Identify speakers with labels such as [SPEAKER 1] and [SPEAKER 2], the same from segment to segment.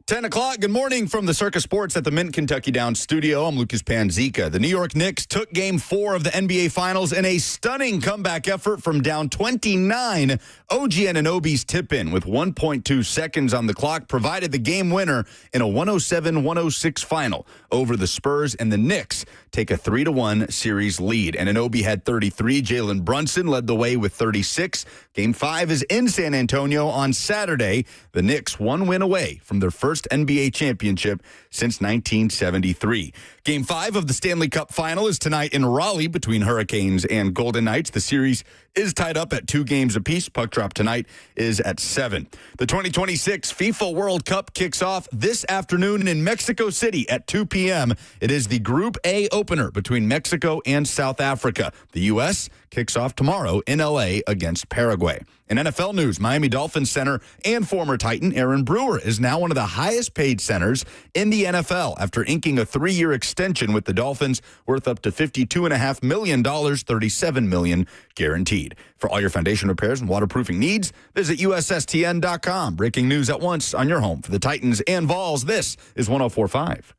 [SPEAKER 1] 10 o'clock. Good morning from the Circus Sports at the Mint Kentucky Downs studio. I'm Lucas Panzica. The New York Knicks took Game 4 of the NBA Finals in a stunning comeback effort from down 29. OG Anunoby's tip-in with 1.2 seconds on the clock provided the game winner in a 107-106 final over the Spurs, and the Knicks take a 3-1 series lead. Anunoby had 33. Jalen Brunson led the way with 36. Game 5 is in San Antonio on Saturday. The Knicks one win away from their first NBA championship since 1973. Game 5 of the Stanley Cup Final is tonight in Raleigh between Hurricanes and Golden Knights. The series is tied up at 2 games apiece. Puck drop tonight is at 7. The 2026 FIFA World Cup kicks off this afternoon in Mexico City at 2 p.m. It is the Group A opener between Mexico and South Africa. The U.S. kicks off tomorrow in L.A. against Paraguay. In NFL news, Miami Dolphins center and former Titan Aaron Brewer is now one of the highest paid centers in the NFL after inking a 3-year extension with the Dolphins worth up to $52.5 million, $37 million guaranteed. For all your foundation repairs and waterproofing needs, visit USSTN.com. Breaking news at once on your home for the Titans and Vols. This is 104.5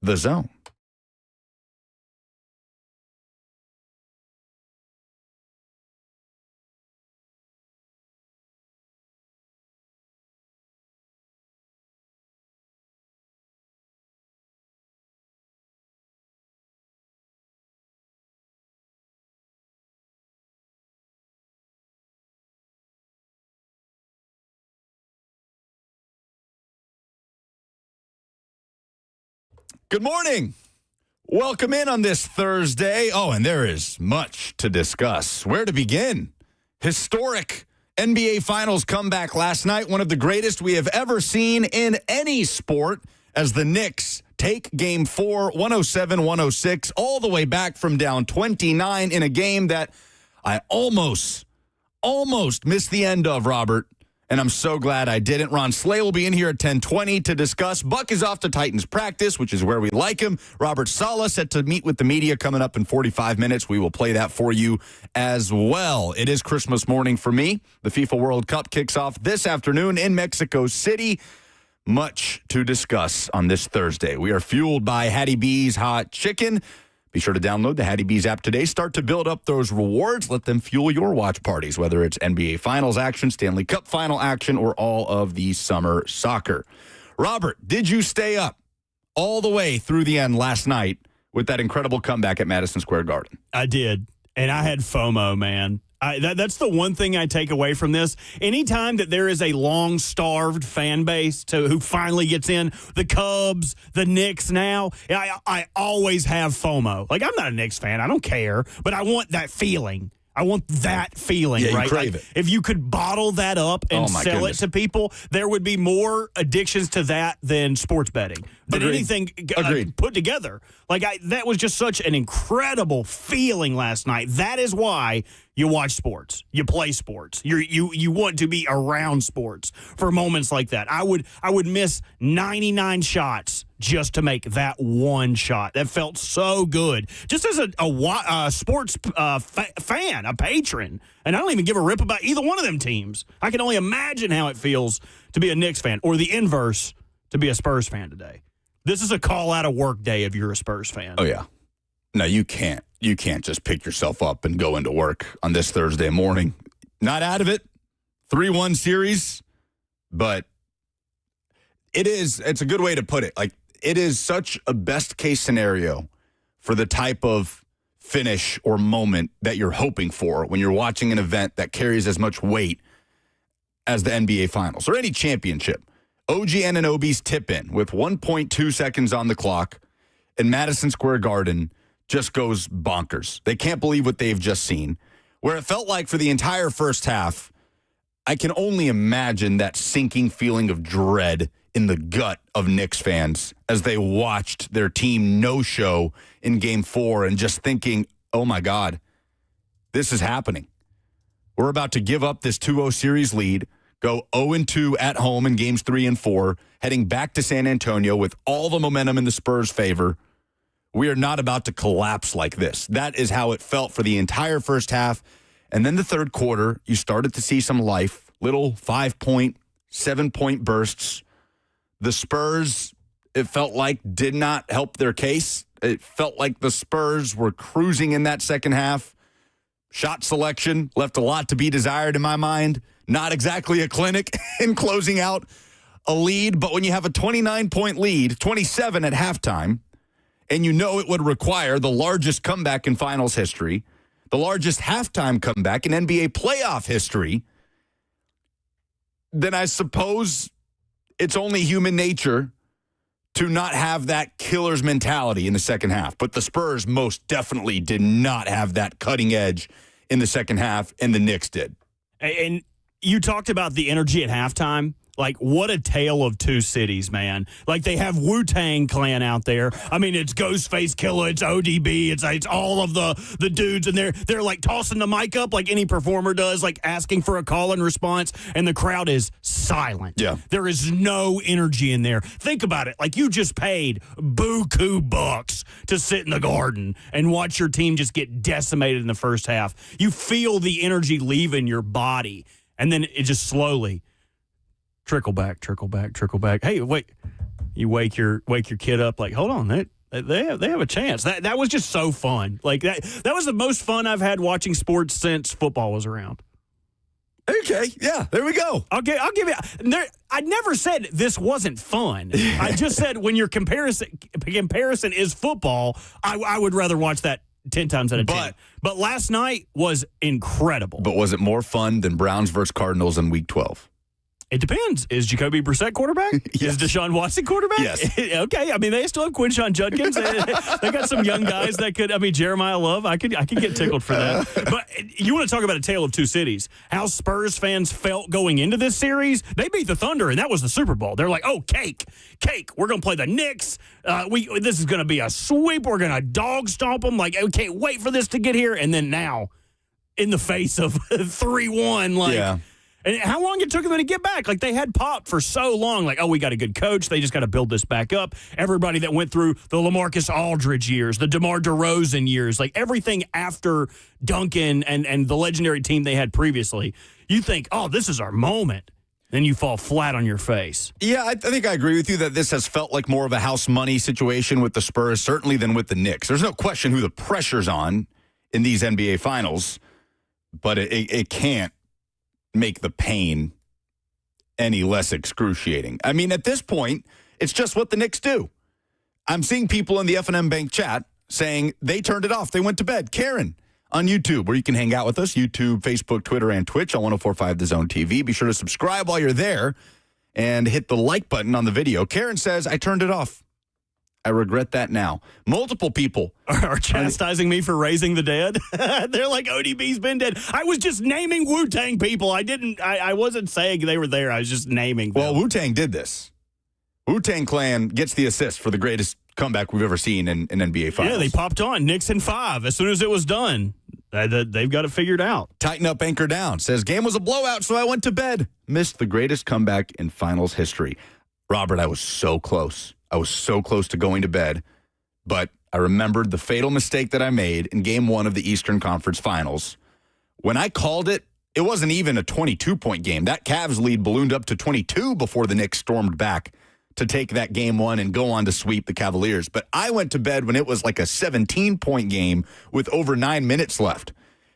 [SPEAKER 1] The Zone. Good morning. Welcome in on this Thursday. Oh, and there is much to discuss. Where to begin? Historic NBA Finals comeback last night, one of the greatest we have ever seen in any sport, as the Knicks take Game 4, 107-106, all the way back from down 29 in a game that I almost missed the end of, Robert. And I'm so glad I didn't. Ron Saleh will be in here at 10:20 to discuss. Buck is off to Titans practice, which is where we like him. Robert Saleh set to meet with the media coming up in 45 minutes. We will play that for you as well. It is Christmas morning for me. The FIFA World Cup kicks off this afternoon in Mexico City. Much to discuss on this Thursday. We are fueled by Hattie B's Hot Chicken. Be sure to download the Hattie B's app today. Start to build up those rewards. Let them fuel your watch parties, whether it's NBA Finals action, Stanley Cup Final action, or all of the summer soccer. Robert, did you stay up all the way through the end last night with that incredible comeback at Madison Square Garden?
[SPEAKER 2] I did, and I had FOMO, man. That's the one thing I take away from this. Anytime that there is a long-starved fan base who finally gets in, the Cubs, the Knicks now, I always have FOMO. Like, I'm not a Knicks fan. I don't care, but I want that feeling. I want that feeling,
[SPEAKER 1] yeah,
[SPEAKER 2] right?
[SPEAKER 1] You crave it.
[SPEAKER 2] If you could bottle that up and sell it to people, there would be more addictions to that than sports betting, than anything put together. Like, that was just such an incredible feeling last night. That is why you watch sports. You play sports. You want to be around sports for moments like that. I would miss 99 shots just to make that one shot. That felt so good. Just as a sports fan, a patron, and I don't even give a rip about either one of them teams. I can only imagine how it feels to be a Knicks fan, or the inverse, to be a Spurs fan today. This is a call out of work day if you're a Spurs fan.
[SPEAKER 1] Oh, yeah. No, you can't. You can't just pick yourself up and go into work on this Thursday morning. Not out of it. 3-1 series. But it's a good way to put it. Like, it is such a best-case scenario for the type of finish or moment that you're hoping for when you're watching an event that carries as much weight as the NBA Finals or any championship. OG Anunoby's tip-in with 1.2 seconds on the clock in Madison Square Garden just goes bonkers. They can't believe what they've just seen. Where it felt like for the entire first half, I can only imagine that sinking feeling of dread in the gut of Knicks fans as they watched their team no-show in Game 4 and just thinking, oh my God, this is happening. We're about to give up this 2-0 series lead, go 0-2 at home in Games 3 and 4, heading back to San Antonio with all the momentum in the Spurs' favor. We are not about to collapse like this. That is how it felt for the entire first half. And then the third quarter, you started to see some life, little 5-point, 7-point bursts. the Spurs, it felt like, did not help their case. It felt like the Spurs were cruising in that second half. Shot selection left a lot to be desired in my mind. Not exactly a clinic in closing out a lead, but when you have a 29-point lead, 27 at halftime, and you know it would require the largest comeback in finals history, the largest halftime comeback in NBA playoff history, then I suppose it's only human nature to not have that killer's mentality in the second half. But the Spurs most definitely did not have that cutting edge in the second half, and the Knicks did.
[SPEAKER 2] And you talked about the energy at halftime. Like, what a tale of two cities, man. Like, they have Wu-Tang Clan out there. I mean, it's Ghostface Killah, it's ODB, it's all of the dudes, and they're like tossing the mic up like any performer does, like asking for a call and response, and the crowd is silent.
[SPEAKER 1] Yeah.
[SPEAKER 2] There is no energy in there. Think about it. Like, you just paid buku bucks to sit in the Garden and watch your team just get decimated in the first half. You feel the energy leaving your body, and then it just slowly trickle back. Hey, wait! You wake your kid up. Like, hold on, they have a chance. That was just so fun. Like that was the most fun I've had watching sports since football was around.
[SPEAKER 1] Okay, yeah, there we go.
[SPEAKER 2] I'll give you. I never said this wasn't fun. I just said when your comparison is football, I would rather watch that 10 times out of 10. But last night was incredible.
[SPEAKER 1] But was it more fun than Browns versus Cardinals in Week 12?
[SPEAKER 2] It depends. Is Jacoby Brissett quarterback?
[SPEAKER 1] Yes.
[SPEAKER 2] Is Deshaun Watson quarterback?
[SPEAKER 1] Yes.
[SPEAKER 2] Okay. I mean, they still have Quinshon Judkins. They got some young guys that could. I mean, Jeremiah Love. I could get tickled for that. But you want to talk about a tale of two cities? How Spurs fans felt going into this series? They beat the Thunder, and that was the Super Bowl. They're like, oh, cake. We're gonna play the Knicks. This is gonna be a sweep. We're gonna dog stomp them. Like, we can't wait for this to get here. And then now, in the face of 3-1, like. Yeah. And how long it took them to get back? Like, they had Pop for so long. Like, oh, we got a good coach. They just got to build this back up. Everybody that went through the LaMarcus Aldridge years, the DeMar DeRozan years, like everything after Duncan and the legendary team they had previously, you think, oh, this is our moment. Then you fall flat on your face.
[SPEAKER 1] Yeah, I think I agree with you that this has felt like more of a house money situation with the Spurs, certainly than with the Knicks. There's no question who the pressure's on in these NBA Finals, but it can't make the pain any less excruciating. I mean, at this point, it's just what the Knicks do. I'm seeing people in the F&M Bank chat saying they turned it off. They went to bed. Karen on YouTube, where you can hang out with us, YouTube, Facebook, Twitter, and Twitch on 104.5 The Zone TV. Be sure to subscribe while you're there and hit the like button on the video. Karen says, I turned it off. I regret that now. Multiple people
[SPEAKER 2] are chastising me for raising the dead. They're like, ODB's been dead. I was just naming Wu-Tang people. I wasn't saying they were there. I was just naming them.
[SPEAKER 1] Well, Wu-Tang did this. Wu-Tang Clan gets the assist for the greatest comeback we've ever seen in NBA Finals.
[SPEAKER 2] Yeah, they popped on. Knicks in 5 as soon as it was done. They've got it figured out.
[SPEAKER 1] Tighten up, anchor down. Says, game was a blowout, so I went to bed. Missed the greatest comeback in Finals history. Robert, I was so close. I was so close to going to bed, but I remembered the fatal mistake that I made in Game 1 of the Eastern Conference Finals. When I called it, it wasn't even a 22-point game. That Cavs lead ballooned up to 22 before the Knicks stormed back to take that Game 1 and go on to sweep the Cavaliers. But I went to bed when it was like a 17-point game with over 9 minutes left,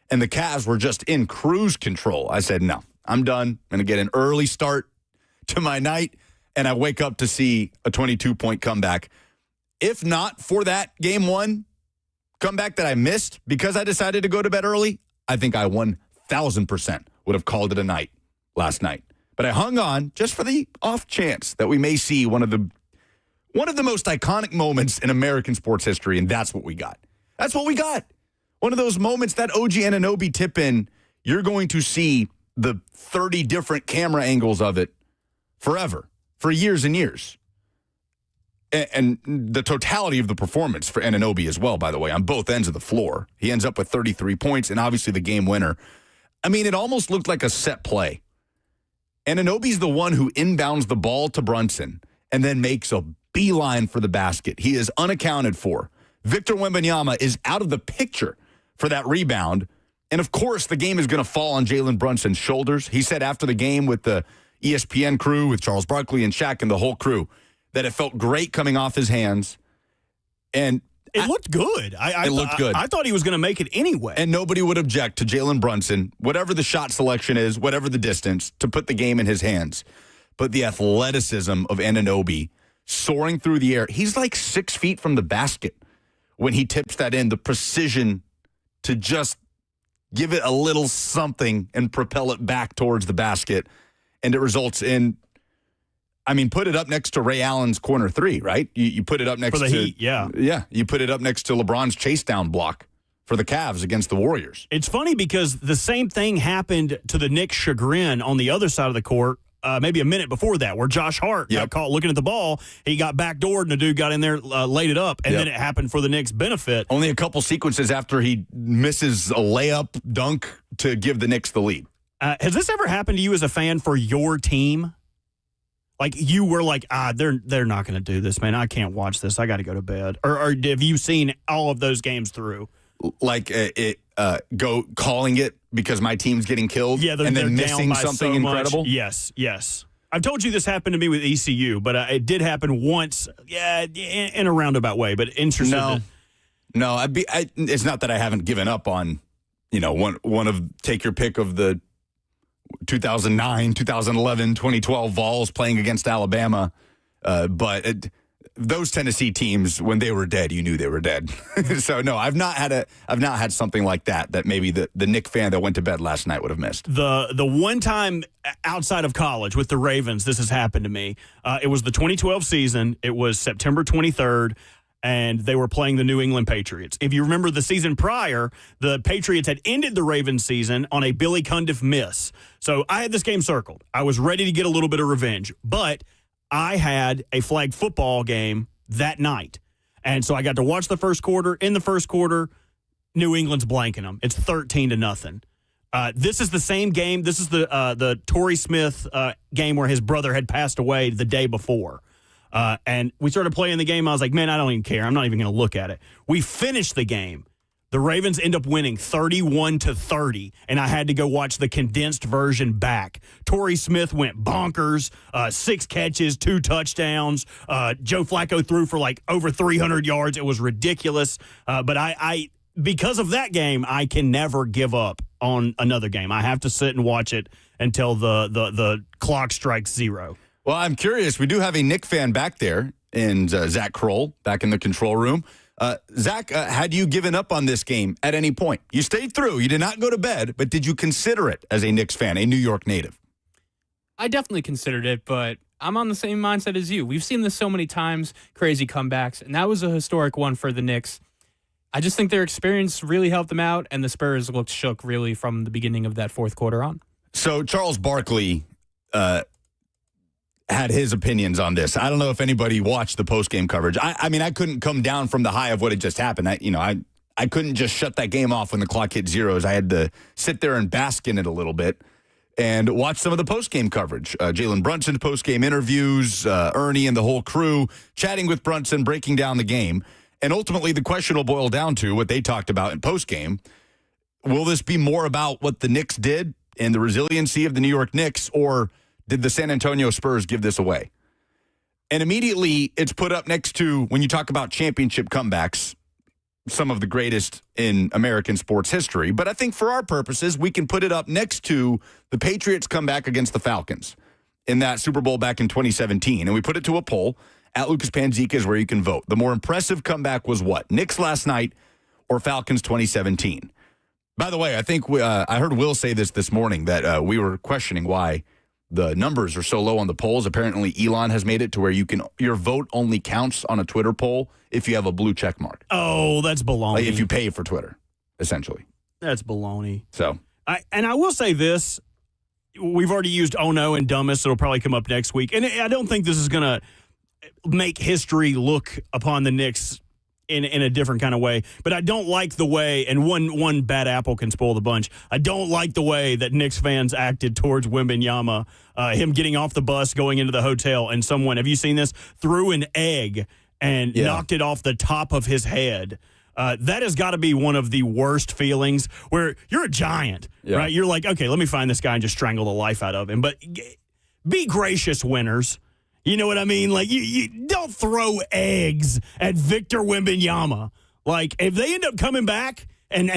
[SPEAKER 1] and the Cavs were just in cruise control. I said, no, I'm done. I'm going to get an early start to my night. And I wake up to see a 22-point comeback. If not for that Game 1 comeback that I missed because I decided to go to bed early, I think I 1,000% would have called it a night last night. But I hung on just for the off chance that we may see one of the most iconic moments in American sports history, and that's what we got. That's what we got. One of those moments, that OG Anunoby tip-in, you're going to see the 30 different camera angles of it forever. For years and years. And the totality of the performance for Anunoby as well, by the way, on both ends of the floor. He ends up with 33 points and obviously the game winner. I mean, it almost looked like a set play. Anunoby's the one who inbounds the ball to Brunson and then makes a beeline for the basket. He is unaccounted for. Victor Wembanyama is out of the picture for that rebound. And, of course, the game is going to fall on Jalen Brunson's shoulders. He said after the game with the ESPN crew with Charles Barkley and Shaq and the whole crew, that it felt great coming off his hands. And
[SPEAKER 2] it looked good.
[SPEAKER 1] It looked good.
[SPEAKER 2] I thought he was going to make it anyway.
[SPEAKER 1] And nobody would object to Jalen Brunson, whatever the shot selection is, whatever the distance, to put the game in his hands. But the athleticism of Anunoby soaring through the air. He's like 6 feet from the basket when he tips that in. The precision to just give it a little something and propel it back towards the basket. And it results in, I mean, put it up next to Ray Allen's corner three, right? You put it up next
[SPEAKER 2] for the
[SPEAKER 1] to
[SPEAKER 2] Heat, yeah.
[SPEAKER 1] Yeah, you put it up next to LeBron's chase down block for the Cavs against the Warriors.
[SPEAKER 2] It's funny because the same thing happened to the Knicks' chagrin on the other side of the court maybe a minute before that, where Josh Hart got caught looking at the ball. He got backdoored, and the dude got in there, laid it up, and then it happened for the Knicks' benefit.
[SPEAKER 1] Only a couple sequences after he misses a layup dunk to give the Knicks the lead.
[SPEAKER 2] Has this ever happened to you as a fan for your team? Like, you were like, they're not going to do this, man. I can't watch this. I got to go to bed. Or have you seen all of those games through?
[SPEAKER 1] Like go calling it because my team's getting killed, and then missing something incredible.
[SPEAKER 2] Yes. I've told you this happened to me with ECU, but it did happen once, in a roundabout way. But interesting.
[SPEAKER 1] No, it's not that I haven't given up on, one of take your pick of the 2009, 2011, 2012 Vols playing against Alabama, but. Those Tennessee teams, when they were dead, you knew they were dead. So no, I've not had something like that maybe the Knick fan that went to bed last night would have missed.
[SPEAKER 2] The one time outside of college with the Ravens, this has happened to me. It was the 2012 season. It was September 23rd, and they were playing the New England Patriots. If you remember the season prior, the Patriots had ended the Ravens season on a Billy Cundiff miss. So I had this game circled. I was ready to get a little bit of revenge, but I had a flag football game that night. And so I got to watch the first quarter. In the first quarter, New England's blanking them. It's 13-0. This is the same game. This is the Torrey Smith game where his brother had passed away the day before. And we started playing the game. I was like, man, I don't even care. I'm not even going to look at it. We finished the game. The Ravens end up winning 31-30, and I had to go watch the condensed version back. Torrey Smith went bonkers, 6 catches, 2 touchdowns. Joe Flacco threw for like over 300 yards. It was ridiculous. But I because of that game, I can never give up on another game. I have to sit and watch it until the clock strikes 0.
[SPEAKER 1] Well, I'm curious. We do have a Knick fan back there, and Zach Kroll back in the control room. Zach, had you given up on this game at any point? You stayed through. You did not go to bed, but did you consider it as a Knicks fan, a New York native?
[SPEAKER 3] I definitely considered it, but I'm on the same mindset as you. We've seen this so many times, crazy comebacks, and that was a historic one for the Knicks. I just think their experience really helped them out, and the Spurs looked shook really from the beginning of that fourth quarter on. So
[SPEAKER 1] Charles Barkley had his opinions on this. I don't know if anybody watched the post-game coverage. I mean, I couldn't come down from the high of what had just happened. I couldn't just shut that game off when the clock hit zeros. I had to sit there and bask in it a little bit and watch some of the post-game coverage. Jalen Brunson's post-game interviews, Ernie and the whole crew chatting with Brunson, breaking down the game. And ultimately, the question will boil down to what they talked about in post-game. Will this be more about what the Knicks did and the resiliency of the New York Knicks, or did the San Antonio Spurs give this away? And immediately it's put up next to, when you talk about championship comebacks, some of the greatest in American sports history. But I think for our purposes, we can put it up next to the Patriots' comeback against the Falcons in that Super Bowl back in 2017. And we put it to a poll. At Lucas Panzica is where you can vote. The more impressive comeback was what? Knicks last night or Falcons 2017? By the way, I think I heard Will say this morning that we were questioning why the numbers are so low on the polls. Apparently, Elon has made it to where your vote only counts on a Twitter poll if you have a blue check mark.
[SPEAKER 2] Oh, that's baloney.
[SPEAKER 1] Like if you pay for Twitter, essentially.
[SPEAKER 2] That's baloney.
[SPEAKER 1] So,
[SPEAKER 2] I will say this. We've already used Oh No and Dumbest. It'll probably come up next week. And I don't think this is going to make history look upon the Knicks in a different kind of way. But I don't like the way, and one bad apple can spoil the bunch. I don't like the way that Knicks fans acted towards Wembanyama, him getting off the bus, going into the hotel, and someone, have you seen this, threw an egg and knocked it off the top of his head. That has got to be one of the worst feelings, where you're a giant, right? You're like, okay, let me find this guy and just strangle the life out of him. But be gracious winners. You know what I mean? Like, you don't throw eggs at Victor Wembanyama. Like, if they end up coming back and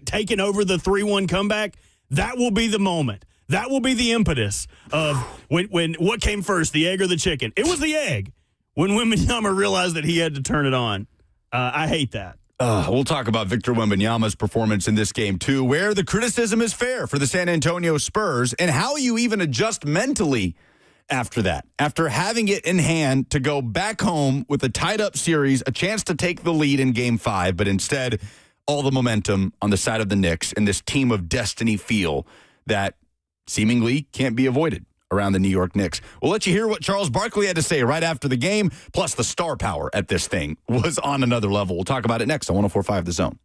[SPEAKER 2] taking over the 3-1 comeback, that will be the moment. That will be the impetus of when what came first, the egg or the chicken? It was the egg when Wembanyama realized that he had to turn it on. I hate that.
[SPEAKER 1] We'll talk about Victor Wembanyama's performance in this game, too, where the criticism is fair for the San Antonio Spurs and how you even adjust mentally after that. After having it in hand to go back home with a tied-up series, a chance to take the lead in Game 5, but instead all the momentum on the side of the Knicks and this team of destiny feel that seemingly can't be avoided around the New York Knicks. We'll let you hear what Charles Barkley had to say right after the game, plus the star power at this thing was on another level. We'll talk about it next on 104.5 The Zone.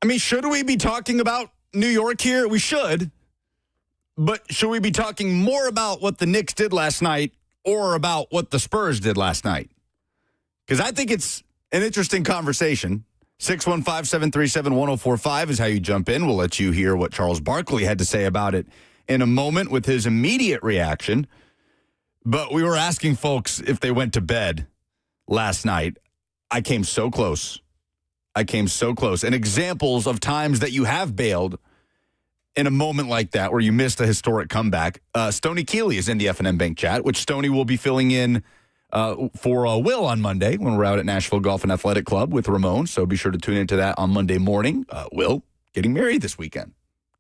[SPEAKER 1] I mean, should we be talking about New York here? We should. But should we be talking more about what the Knicks did last night or about what the Spurs did last night? Because I think it's an interesting conversation. 615-737-1045 is how you jump in. We'll let you hear what Charles Barkley had to say about it in a moment with his immediate reaction. But we were asking folks if they went to bed last night. I came so close. And examples of times that you have bailed in a moment like that where you missed a historic comeback. Stoney Keeley is in the F&M Bank chat, which Stoney will be filling in for Will on Monday when we're out at Nashville Golf and Athletic Club with Ramon. So be sure to tune into that on Monday morning. Will getting married this weekend.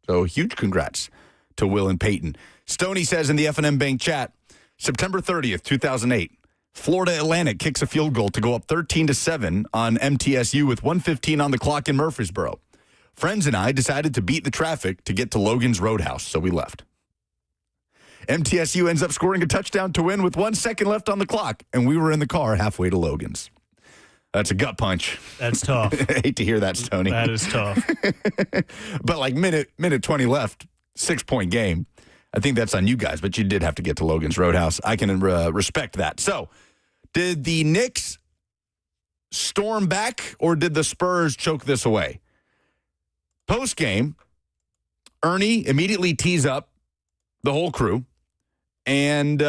[SPEAKER 1] So huge congrats to Will and Peyton. Stoney says in the F&M Bank chat, September 30th, 2008, Florida Atlantic kicks a field goal to go up 13-7 on MTSU with 1:15 on the clock in Murfreesboro. Friends and I decided to beat the traffic to get to Logan's Roadhouse, so we left. MTSU ends up scoring a touchdown to win with 1 second left on the clock, and we were in the car halfway to Logan's. That's a gut punch.
[SPEAKER 2] That's tough.
[SPEAKER 1] I hate to hear that, Stoney.
[SPEAKER 2] That is tough.
[SPEAKER 1] But like minute 20 left, 6-point game. I think that's on you guys, but you did have to get to Logan's Roadhouse. I can respect that. So, did the Knicks storm back, or did the Spurs choke this away? Post-game, Ernie immediately tees up the whole crew, and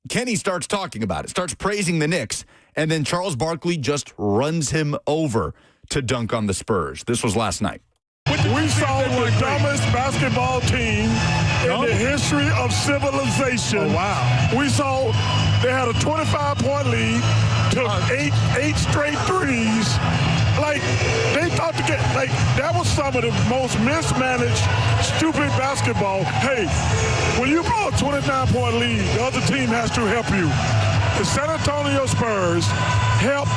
[SPEAKER 1] Kenny starts talking about it, starts praising the Knicks, and then Charles Barkley just runs him over to dunk on the Spurs. This was last night.
[SPEAKER 4] We saw the dumbest basketball team in the history of civilization.
[SPEAKER 5] Oh, wow.
[SPEAKER 4] We saw they had a 25-point lead, took eight straight threes. Like, they thought to get, like, that was some of the most mismanaged, stupid basketball. Hey, when you blow a 29-point lead, the other team has to help you. The San Antonio Spurs helped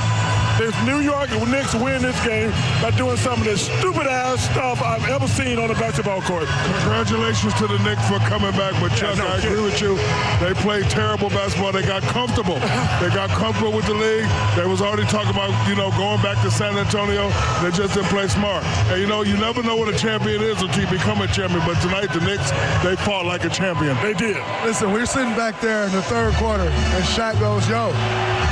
[SPEAKER 4] the New York Knicks win this game by doing some of the stupid-ass stuff I've ever seen on a basketball court.
[SPEAKER 5] Congratulations to the Knicks for coming back, but Chuck, I agree with you. They played terrible basketball. They got comfortable. They got comfortable with the league. They was already talking about, going back to San Antonio. They just didn't play smart. And, you never know what a champion is until you become a champion. But tonight, the Knicks, they fought like a champion.
[SPEAKER 4] They did.
[SPEAKER 6] Listen, we're sitting back there in the third quarter, and Shaq goes,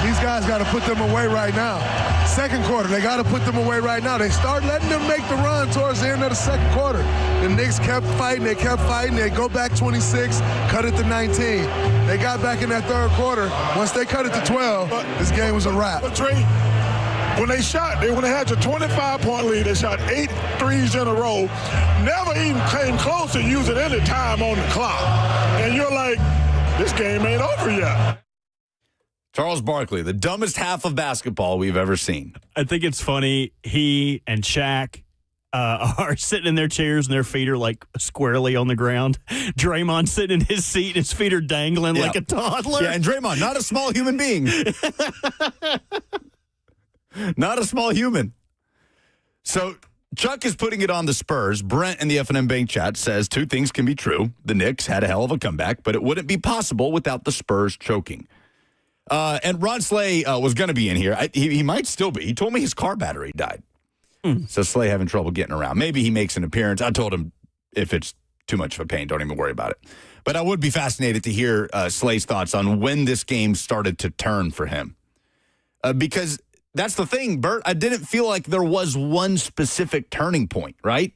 [SPEAKER 6] these guys got to put them away right now. Second quarter, they got to put them away right now. They start letting them make the run towards the end of the second quarter. The Knicks kept fighting. They go back 26, cut it to 19. They got back in that third quarter. Once they cut it to 12, this game was a wrap.
[SPEAKER 4] But Trey, when they had your 25-point lead, they shot 8 threes in a row, never even came close to using any time on the clock. And you're like, this game ain't over yet.
[SPEAKER 1] Charles Barkley, the dumbest half of basketball we've ever seen.
[SPEAKER 2] I think it's funny. He and Shaq are sitting in their chairs and their feet are like squarely on the ground. Draymond sitting in his seat, his feet are dangling like a toddler.
[SPEAKER 1] Yeah, and Draymond, not a small human being. Not a small human. So Chuck is putting it on the Spurs. Brent in the F&M Bank chat says 2 things can be true. The Knicks had a hell of a comeback, but it wouldn't be possible without the Spurs choking. And Ron Saleh was going to be in here. He might still be. He told me his car battery died. So Saleh having trouble getting around. Maybe he makes an appearance. I told him if it's too much of a pain, don't even worry about it. But I would be fascinated to hear Saleh's thoughts on when this game started to turn for him. Because that's the thing, Bert. I didn't feel like there was one specific turning point, right?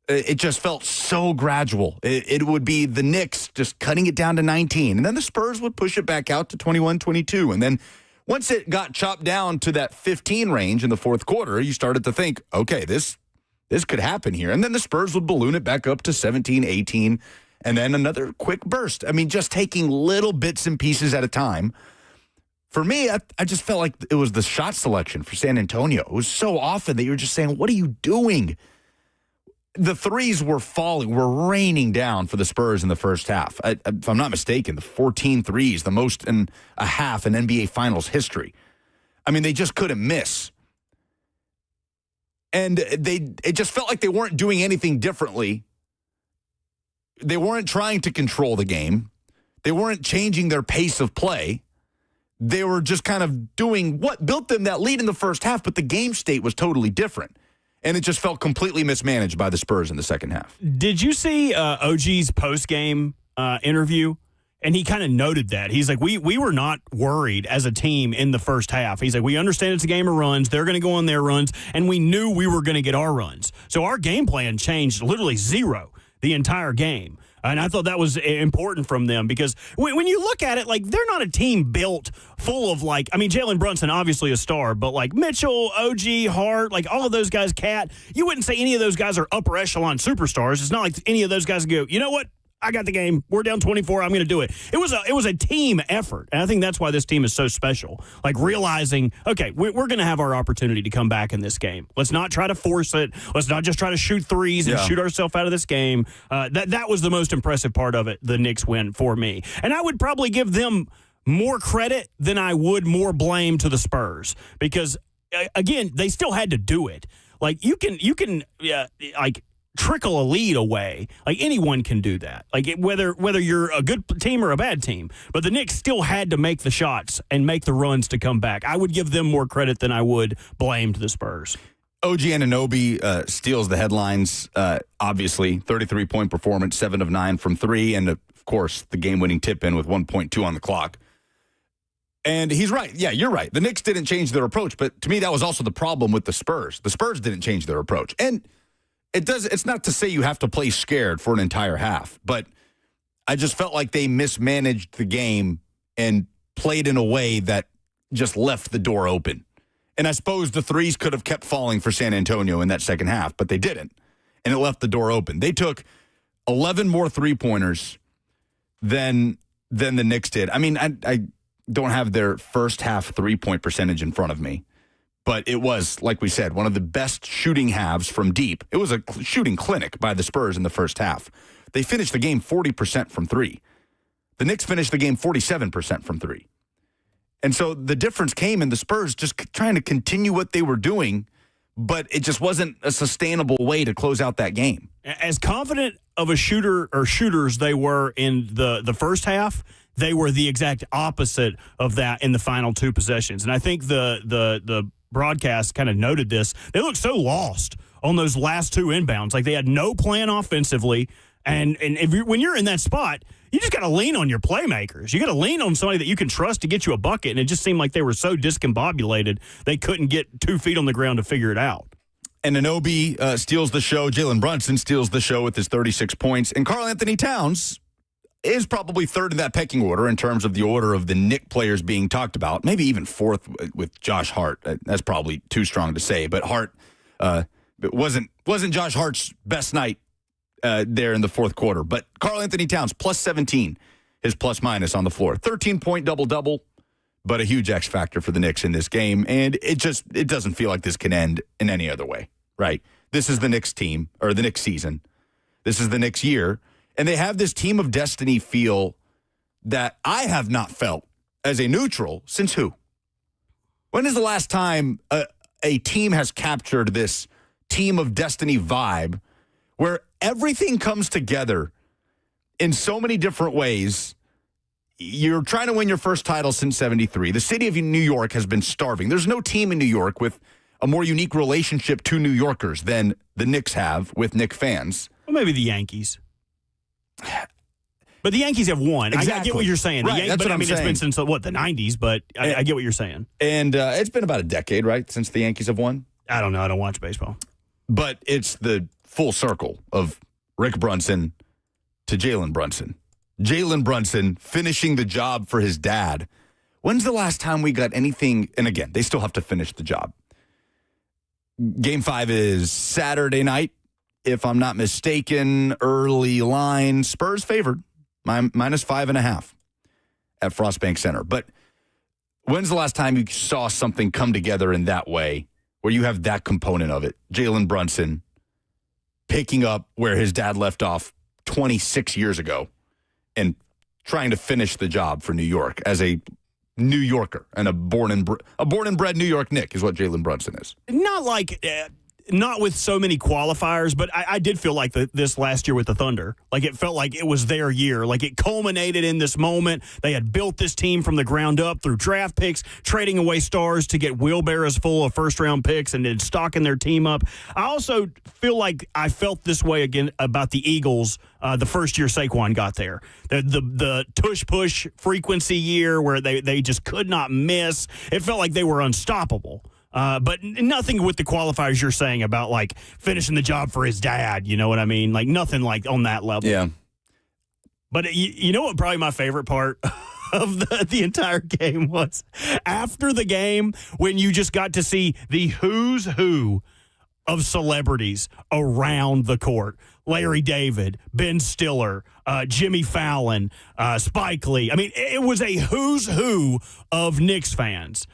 [SPEAKER 1] It just felt so gradual. It would be the Knicks just cutting it down to 19, and then the Spurs would push it back out to 21, 22. And then once it got chopped down to that 15 range in the fourth quarter, you started to think, okay, this could happen here. And then the Spurs would balloon it back up to 17, 18, and then another quick burst. I mean, just taking little bits and pieces at a time. For me, I just felt like it was the shot selection for San Antonio. It was so often that you were just saying, what are you doing? The threes were falling, were raining down for the Spurs in the first half. If I'm not mistaken, the 14 threes, the most in a half in NBA Finals history. I mean, they just couldn't miss. And it just felt like they weren't doing anything differently. They weren't trying to control the game. They weren't changing their pace of play. They were just kind of doing what built them that lead in the first half, but the game state was totally different. and it just felt completely mismanaged by the Spurs in the second half.
[SPEAKER 2] Did you see OG's post-game interview? And he kind of noted that. He's like, we were not worried as a team in the first half. He's like, we understand it's a game of runs. They're going to go on their runs, and we knew we were going to get our runs. So our game plan changed literally zero the entire game. And I thought that was important from them because when you look at it, like, they're not a team built full of, like, I mean, Jalen Brunson, obviously a star, but, like, Mitchell, OG, Hart, like, all of those guys, Cat, you wouldn't say any of those guys are upper echelon superstars. It's not like any of those guys go, you know what? I got the game. We're down 24. I'm going to do it. It was a team effort, and I think that's why this team is so special. Like, realizing, okay, we're going to have our opportunity to come back in this game. Let's not try to force it. Let's not just try to shoot threes and shoot ourselves out of this game. That was the most impressive part of it, the Knicks win for me. And I would probably give them more credit than I would more blame to the Spurs because, again, they still had to do it. Like, you can trickle a lead away. Like, anyone can do that. Like, whether you're a good team or a bad team. But the Knicks still had to make the shots and make the runs to come back. I would give them more credit than I would blame to the Spurs.
[SPEAKER 1] OG Anunoby steals the headlines, obviously. 33-point performance, 7 of 9 from 3, and, of course, the game-winning tip-in with 1.2 on the clock. And he's right. Yeah, you're right. The Knicks didn't change their approach, but to me, that was also the problem with the Spurs. The Spurs didn't change their approach. And it's not to say you have to play scared for an entire half, but I just felt like they mismanaged the game and played in a way that just left the door open. And I suppose the threes could have kept falling for San Antonio in that second half, but they didn't. And it left the door open. They took 11 more three-pointers than the Knicks did. I mean, I don't have their first half three-point percentage in front of me. But it was, like we said, one of the best shooting halves from deep. It was a shooting clinic by the Spurs in the first half. They finished the game 40% from 3. The Knicks finished the game 47% from 3. And so the difference came in the Spurs just trying to continue what they were doing, but it just wasn't a sustainable way to close out that game.
[SPEAKER 2] As confident of a shooter or shooters they were in the first half, they were the exact opposite of that in the final 2 possessions. And I think the broadcast kind of noted this. They looked so lost on those last 2 inbounds. Like, they had no plan offensively. And when you're in that spot, you just got to lean on your playmakers. You got to lean on somebody that you can trust to get you a bucket. And it just seemed like they were so discombobulated, they couldn't get 2 feet on the ground to figure it out.
[SPEAKER 1] And Anunoby steals the show. Jalen Brunson steals the show with his 36 points. And Karl Anthony Towns is probably third in that pecking order in terms of the order of the Knick players being talked about. Maybe even fourth with Josh Hart. That's probably too strong to say. But Hart it wasn't Josh Hart's best night there in the fourth quarter. But Karl Anthony Towns, plus 17, his plus-minus on the floor. 13-point double-double, but a huge X factor for the Knicks in this game. And it doesn't feel like this can end in any other way, right? This is the Knicks team, or the Knicks season. This is the Knicks year. And they have this team of destiny feel that I have not felt as a neutral since who? When is the last time a team has captured this team of destiny vibe where everything comes together in so many different ways? You're trying to win your first title since 73. The city of New York has been starving. There's no team in New York with a more unique relationship to New Yorkers than the Knicks have with Knicks fans.
[SPEAKER 2] Well, maybe the Yankees. But the Yankees have won.
[SPEAKER 1] Exactly.
[SPEAKER 2] I get what you're saying.
[SPEAKER 1] Right, that's what I'm saying.
[SPEAKER 2] It's been since, the 90s, but I get what you're saying.
[SPEAKER 1] And it's been about a decade, right, since the Yankees have won?
[SPEAKER 2] I don't know. I don't watch baseball.
[SPEAKER 1] But it's the full circle of Rick Brunson to Jalen Brunson. Jalen Brunson finishing the job for his dad. When's the last time we got anything? And again, they still have to finish the job. Game 5 is Saturday night. If I'm not mistaken, early line, Spurs favored, minus 5.5 at Frostbank Center. But when's the last time you saw something come together in that way where you have that component of it? Jalen Brunson picking up where his dad left off 26 years ago and trying to finish the job for New York as a New Yorker and a born and bred New York Knick is what Jalen Brunson is.
[SPEAKER 2] Not like not with so many qualifiers, but I did feel like this last year with the Thunder. Like, it felt like it was their year. Like, it culminated in this moment. They had built this team from the ground up through draft picks, trading away stars to get wheelbarrows full of first-round picks, and then stocking their team up. I also feel like I felt this way again about the Eagles the first year Saquon got there. The tush-push frequency year where they just could not miss. It felt like they were unstoppable. But nothing with the qualifiers you're saying about, like, finishing the job for his dad. You know what I mean? Like, nothing like on that level.
[SPEAKER 1] Yeah.
[SPEAKER 2] But you know what probably my favorite part of the entire game was? After the game, when you just got to see the who's who of celebrities around the court. Larry David, Ben Stiller, Jimmy Fallon, Spike Lee. I mean, it was a who's who of Knicks fans.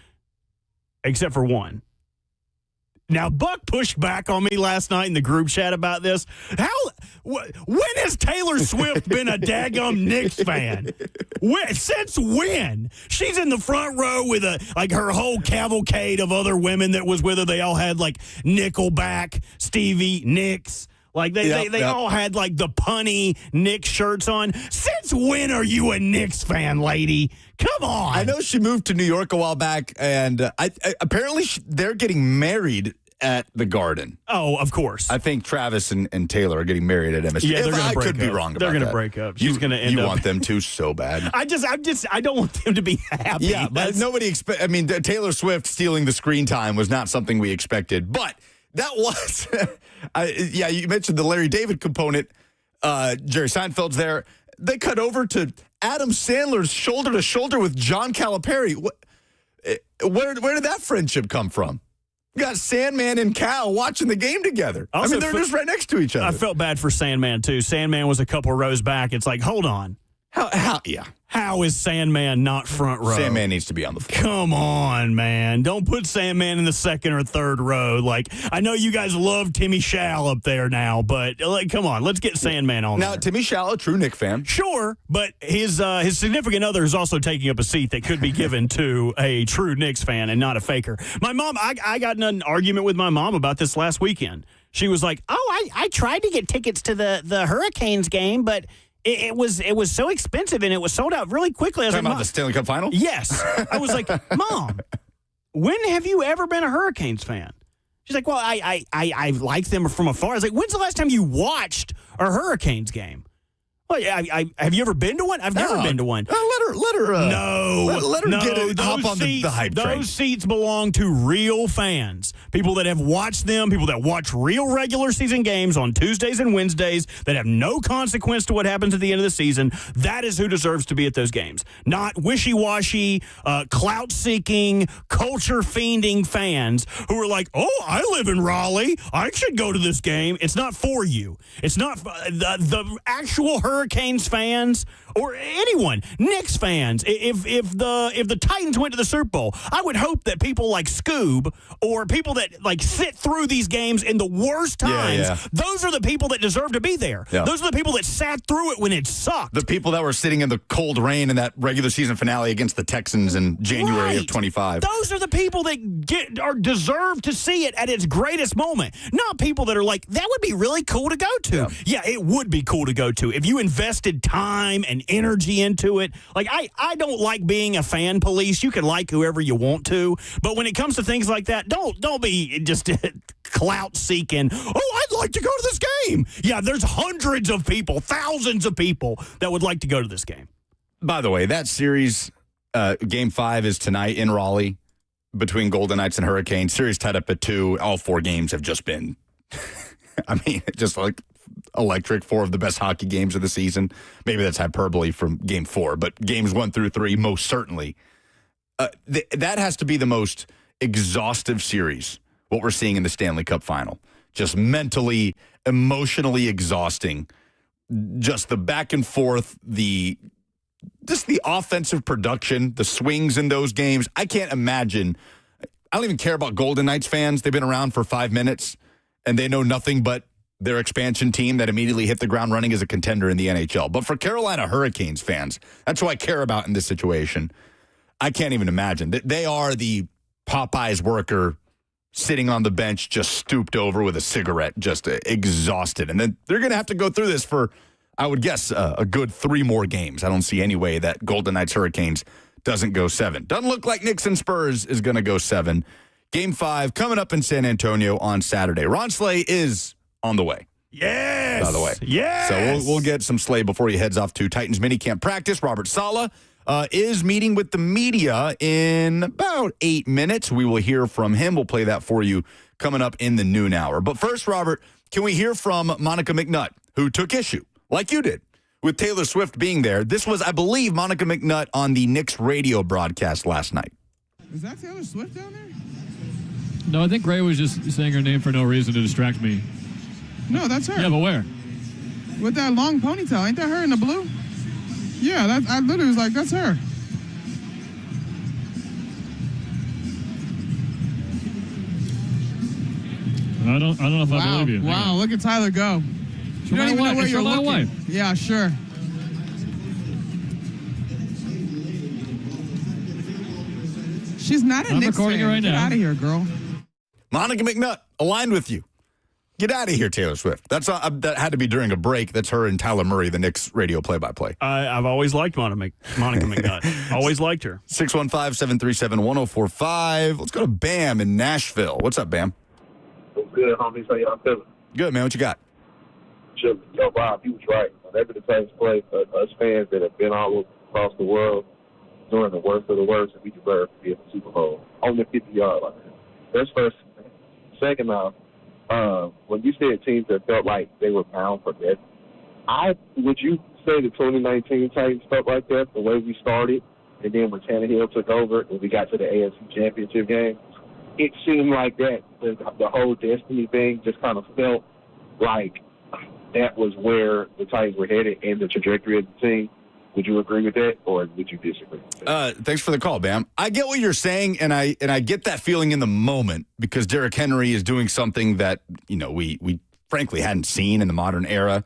[SPEAKER 2] Except for one. Now, Buck pushed back on me last night in the group chat about this. When has Taylor Swift been a daggum Knicks fan? Since when? She's in the front row with her whole cavalcade of other women that was with her. They all had, like, Nickelback, Stevie Nicks. Like, they all had, like, the punny Knicks shirts on. Since when are you a Knicks fan, lady? Come on.
[SPEAKER 1] I know she moved to New York a while back, and apparently they're getting married at the Garden.
[SPEAKER 2] Oh, of course.
[SPEAKER 1] I think Travis and Taylor are getting married at MSG.
[SPEAKER 2] Yeah, they're going to break up.
[SPEAKER 1] I could be wrong about that.
[SPEAKER 2] They're going to break up. She's going to end up.
[SPEAKER 1] You want them to so bad.
[SPEAKER 2] I don't want them to be happy.
[SPEAKER 1] Yeah, but nobody Taylor Swift stealing the screen time was not something we expected, but that was, you mentioned the Larry David component. Jerry Seinfeld's there. They cut over to Adam Sandler's shoulder to shoulder with John Calipari. Where did that friendship come from? You got Sandman and Cal watching the game together. They're just right next to each other.
[SPEAKER 2] I felt bad for Sandman, too. Sandman was a couple rows back. It's like, hold on. How is Sandman not front row?
[SPEAKER 1] Sandman needs to be on the floor.
[SPEAKER 2] Come on, man. Don't put Sandman in the second or third row. Like, I know you guys love Timmy Shall up there now, but, like, come on. Let's get Sandman on
[SPEAKER 1] now,
[SPEAKER 2] there.
[SPEAKER 1] Timmy Shall, a true Knicks fan.
[SPEAKER 2] Sure, but his significant other is also taking up a seat that could be given to a true Knicks fan and not a faker. My mom, I got in an argument with my mom about this last weekend. She was like, I tried to get tickets to the Hurricanes game, but it was so expensive and it was sold out really quickly. I was
[SPEAKER 1] talking about the Stanley Cup final?
[SPEAKER 2] Yes. I was like, Mom, when have you ever been a Hurricanes fan? She's like, well, I like them from afar. I was like, when's the last time you watched a Hurricanes game? Well, have you ever been to one? I've never been to one.
[SPEAKER 1] Let her hop on the hype train.
[SPEAKER 2] Those seats belong to real fans, people that have watched them, people that watch real regular season games on Tuesdays and Wednesdays that have no consequence to what happens at the end of the season. That is who deserves to be at those games, not wishy-washy, clout-seeking, culture-fiending fans who are like, oh, I live in Raleigh, I should go to this game. It's not for you. It's not the actual Hurricanes fans or anyone, Knicks fans. If the Titans went to the Super Bowl, I would hope that people like Scoob or people that like sit through these games in the worst times, those are the people that deserve to be there. Yeah. Those are the people that sat through it when it sucked.
[SPEAKER 1] The people that were sitting in the cold rain in that regular season finale against the Texans in January of 25.
[SPEAKER 2] Those are the people that deserve to see it at its greatest moment. Not people that are like, that would be really cool to go to. Yeah, it would be cool to go to if you invested time and energy into it. Like, I don't like being a fan police. You can like whoever you want to, but when it comes to things like that, don't be just clout seeking. Oh, I'd like to go to this game. Yeah, there's hundreds of people, thousands of people that would like to go to this game.
[SPEAKER 1] By the way, that series, Game 5 is tonight in Raleigh between Golden Knights and Hurricanes. Series tied up at 2. All 4 games have just been, just like electric. 4 of the best hockey games of the season. Maybe that's hyperbole from Game 4, but games 1 through 3, most certainly. That has to be the most exhaustive series, what we're seeing in the Stanley Cup final. Just mentally, emotionally exhausting. Just the back and forth, the offensive production, the swings in those games. I can't imagine. I don't even care about Golden Knights fans. They've been around for 5 minutes, and they know nothing but their expansion team that immediately hit the ground running as a contender in the NHL. But for Carolina Hurricanes fans, that's who I care about in this situation. I can't even imagine. They are the Popeyes worker sitting on the bench, just stooped over with a cigarette, just exhausted. And then they're going to have to go through this for, I would guess, a good 3 more games. I don't see any way that Golden Knights Hurricanes doesn't go 7. Doesn't look like Knicks and Spurs is going to go 7. Game 5 coming up in San Antonio on Saturday. Ron Saleh is on the way.
[SPEAKER 2] Yes.
[SPEAKER 1] By the way.
[SPEAKER 2] Yes.
[SPEAKER 1] So we'll get some Saleh before he heads off to Titans minicamp practice. Robert Saleh is meeting with the media in about 8 minutes. We will hear from him. We'll play that for you coming up in the noon hour. But first, Robert, can we hear from Monica McNutt, who took issue, like you did, with Taylor Swift being there? This was, I believe, Monica McNutt on the Knicks radio broadcast last night.
[SPEAKER 7] Is that Taylor Swift down there?
[SPEAKER 8] No, I think Gray was just saying her name for no reason to distract me.
[SPEAKER 7] No, that's her.
[SPEAKER 8] Yeah, but where?
[SPEAKER 7] With that long ponytail. Ain't that her in the blue? Yeah, I literally was like, that's her.
[SPEAKER 8] I don't know if I believe you.
[SPEAKER 7] Wow, look at Tyler go. You don't even know where you're looking. Wife. Yeah, sure. She's not a Knicks fan.
[SPEAKER 8] Right
[SPEAKER 7] Get
[SPEAKER 8] now.
[SPEAKER 7] out of here, girl.
[SPEAKER 1] Monica McNutt, aligned with you. Get out of here, Taylor Swift. That had to be during a break. That's her and Tyler Murray, the Knicks radio play-by-play.
[SPEAKER 2] I've always liked Monica McNutt. Always liked her.
[SPEAKER 1] 615-737-1045. Let's go to Bam in Nashville. What's up, Bam?
[SPEAKER 9] What's good, homies? How y'all feeling?
[SPEAKER 1] Good, man. What you got?
[SPEAKER 9] Yo, Bob, he was right. Whenever the Titans play, us fans that have been all across the world doing the worst of the worst, and we deserve to be at the Super Bowl on the 50-yard line. That's first. Second off, when you said teams that felt like they were bound for death, would you say the 2019 Titans felt like that, the way we started, and then when Tannehill took over and we got to the AFC Championship game, it seemed like that the whole destiny thing just kind of felt like that was where the Titans were headed and the trajectory of the team. Would you agree with that, or would you disagree?
[SPEAKER 1] Thanks for the call, Bam. I get what you're saying, and I get that feeling in the moment because Derrick Henry is doing something that we frankly hadn't seen in the modern era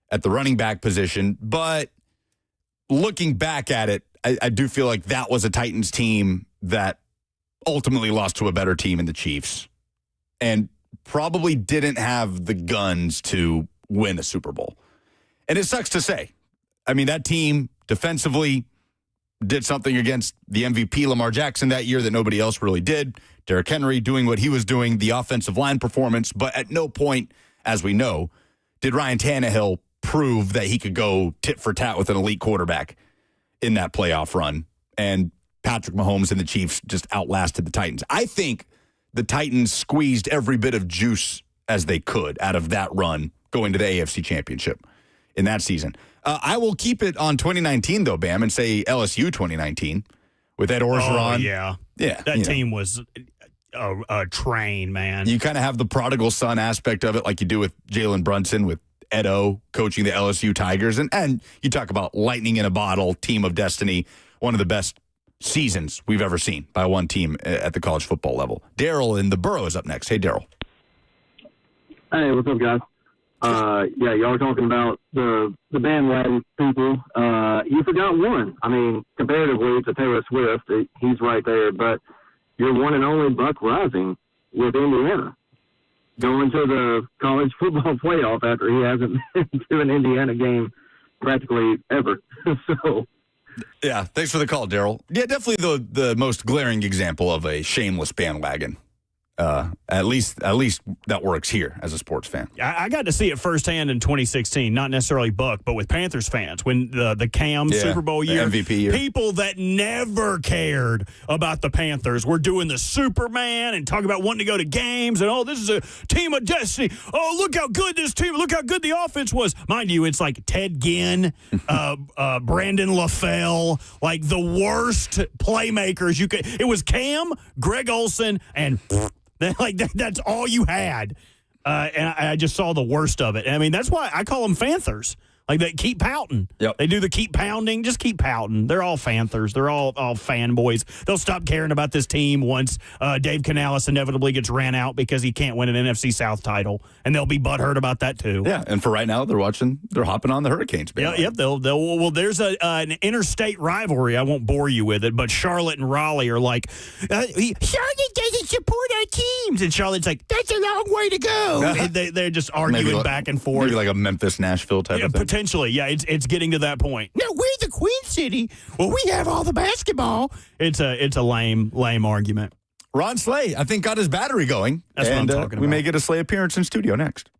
[SPEAKER 1] at the running back position. But looking back at it, I do feel like that was a Titans team that ultimately lost to a better team in the Chiefs, and probably didn't have the guns to win a Super Bowl. And it sucks to say. I mean, that team defensively did something against the MVP Lamar Jackson that year that nobody else really did. Derrick Henry doing what he was doing, the offensive line performance. But at no point, as we know, did Ryan Tannehill prove that he could go tit for tat with an elite quarterback in that playoff run. And Patrick Mahomes and the Chiefs just outlasted the Titans. I think the Titans squeezed every bit of juice as they could out of that run going to the AFC Championship in that season. I will keep it on 2019, though, Bam, and say LSU 2019 with Ed Orgeron.
[SPEAKER 2] Oh, yeah.
[SPEAKER 1] Yeah.
[SPEAKER 2] That team was a train, man.
[SPEAKER 1] You kind of have the prodigal son aspect of it like you do with Jalen Brunson, with Ed O coaching the LSU Tigers. And you talk about lightning in a bottle, team of destiny, one of the best seasons we've ever seen by one team at the college football level. Daryl in the Borough is up next. Hey, Daryl.
[SPEAKER 10] Hey, what's up, guys? Yeah, y'all were talking about the bandwagon people. You forgot one. I mean, comparatively to Taylor Swift, he's right there, but you're one and only Buck Rising with Indiana going to the college football playoff after he hasn't been to an Indiana game practically ever. So,
[SPEAKER 1] yeah, thanks for the call, Daryl. Yeah, definitely the most glaring example of a shameless bandwagon. At least that works here as a sports fan.
[SPEAKER 2] I got to see it firsthand in 2016, not necessarily Buck, but with Panthers fans when the Cam Super Bowl year,
[SPEAKER 1] MVP year.
[SPEAKER 2] People that never cared about the Panthers were doing the Superman and talking about wanting to go to games and this is a team of destiny. Oh, look how good this team, look how good the offense was. Mind you, it's like Ted Ginn, Brandon LaFell, like the worst playmakers you could. It was Cam, Greg Olsen, and that's all you had. And I just saw the worst of it. I mean, that's why I call them Fanthers. Like, they keep pouting.
[SPEAKER 1] Yep.
[SPEAKER 2] They do the keep pounding. Just keep pouting. They're all fanthers. They're all fanboys. They'll stop caring about this team once Dave Canales inevitably gets ran out because he can't win an NFC South title, and they'll be butthurt about that too.
[SPEAKER 1] Yeah, and for right now, they're hopping on the Hurricanes.
[SPEAKER 2] Yeah, yep. They'll. Well, there's an interstate rivalry. I won't bore you with it, but Charlotte and Raleigh are like, Charlotte doesn't support our teams, and Charlotte's like, that's a long way to go. They're just arguing back and forth.
[SPEAKER 1] Maybe like a Memphis, Nashville type of thing.
[SPEAKER 2] Potentially, yeah. It's getting to that point. No, we're the Queen City. Well, we have all the basketball. It's a lame argument.
[SPEAKER 1] Ron Saleh, I think, got his battery going.
[SPEAKER 2] That's what I'm talking about.
[SPEAKER 1] We may get a Saleh appearance in studio next.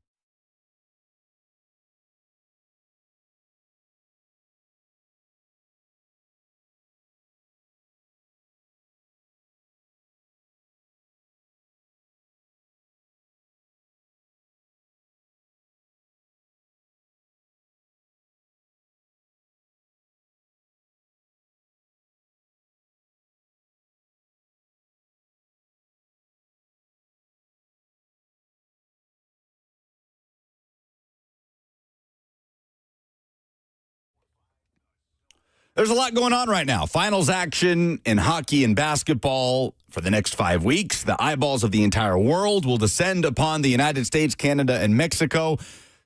[SPEAKER 1] There's a lot going on right now. Finals action in hockey and basketball for the next 5 weeks. The eyeballs of the entire world will descend upon the United States, Canada, and Mexico.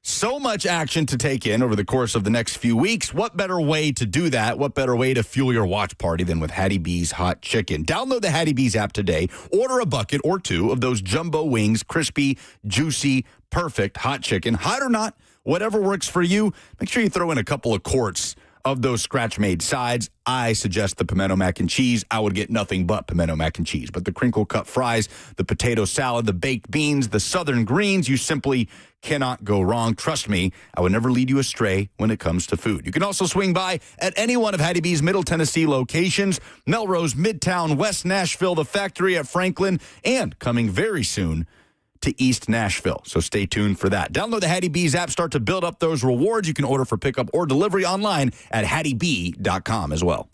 [SPEAKER 1] So much action to take in over the course of the next few weeks. What better way to do that? What better way to fuel your watch party than with Hattie B's Hot Chicken? Download the Hattie B's app today. Order a bucket or two of those jumbo wings, crispy, juicy, perfect hot chicken. Hot or not, whatever works for you. Make sure you throw in a couple of quarts of those scratch-made sides. I suggest the pimento mac and cheese. I would get nothing but pimento mac and cheese. But the crinkle-cut fries, the potato salad, the baked beans, the southern greens, you simply cannot go wrong. Trust me, I would never lead you astray when it comes to food. You can also swing by at any one of Hattie B's Middle Tennessee locations, Melrose, Midtown, West Nashville, the factory at Franklin, and coming very soon to East Nashville. So stay tuned for that. Download the Hattie B's app. Start to build up those rewards. You can order for pickup or delivery online at HattieB.com as well.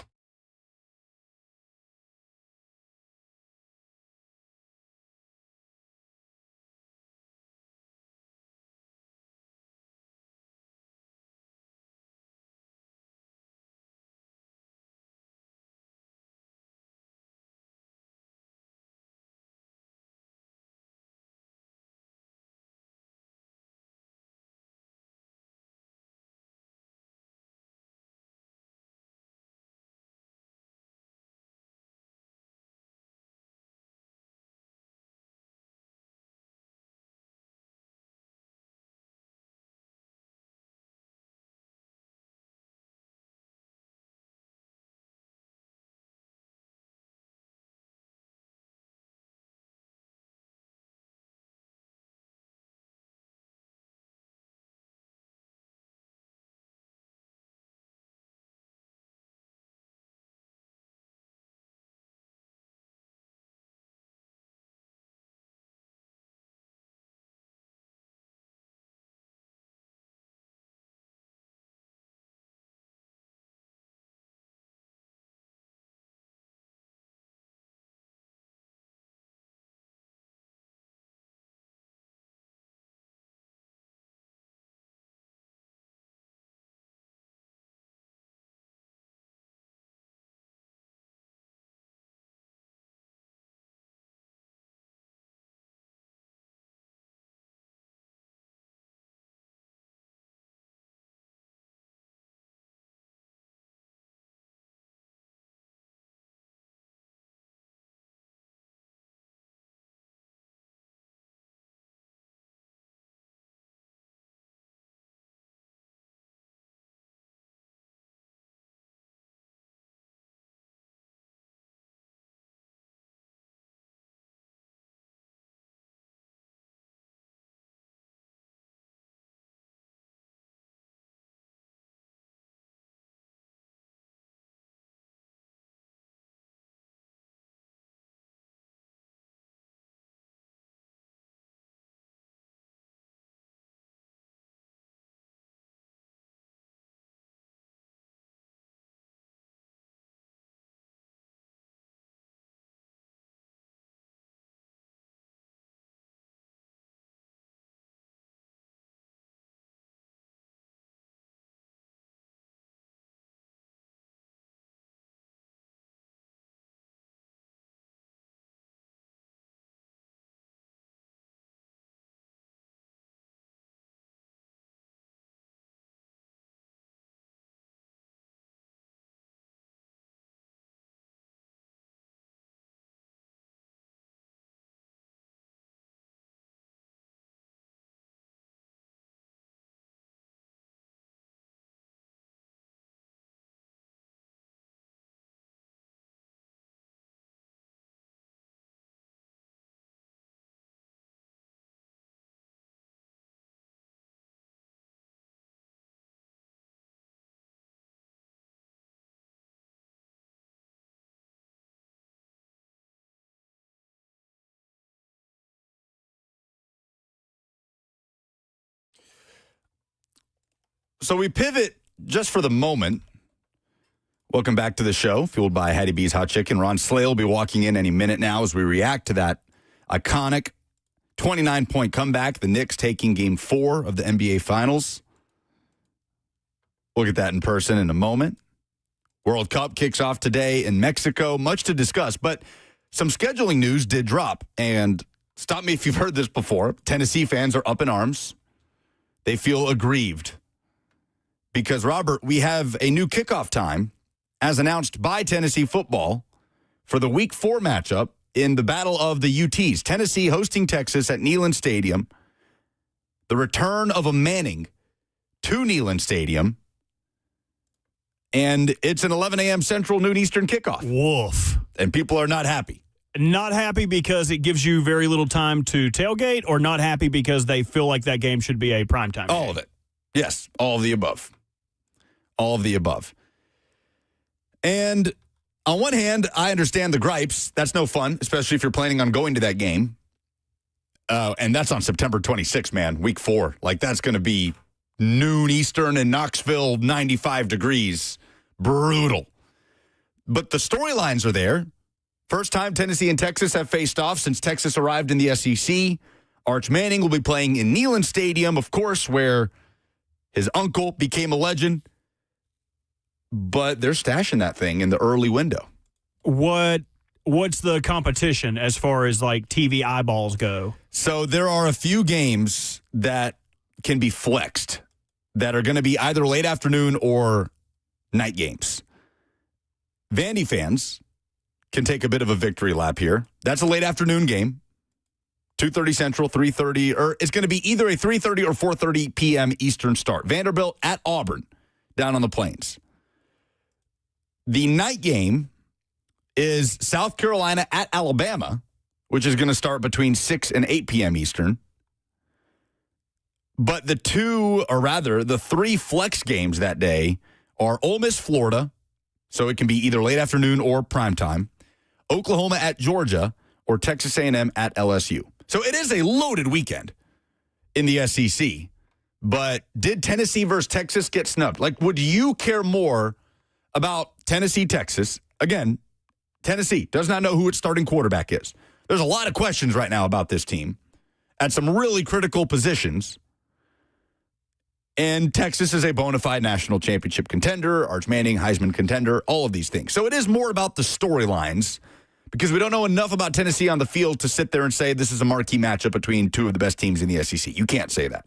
[SPEAKER 1] So we pivot just for the moment. Welcome back to the show, fueled by Hattie B's Hot Chicken. Ron Saleh will be walking in any minute now as we react to that iconic 29-point comeback. The Knicks taking Game 4 of the NBA Finals. We'll get that in person in a moment. World Cup kicks off today in Mexico. Much to discuss, but some scheduling news did drop. And stop me if you've heard this before. Tennessee fans are up in arms. They feel aggrieved. Because, Robert, we have a new kickoff time as announced by Tennessee football for the Week 4 matchup in the Battle of the UTs. Tennessee hosting Texas at Neyland Stadium. The return of a Manning to Neyland Stadium. And it's an 11 a.m. Central, noon Eastern kickoff.
[SPEAKER 2] Woof.
[SPEAKER 1] And people are not happy.
[SPEAKER 2] Not happy because it gives you very little time to tailgate, or not happy because they feel like that game should be a primetime game?
[SPEAKER 1] All of it. Yes, all of the above. All of the above. And on one hand, I understand the gripes. That's no fun, especially if you're planning on going to that game. And that's on September 26th, man, Week 4. Like, that's going to be noon Eastern in Knoxville, 95 degrees. Brutal. But the storylines are there. First time Tennessee and Texas have faced off since Texas arrived in the SEC. Arch Manning will be playing in Neyland Stadium, of course, where his uncle became a legend. But they're stashing that thing in the early window.
[SPEAKER 2] What's the competition as far as, like, TV eyeballs go?
[SPEAKER 1] So there are a few games that can be flexed that are going to be either late afternoon or night games. Vandy fans can take a bit of a victory lap here. That's a late afternoon game. 2:30 Central, 3:30, or it's going to be either a 3:30 or 4:30 p.m. Eastern start. Vanderbilt at Auburn down on the Plains. The night game is South Carolina at Alabama, which is going to start between 6 and 8 p.m. Eastern. But the three flex games that day are Ole Miss, Florida, so it can be either late afternoon or primetime, Oklahoma at Georgia, or Texas A&M at LSU. So it is a loaded weekend in the SEC. But did Tennessee versus Texas get snubbed? Like, would you care more about Tennessee, Texas? Again, Tennessee does not know who its starting quarterback is. There's a lot of questions right now about this team at some really critical positions. And Texas is a bona fide national championship contender, Arch Manning, Heisman contender, all of these things. So it is more about the storylines because we don't know enough about Tennessee on the field to sit there and say this is a marquee matchup between two of the best teams in the SEC. You can't say that.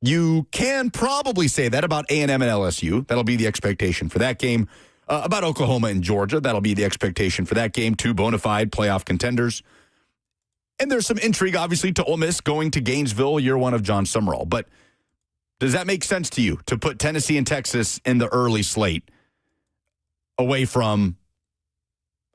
[SPEAKER 1] You can probably say that about A&M and LSU. That'll be the expectation for that game. About Oklahoma and Georgia, that'll be the expectation for that game. Two bona fide playoff contenders. And there's some intrigue, obviously, to Ole Miss going to Gainesville, year one of John Summerall. But does that make sense to you to put Tennessee and Texas in the early slate away from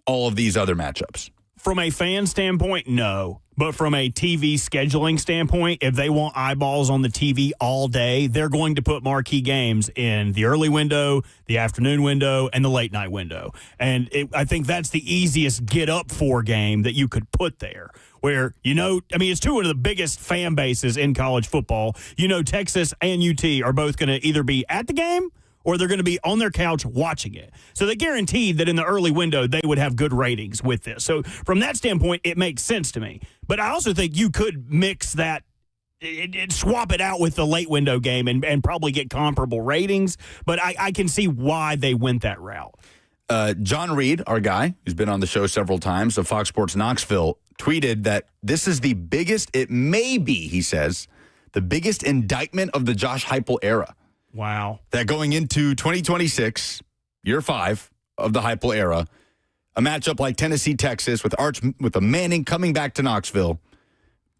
[SPEAKER 1] all of these other matchups?
[SPEAKER 2] From a fan standpoint, no. But from a TV scheduling standpoint, if they want eyeballs on the TV all day, they're going to put marquee games in the early window, the afternoon window, and the late night window. And I think that's the easiest get-up-for game that you could put there. Where, it's two of the biggest fan bases in college football. Texas and UT are both going to either be at the game or they're going to be on their couch watching it. So they guaranteed that in the early window, they would have good ratings with this. So from that standpoint, it makes sense to me. But I also think you could mix that, swap it out with the late window game and probably get comparable ratings. But I can see why they went that route.
[SPEAKER 1] John Reed, our guy, who's been on the show several times, of Fox Sports Knoxville, tweeted that this is the biggest, it may be, he says, the biggest indictment of the Josh Heupel era.
[SPEAKER 2] Wow.
[SPEAKER 1] That going into 2026, year 5 of the Heupel era, a matchup like Tennessee-Texas with a Manning coming back to Knoxville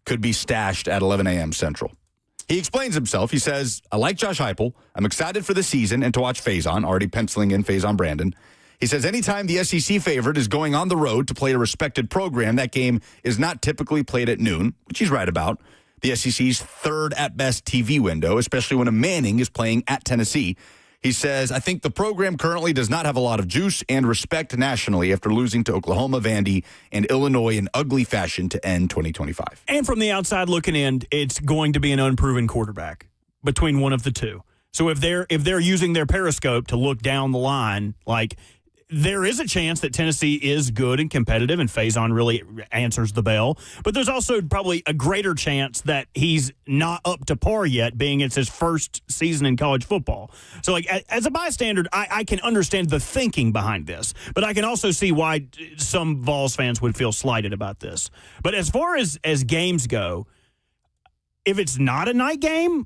[SPEAKER 1] could be stashed at 11 a.m. Central. He explains himself. He says, I like Josh Heupel. I'm excited for the season and to watch Faison, already penciling in Faison Brandon. He says, anytime the SEC favorite is going on the road to play a respected program, that game is not typically played at noon, which he's right about. The SEC's third at-best TV window, especially when a Manning is playing at Tennessee. He says, I think the program currently does not have a lot of juice and respect nationally after losing to Oklahoma, Vandy, and Illinois in ugly fashion to end 2025.
[SPEAKER 2] And from the outside looking in, it's going to be an unproven quarterback between one of the two. So if they're using their periscope to look down the line, like, there is a chance that Tennessee is good and competitive and Faison really answers the bell. But there's also probably a greater chance that he's not up to par yet, being it's his first season in college football. So, like, as a bystander, I can understand the thinking behind this. But I can also see why some Vols fans would feel slighted about this. But as far as games go, if it's not a night game,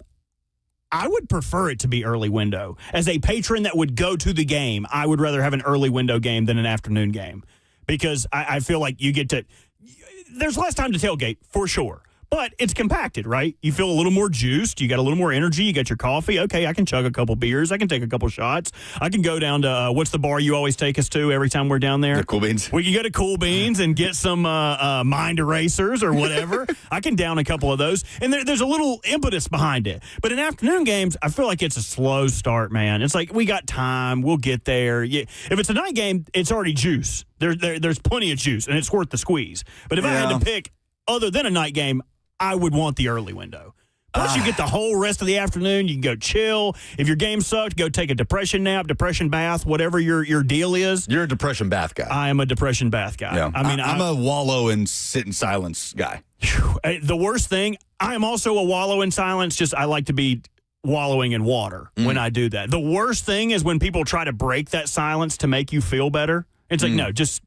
[SPEAKER 2] I would prefer it to be early window. As a patron that would go to the game, I would rather have an early window game than an afternoon game because I feel like you get to – there's less time to tailgate for sure. But it's compacted, right? You feel a little more juiced. You got a little more energy. You got your coffee. Okay, I can chug a couple beers. I can take a couple shots. I can go down to what's the bar you always take us to every time we're down there?
[SPEAKER 1] The Cool Beans.
[SPEAKER 2] We can go to Cool Beans and get some mind erasers or whatever. I can down a couple of those. And there's a little impetus behind it. But in afternoon games, I feel like it's a slow start, man. It's like we got time. We'll get there. If it's a night game, it's already juice. There's plenty of juice, and it's worth the squeeze. But if I had to pick other than a night game, I would want the early window. Plus, you get the whole rest of the afternoon. You can go chill. If your game sucked, go take a depression nap, depression bath, whatever your deal is.
[SPEAKER 1] You're a depression bath guy.
[SPEAKER 2] I am a depression bath guy.
[SPEAKER 1] Yeah.
[SPEAKER 2] I mean,
[SPEAKER 1] I'm a wallow and sit in silence guy.
[SPEAKER 2] The worst thing, I am also a wallow in silence. Just I like to be wallowing in water when I do that. The worst thing is when people try to break that silence to make you feel better. It's like, no, just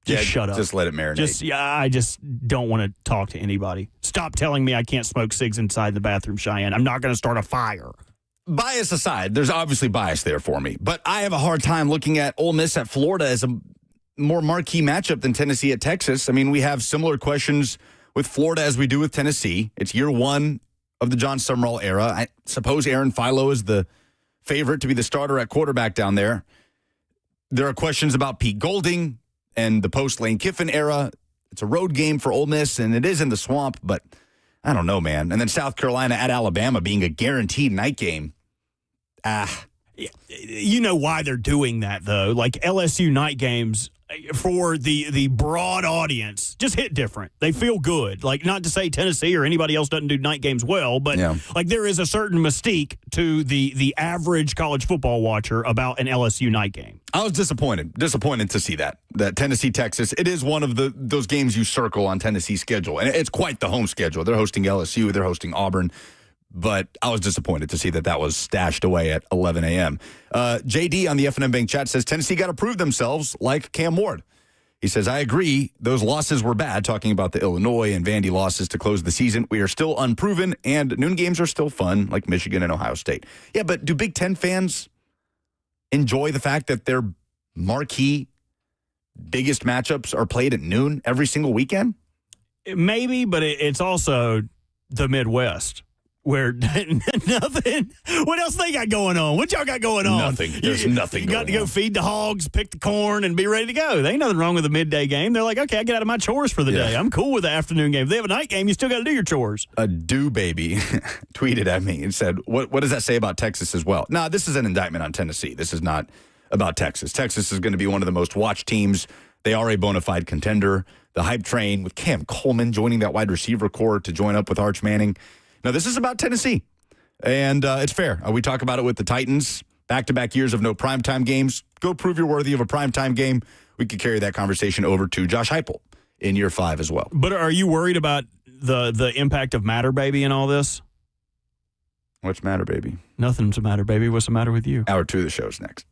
[SPEAKER 2] shut up.
[SPEAKER 1] Just let it marinate.
[SPEAKER 2] I just don't want to talk to anybody. Stop telling me I can't smoke cigs inside the bathroom, Cheyenne. I'm not going to start a fire.
[SPEAKER 1] Bias aside, there's obviously bias there for me. But I have a hard time looking at Ole Miss at Florida as a more marquee matchup than Tennessee at Texas. I mean, we have similar questions with Florida as we do with Tennessee. It's year one of the John Summerall era. I suppose Aaron Philo is the favorite to be the starter at quarterback down there. There are questions about Pete Golding and the post-Lane Kiffin era. It's a road game for Ole Miss, and it is in the swamp, but I don't know, man. And then South Carolina at Alabama being a guaranteed night game.
[SPEAKER 2] You know why they're doing that, though. Like LSU night games for the broad audience just hit different. They feel good. Like, not to say Tennessee or anybody else doesn't do night games well, but like there is a certain mystique to the average college football watcher about an LSU night game.
[SPEAKER 1] I was disappointed to see that Tennessee, Texas. It is one of those games you circle on Tennessee's schedule, and it's quite the home schedule. They're hosting LSU, they're hosting Auburn. But I was disappointed to see that was stashed away at 11 a.m. JD on the F&M Bank chat says, Tennessee got to prove themselves like Cam Ward. He says, I agree. Those losses were bad, talking about the Illinois and Vandy losses to close the season. We are still unproven, and noon games are still fun, like Michigan and Ohio State. Yeah, but do Big Ten fans enjoy the fact that their marquee, biggest matchups are played at noon every single weekend?
[SPEAKER 2] Maybe, but it's also the Midwest. Where nothing. What else they got going on? What y'all got going on?
[SPEAKER 1] Nothing. There's nothing.
[SPEAKER 2] You got to go feed the hogs, pick the corn, and be ready to go. There ain't nothing wrong with a midday game. They're like, okay, I get out of my chores for the day. I'm cool with the afternoon game. If they have a night game, you still got to do your chores.
[SPEAKER 1] A baby tweeted at me and said, what does that say about Texas as well? Nah, this is an indictment on Tennessee. This is not about Texas. Texas is going to be one of the most watched teams. They are a bona fide contender. The hype train with Cam Coleman joining that wide receiver corps to join up with Arch Manning. Now, this is about Tennessee, and it's fair. We talk about it with the Titans, back-to-back years of no primetime games. Go prove you're worthy of a primetime game. We could carry that conversation over to Josh Heupel in year 5 as well.
[SPEAKER 2] But are you worried about the impact of Matter Baby in all this?
[SPEAKER 1] What's Matter Baby?
[SPEAKER 2] Nothing's Matter Baby. What's the matter with you?
[SPEAKER 1] Hour 2 of the show's next.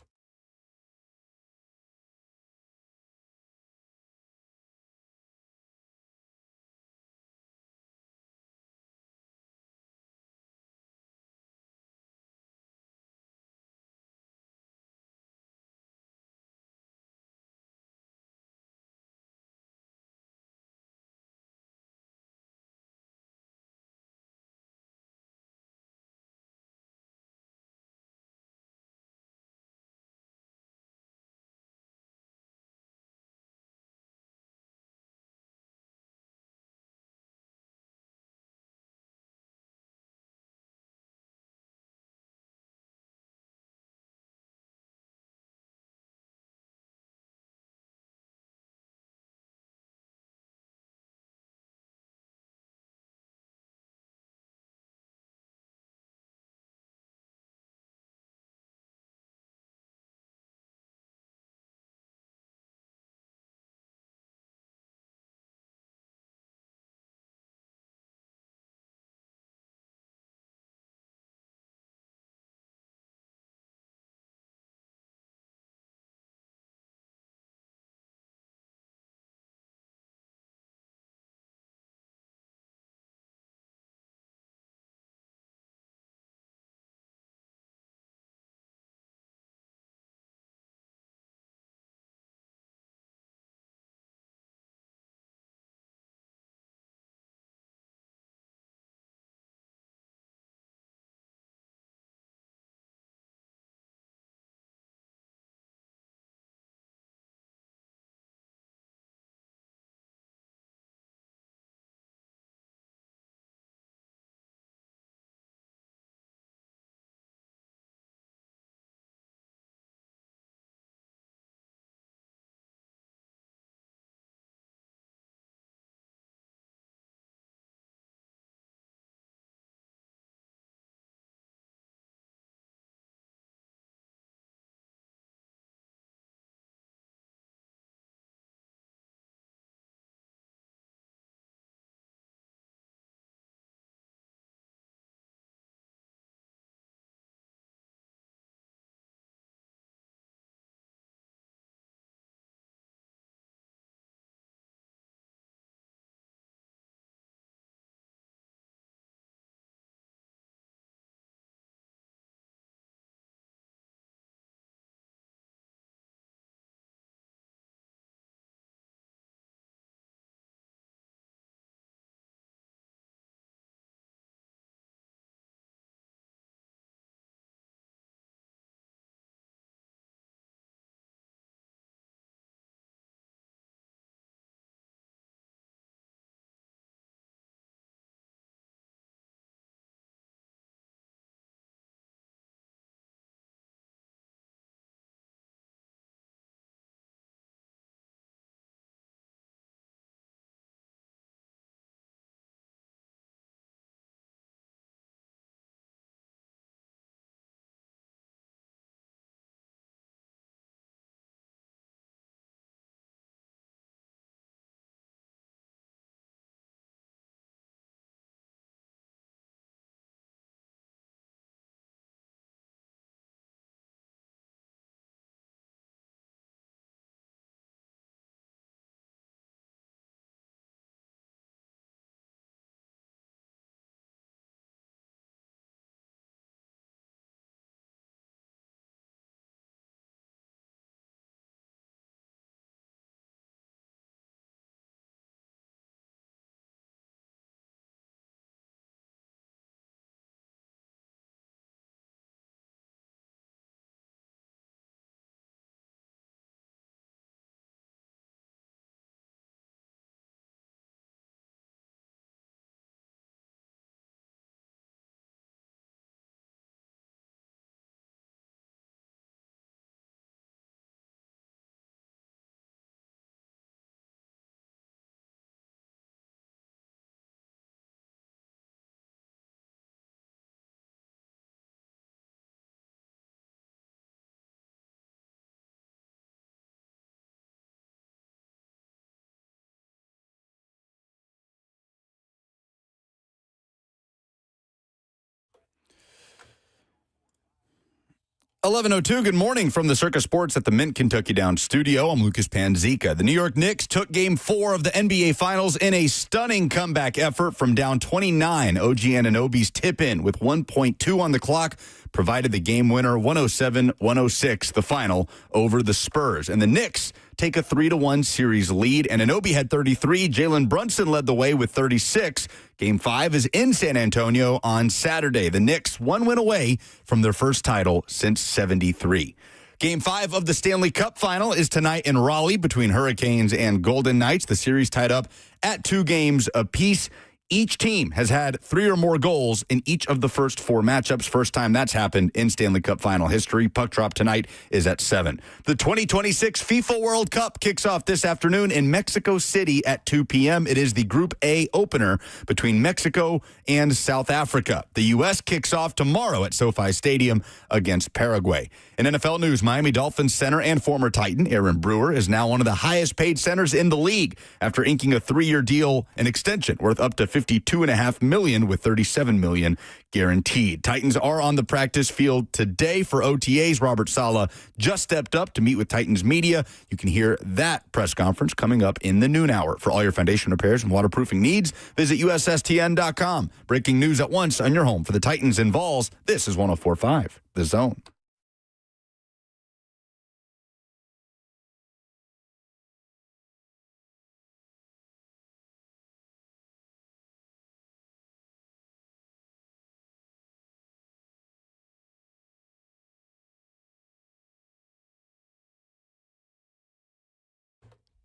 [SPEAKER 1] 11:02, good morning from the Circa Sports at the Mint Kentucky Downs studio. I'm Lucas Panzica. The New York Knicks took Game 4 of the NBA Finals in a stunning comeback effort from down 29. OG Anunoby's tip-in with 1.2 on the clock provided the game winner, 107-106, the final over the Spurs. And the Knicks take a 3-1 series lead. And Anunoby had 33. Jalen Brunson led the way with 36. Game 5 is in San Antonio on Saturday. The Knicks one win away from their first title since 73. Game 5 of the Stanley Cup final is tonight in Raleigh between Hurricanes and Golden Knights. The series tied up at 2 games apiece. Each team has had 3 or more goals in each of the first 4 matchups. First time that's happened in Stanley Cup final history. Puck drop tonight is at 7. The 2026 FIFA World Cup kicks off this afternoon in Mexico City at 2 p.m. It is the Group A opener between Mexico and South Africa. The U.S. kicks off tomorrow at SoFi Stadium against Paraguay. In NFL news, Miami Dolphins center and former Titan Aaron Brewer is now one of the highest paid centers in the league after inking a 3-year deal, an extension worth up to $52.5 million with $37 million guaranteed. Titans are on the practice field today for OTAs. Robert Saleh just stepped up to meet with Titans media. You can hear that press conference coming up in the noon hour. For all your foundation repairs and waterproofing needs, visit USSTN.com. Breaking news at once on your home for the Titans and Vols. This is 104.5 The Zone.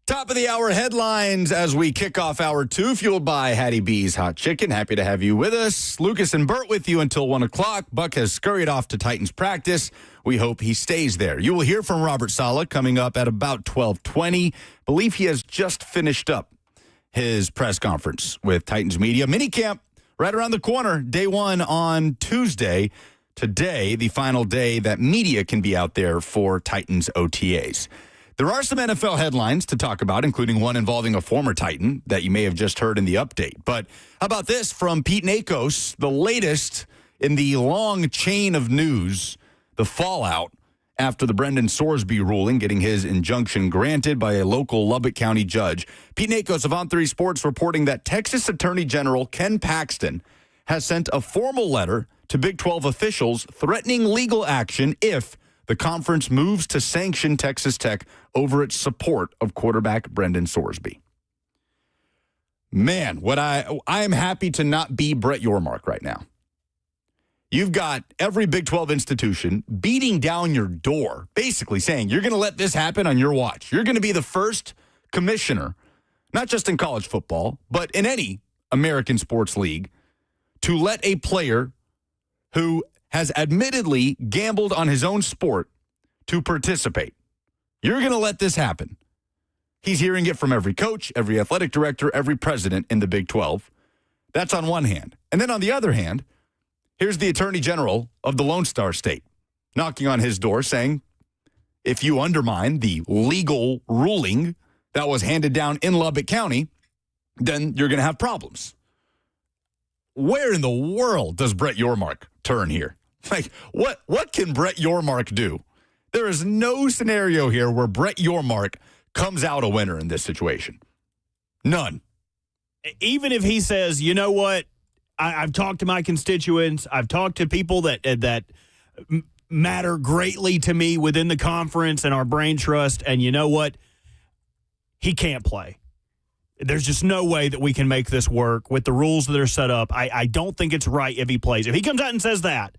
[SPEAKER 1] Top of the hour headlines as we kick off hour 2, fueled by Hattie B's Hot Chicken. Happy to have you with us. Lucas and Bert with you until 1 o'clock. Buck has scurried off to Titans practice. We hope he stays there. You will hear from Robert Saleh coming up at about 12:20. Believe he has just finished up his press conference with Titans media. Minicamp right around the corner. Day 1 on Tuesday. Today, the final day that media can be out there for Titans OTAs. There are some NFL headlines to talk about, including one involving a former Titan that you may have just heard in the update. But how about this from Pete Nakos, the latest in the long chain of news, the fallout after the Brendan Sorsby ruling, getting his injunction granted by a local Lubbock County judge. Pete Nakos of On3 Sports reporting that Texas Attorney General Ken Paxton has sent a formal letter to Big 12 officials threatening legal action if the conference moves to sanction Texas Tech over its support of quarterback Brendan Sorsby. Man, I am happy to not be Brett Yormark right now. You've got every Big 12 institution beating down your door, basically saying, you're going to let this happen on your watch. You're going to be the first commissioner, not just in college football, but in any American sports league, to let a player who has admittedly gambled on his own sport to participate. You're going to let this happen. He's hearing it from every coach, every athletic director, every president in the Big 12. That's on one hand. And then on the other hand, here's the Attorney General of the Lone Star State knocking on his door saying, if you undermine the legal ruling that was handed down in Lubbock County, then you're going to have problems. Where in the world does Brett Yormark turn here? Like, what can Brett Yormark do? There is no scenario here where Brett Yormark comes out a winner in this situation. None.
[SPEAKER 2] Even if he says, you know what, I've talked to my constituents, I've talked to people that matter greatly to me within the conference and our brain trust, and you know what, he can't play. There's just no way that we can make this work with the rules that are set up. I don't think it's right if he plays. If he comes out and says that,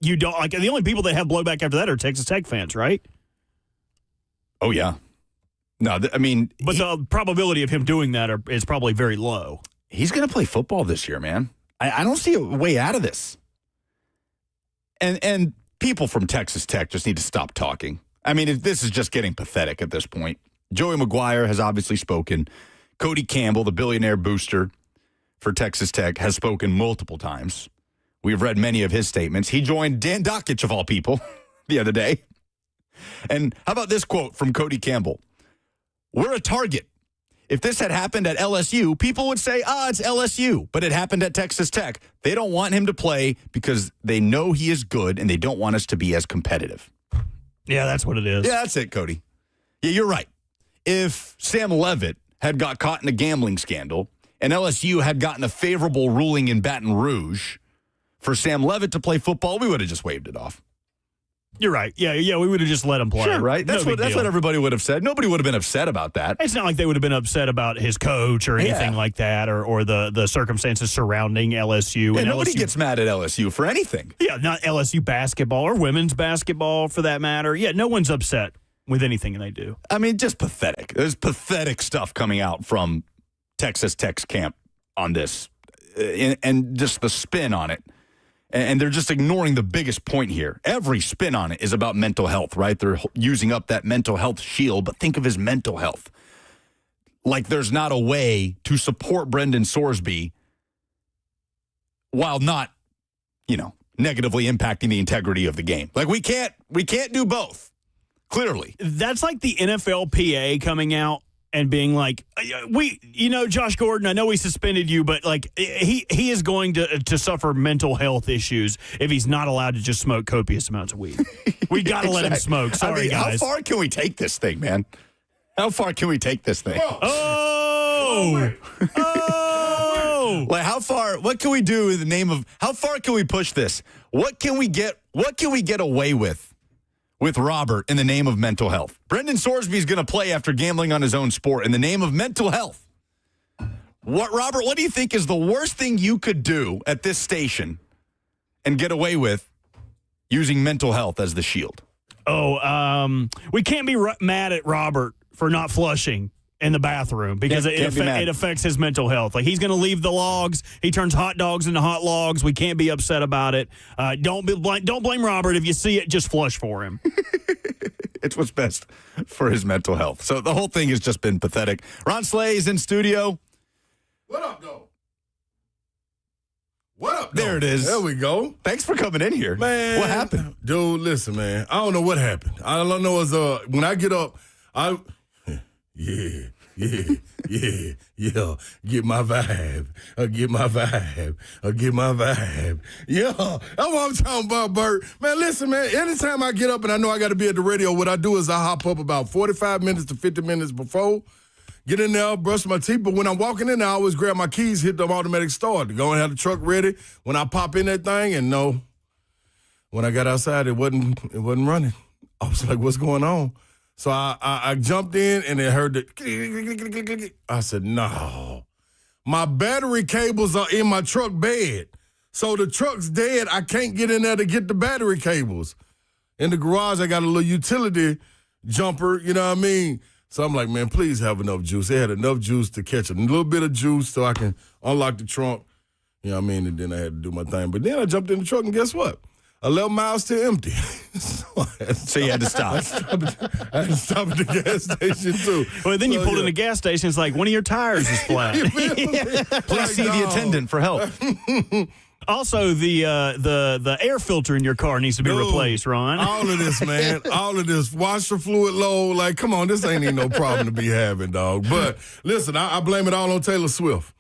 [SPEAKER 2] you don't like the only people that have blowback after that are Texas Tech fans, right?
[SPEAKER 1] Oh yeah, no, but
[SPEAKER 2] the probability of him doing that is probably very low.
[SPEAKER 1] He's going to play football this year, man. I don't see a way out of this. And people from Texas Tech just need to stop talking. I mean, this is just getting pathetic at this point. Joey McGuire has obviously spoken. Cody Campbell, the billionaire booster for Texas Tech, has spoken multiple times. We've read many of his statements. He joined Dan Dockich, of all people, the other day. And how about this quote from Cody Campbell? We're a target. If this had happened at LSU, people would say, it's LSU. But it happened at Texas Tech. They don't want him to play because they know he is good and they don't want us to be as competitive.
[SPEAKER 2] Yeah, that's what it is.
[SPEAKER 1] Yeah, that's it, Cody. Yeah, you're right. If Sam Leavitt had got caught in a gambling scandal and LSU had gotten a favorable ruling in Baton Rouge for Sam Leavitt to play football, we would have just waved it off.
[SPEAKER 2] You're right. Yeah, we would have just let him play.
[SPEAKER 1] Sure, right? That's what everybody would have said. Nobody would have been upset about that.
[SPEAKER 2] It's not like they would have been upset about his coach or anything like that, or the circumstances surrounding LSU.
[SPEAKER 1] Yeah,
[SPEAKER 2] and
[SPEAKER 1] nobody
[SPEAKER 2] LSU
[SPEAKER 1] gets mad at LSU for anything.
[SPEAKER 2] Yeah, not LSU basketball or women's basketball for that matter. Yeah, no one's upset with anything they do.
[SPEAKER 1] I mean, just pathetic. There's pathetic stuff coming out from Texas Tech's camp on this, and just the spin on it. And they're just ignoring the biggest point here. Every spin on it is about mental health, right? They're using up that mental health shield, but think of his mental health. Like there's not a way to support Brendan Sorsby while not, negatively impacting the integrity of the game. Like we can't do both, clearly.
[SPEAKER 2] That's like the NFLPA coming out and being like, Josh Gordon, I know we suspended you, but like he is going to suffer mental health issues if he's not allowed to just smoke copious amounts of weed. We got to let him smoke. Sorry, guys.
[SPEAKER 1] How far can we take this thing, man? How far can we take this thing?
[SPEAKER 2] Oh!
[SPEAKER 1] Like how far? What can we do in the name of? How far can we push this? What can we get away with Robert in the name of mental health? Brendan Sorsby is going to play after gambling on his own sport in the name of mental health. Robert, what do you think is the worst thing you could do at this station and get away with using mental health as the shield?
[SPEAKER 2] We can't be mad at Robert for not flushing in the bathroom because it affects his mental health. Like he's going to leave the logs. He turns hot dogs into hot logs. We can't be upset about it. Don't blame Robert. If you see it, just flush for him.
[SPEAKER 1] It's what's best for his mental health. So the whole thing has just been pathetic. Ron Slay is in studio.
[SPEAKER 5] What up, though? What up,
[SPEAKER 1] though? There it is.
[SPEAKER 5] There we go.
[SPEAKER 1] Thanks for coming in here.
[SPEAKER 5] Man.
[SPEAKER 1] What happened?
[SPEAKER 5] Dude, listen, man. I don't know what happened. All I know is when I get up, Yeah. Get my vibe. Get my vibe. Yeah. That's what I'm talking about, Bert. Man, listen, man. Anytime I get up and I know I got to be at the radio, what I do is I hop up about 45 minutes to 50 minutes before, get in there, brush my teeth. But when I'm walking in there, I always grab my keys, hit the automatic start to go and have the truck ready. When I pop in that thing, and no, when I got outside, it wasn't running. I was like, what's going on? So I jumped in and it heard the. I said, no. My battery cables are in my truck bed. So the truck's dead. I can't get in there to get the battery cables. In the garage, I got a little utility jumper, you know what I mean? So I'm like, man, please have enough juice. They had enough juice to catch a little bit of juice so I can unlock the trunk. You know what I mean? And then I had to do my thing. But then I jumped in the truck and guess what? 11 miles still empty.
[SPEAKER 1] So you had to stop.
[SPEAKER 5] I had to stop at the gas station, too.
[SPEAKER 2] Well, then you pulled in the gas station. It's like one of your tires is flat.
[SPEAKER 1] Please see the attendant for help.
[SPEAKER 2] Also, the air filter in your car needs to be replaced, Ron.
[SPEAKER 5] All of this, man. All of this. Washer fluid low. Like, come on. This ain't even no problem to be having, dog. But, listen, I blame it all on Taylor Swift.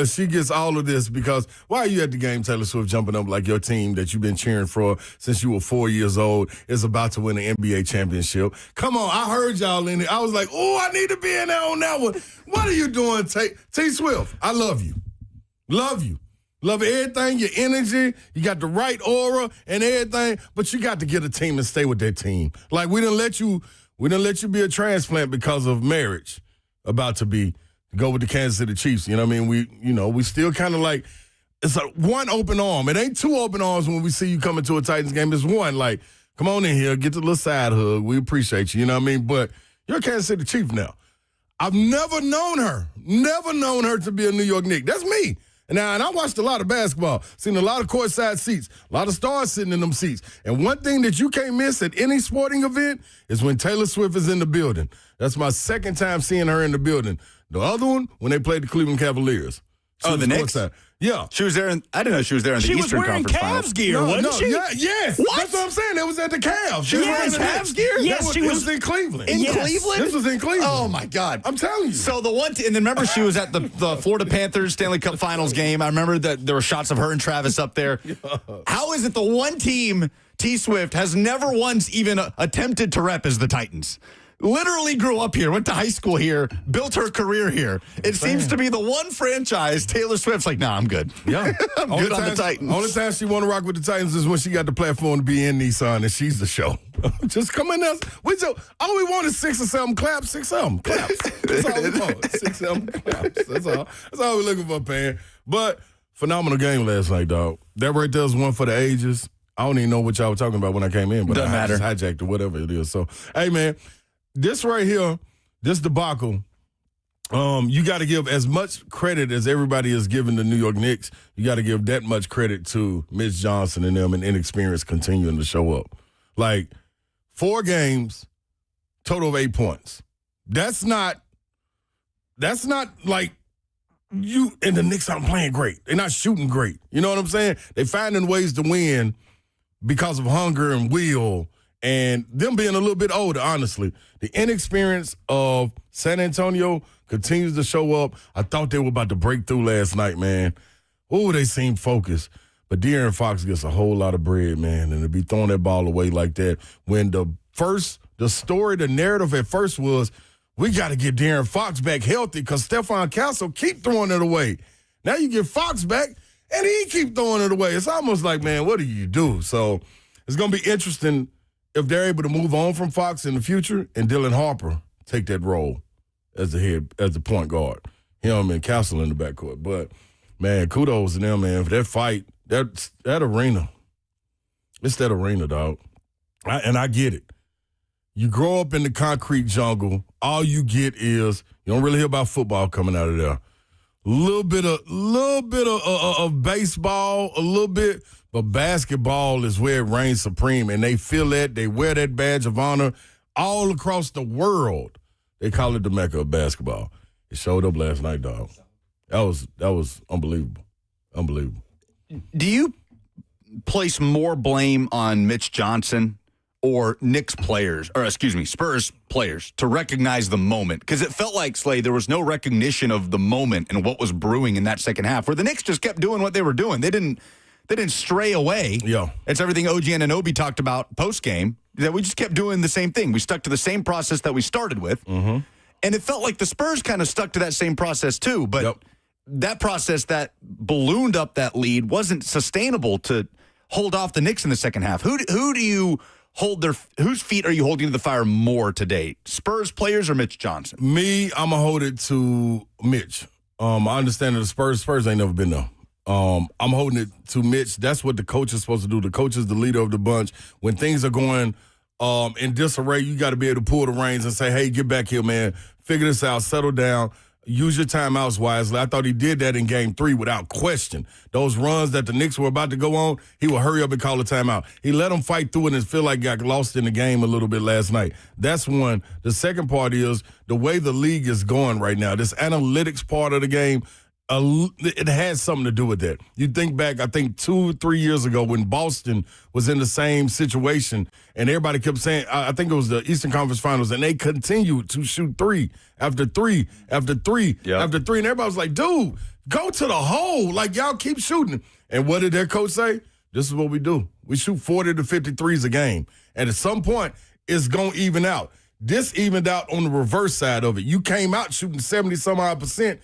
[SPEAKER 5] She gets all of this because why are you at the game, Taylor Swift, jumping up like your team that you've been cheering for since you were 4 years old is about to win an NBA championship? Come on, I heard y'all in it. I was like, oh, I need to be in there on that one. What are you doing, T Swift? I love you. Love you. Love everything, your energy. You got the right aura and everything, but you got to get a team and stay with that team. Like we didn't let you be a transplant because of marriage about to be. Go with the Kansas City Chiefs. You know what I mean? We still kind of like, it's like one open arm. It ain't two open arms when we see you coming to a Titans game. It's one, like, come on in here, get the little side hug. We appreciate you. You know what I mean? But you're a Kansas City Chief now. I've never known her to be a New York Knick. That's me. And I watched a lot of basketball, seen a lot of courtside seats, a lot of stars sitting in them seats. And one thing that you can't miss at any sporting event is when Taylor Swift is in the building. That's my second time seeing her in the building. The other one, when they played the Cleveland Cavaliers.
[SPEAKER 1] Oh, the Knicks?
[SPEAKER 5] Yeah, Yeah.
[SPEAKER 1] She was there. I didn't know she was there in the Eastern Conference Finals.
[SPEAKER 2] She was wearing Cavs gear, wasn't she?
[SPEAKER 5] Yes.
[SPEAKER 1] What?
[SPEAKER 5] That's what I'm saying. It was at the Cavs.
[SPEAKER 1] She was wearing Cavs gear?
[SPEAKER 2] Yes,
[SPEAKER 5] it was in Cleveland.
[SPEAKER 1] In Cleveland?
[SPEAKER 5] This was in Cleveland.
[SPEAKER 1] Oh, my God.
[SPEAKER 5] I'm telling you.
[SPEAKER 1] So the one, and then remember she was at the Florida Panthers Stanley Cup Finals game. I remember that there were shots of her and Travis up there. How is it the one team T Swift has never once even attempted to rep as the Titans? Literally grew up here, went to high school here, built her career here. It seems to be the one franchise Taylor Swift's like, nah, I'm good.
[SPEAKER 5] Yeah.
[SPEAKER 1] I'm good on the Titans.
[SPEAKER 5] Only time she want to rock with the Titans is when she got the platform to be in Nissan and she's the show. Just come in there. All we want is 6 or 7 claps, 6 of them claps. That's all we want. 6 of them claps. That's all we're looking for, Pan. But phenomenal game last night, dog. That right there was one for the ages. I don't even know what y'all were talking about when I came in, but
[SPEAKER 1] Doesn't matter.
[SPEAKER 5] I just hijacked or whatever it is. So, hey, man. This right here, this debacle, you got to give as much credit as everybody is giving the New York Knicks. You got to give that much credit to Mitch Johnson and them and inexperience continuing to show up. Like 4 games, total of 8 points. That's not like you and the Knicks aren't playing great. They're not shooting great. You know what I'm saying? They're finding ways to win because of hunger and will. And them being a little bit older, honestly. The inexperience of San Antonio continues to show up. I thought they were about to break through last night, man. Oh, they seem focused. But De'Aaron Fox gets a whole lot of bread, man. And to be throwing that ball away like that, when the narrative at first was, we got to get De'Aaron Fox back healthy because Stephon Castle keep throwing it away. Now you get Fox back, and he keep throwing it away. It's almost like, man, what do you do? So it's going to be interesting if they're able to move on from Fox in the future and Dylan Harper take that role as the point guard. Him and Castle in the backcourt. But, man, kudos to them, man, for that fight. That arena. It's that arena, dog. I get it. You grow up in the concrete jungle. All you get is, you don't really hear about football coming out of there. A little bit of baseball, a little bit. But basketball is where it reigns supreme, and they feel that. They wear that badge of honor all across the world. They call it the Mecca of basketball. It showed up last night, dog. That was unbelievable. Unbelievable.
[SPEAKER 1] Do you place more blame on Mitch Johnson or Spurs players to recognize the moment? Because it felt like, Slade, there was no recognition of the moment and what was brewing in that second half, where the Knicks just kept doing what they were doing. They didn't stray away.
[SPEAKER 5] Yeah.
[SPEAKER 1] It's everything OG Anunoby talked about post-game, that we just kept doing the same thing. We stuck to the same process that we started with.
[SPEAKER 5] Mm-hmm.
[SPEAKER 1] And it felt like the Spurs kind of stuck to that same process too. But that process that ballooned up that lead wasn't sustainable to hold off the Knicks in the second half. Who do you hold whose feet are you holding to the fire more today? Spurs players or Mitch Johnson?
[SPEAKER 5] Me, I'm going to hold it to Mitch. I understand that the Spurs ain't never been there. I'm holding it to Mitch. That's what the coach is supposed to do. The coach is the leader of the bunch. When things are going in disarray, you got to be able to pull the reins and say, hey, get back here, man. Figure this out. Settle down. Use your timeouts wisely. I thought he did that in Game 3 without question. Those runs that the Knicks were about to go on, he would hurry up and call a timeout. He let them fight through it and feel like he got lost in the game a little bit last night. That's one. The second part is the way the league is going right now. This analytics part of the game, it has something to do with that. You think back, I think 2-3 years ago when Boston was in the same situation and everybody kept saying, I think it was the Eastern Conference Finals, and they continued to shoot 3 after 3 after 3 after 3. And everybody was like, dude, go to the hole. Like, y'all keep shooting. And what did their coach say? This is what we do. We shoot 40 to 53s a game. And at some point, it's going to even out. This evened out on the reverse side of it. You came out shooting 70-some-odd%.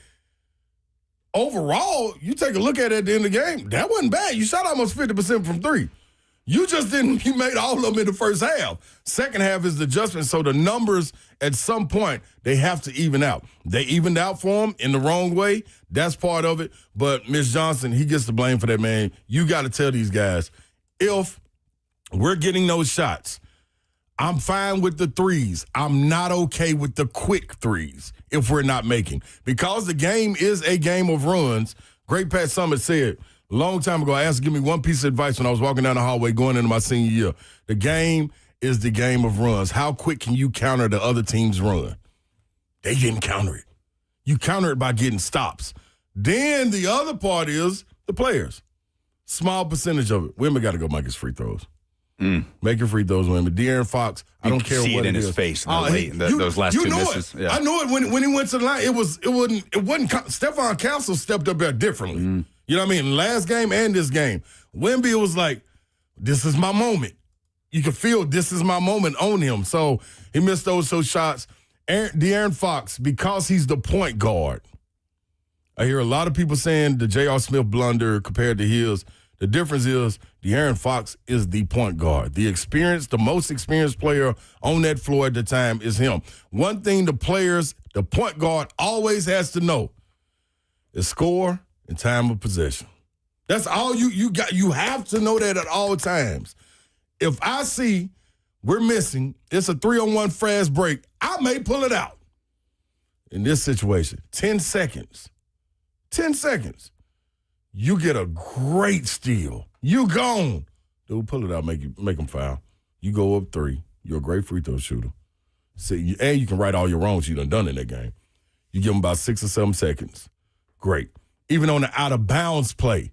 [SPEAKER 5] Overall, you take a look at it at the end of the game, that wasn't bad. You shot almost 50% from 3. You just didn't, you made all of them in the first half. Second half is the adjustment. So the numbers at some point, they have to even out. They evened out for him in the wrong way. That's part of it. But Mitch Johnson, he gets the blame for that, man. You got to tell these guys, if we're getting those shots, I'm fine with the threes. I'm not okay with the quick threes if we're not making. Because the game is a game of runs. Great Pat Summitt said a long time ago, I asked to give me one piece of advice when I was walking down the hallway going into my senior year. The game is the game of runs. How quick can you counter the other team's run? They didn't counter it. You counter it by getting stops. Then the other part is The players. Small percentage of it. Wemby got to go make his free throws. Make your free throws, Wemby. De'Aaron Fox, I don't care what it is.
[SPEAKER 1] You see it in his face those last two misses.
[SPEAKER 5] Yeah. I knew it when he went to the line. It wasn't. Stephon Castle stepped up there differently. You know what I mean? Last game and this game, Wemby was like, "This is my moment." You can feel this is my moment on him. So he missed those shots. De'Aaron Fox, because he's the point guard. I hear a lot of people saying the J.R. Smith blunder compared to his. The difference is De'Aaron Fox is the point guard. The most experienced player on that floor at the time is him. One thing the point guard always has to know is score and time of possession. That's all you got. You have to know that at all times. If I see we're missing, it's a 3-on-1 fast break, I may pull it out. In this situation, 10 seconds. 10 seconds. You get a great steal. You gone. Dude, pull it out, make them foul. You go up 3. You're a great free throw shooter. And you can right all your wrongs you done in that game. You give them about 6 or 7 seconds. Great. Even on the out-of-bounds play.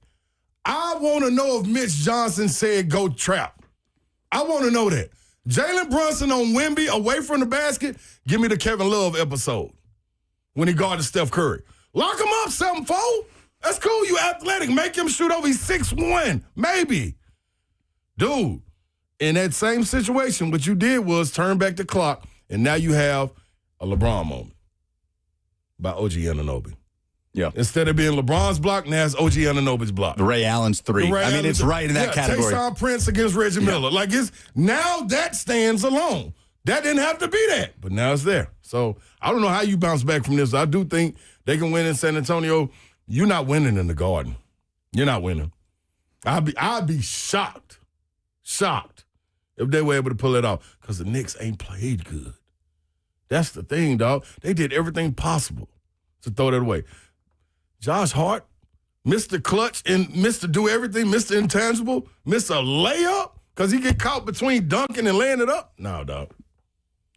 [SPEAKER 5] I want to know if Mitch Johnson said go trap. I want to know that. Jalen Brunson on Wemby away from the basket, give me the Kevin Love episode when he guarded Steph Curry. Lock him up, 7-4. That's cool. You athletic. Make him shoot over. He's 6'1", maybe. Dude, in that same situation, what you did was turn back the clock, and now you have a LeBron moment by OG Anunoby.
[SPEAKER 1] Yeah.
[SPEAKER 5] Instead of being LeBron's block, now it's OG Anunoby's block.
[SPEAKER 1] The Ray Allen's 3. It's right in that category.
[SPEAKER 5] Taysom Prince against Reggie Miller. Like, now that stands alone. That didn't have to be that, but now it's there. So I don't know how you bounce back from this. I do think they can win in San Antonio. You're not winning in the Garden. You're not winning. I'd be shocked if they were able to pull it off because the Knicks ain't played good. That's the thing, dog. They did everything possible to throw that away. Josh Hart, Mr. Clutch and Mr. Do Everything, Mr. Intangible, Mr. Layup, because he get caught between dunking and laying it up. No, dog.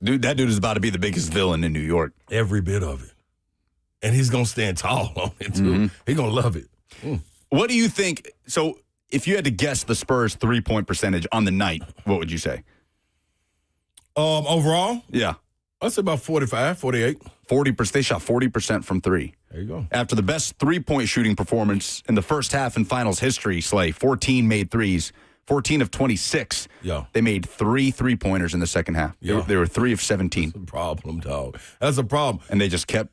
[SPEAKER 1] Dude, that dude is about to be the biggest villain in New York.
[SPEAKER 5] Every bit of it. And he's going to stand tall on it, too. He's going to love it.
[SPEAKER 1] What do you think? So if you had to guess the Spurs' three-point percentage on the night, what would you say?
[SPEAKER 5] Overall?
[SPEAKER 1] Yeah.
[SPEAKER 5] I'd say about 45, 48.
[SPEAKER 1] 40%. They shot 40% from 3.
[SPEAKER 5] There you go.
[SPEAKER 1] After the best three-point shooting performance in the first half in finals history, Saleh, 14 made threes. 14 of 26.
[SPEAKER 5] Yeah.
[SPEAKER 1] They made 3 3-pointers in the second half.
[SPEAKER 5] Yeah.
[SPEAKER 1] They were 3 of 17.
[SPEAKER 5] That's a problem, dog. That's a problem.
[SPEAKER 1] And they just kept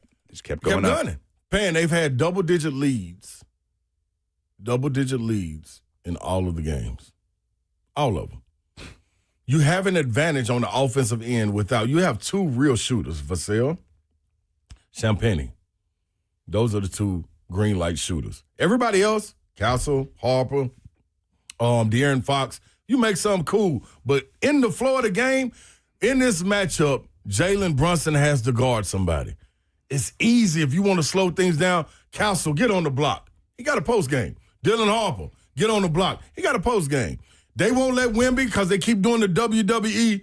[SPEAKER 1] going up.
[SPEAKER 5] Pan, they've had double-digit leads in all of the games. All of them. You have an advantage on the offensive end you have 2 real shooters, Vassell, Champagnie. Those are the 2 green light shooters. Everybody else, Castle, Harper, De'Aaron Fox, you make something cool. But in the flow of the game, in this matchup, Jalen Brunson has to guard somebody. It's easy if you want to slow things down. Castle, get on the block. He got a post game. Dylan Harper, get on the block. He got a post game. They won't let Wemby because they keep doing the WWE.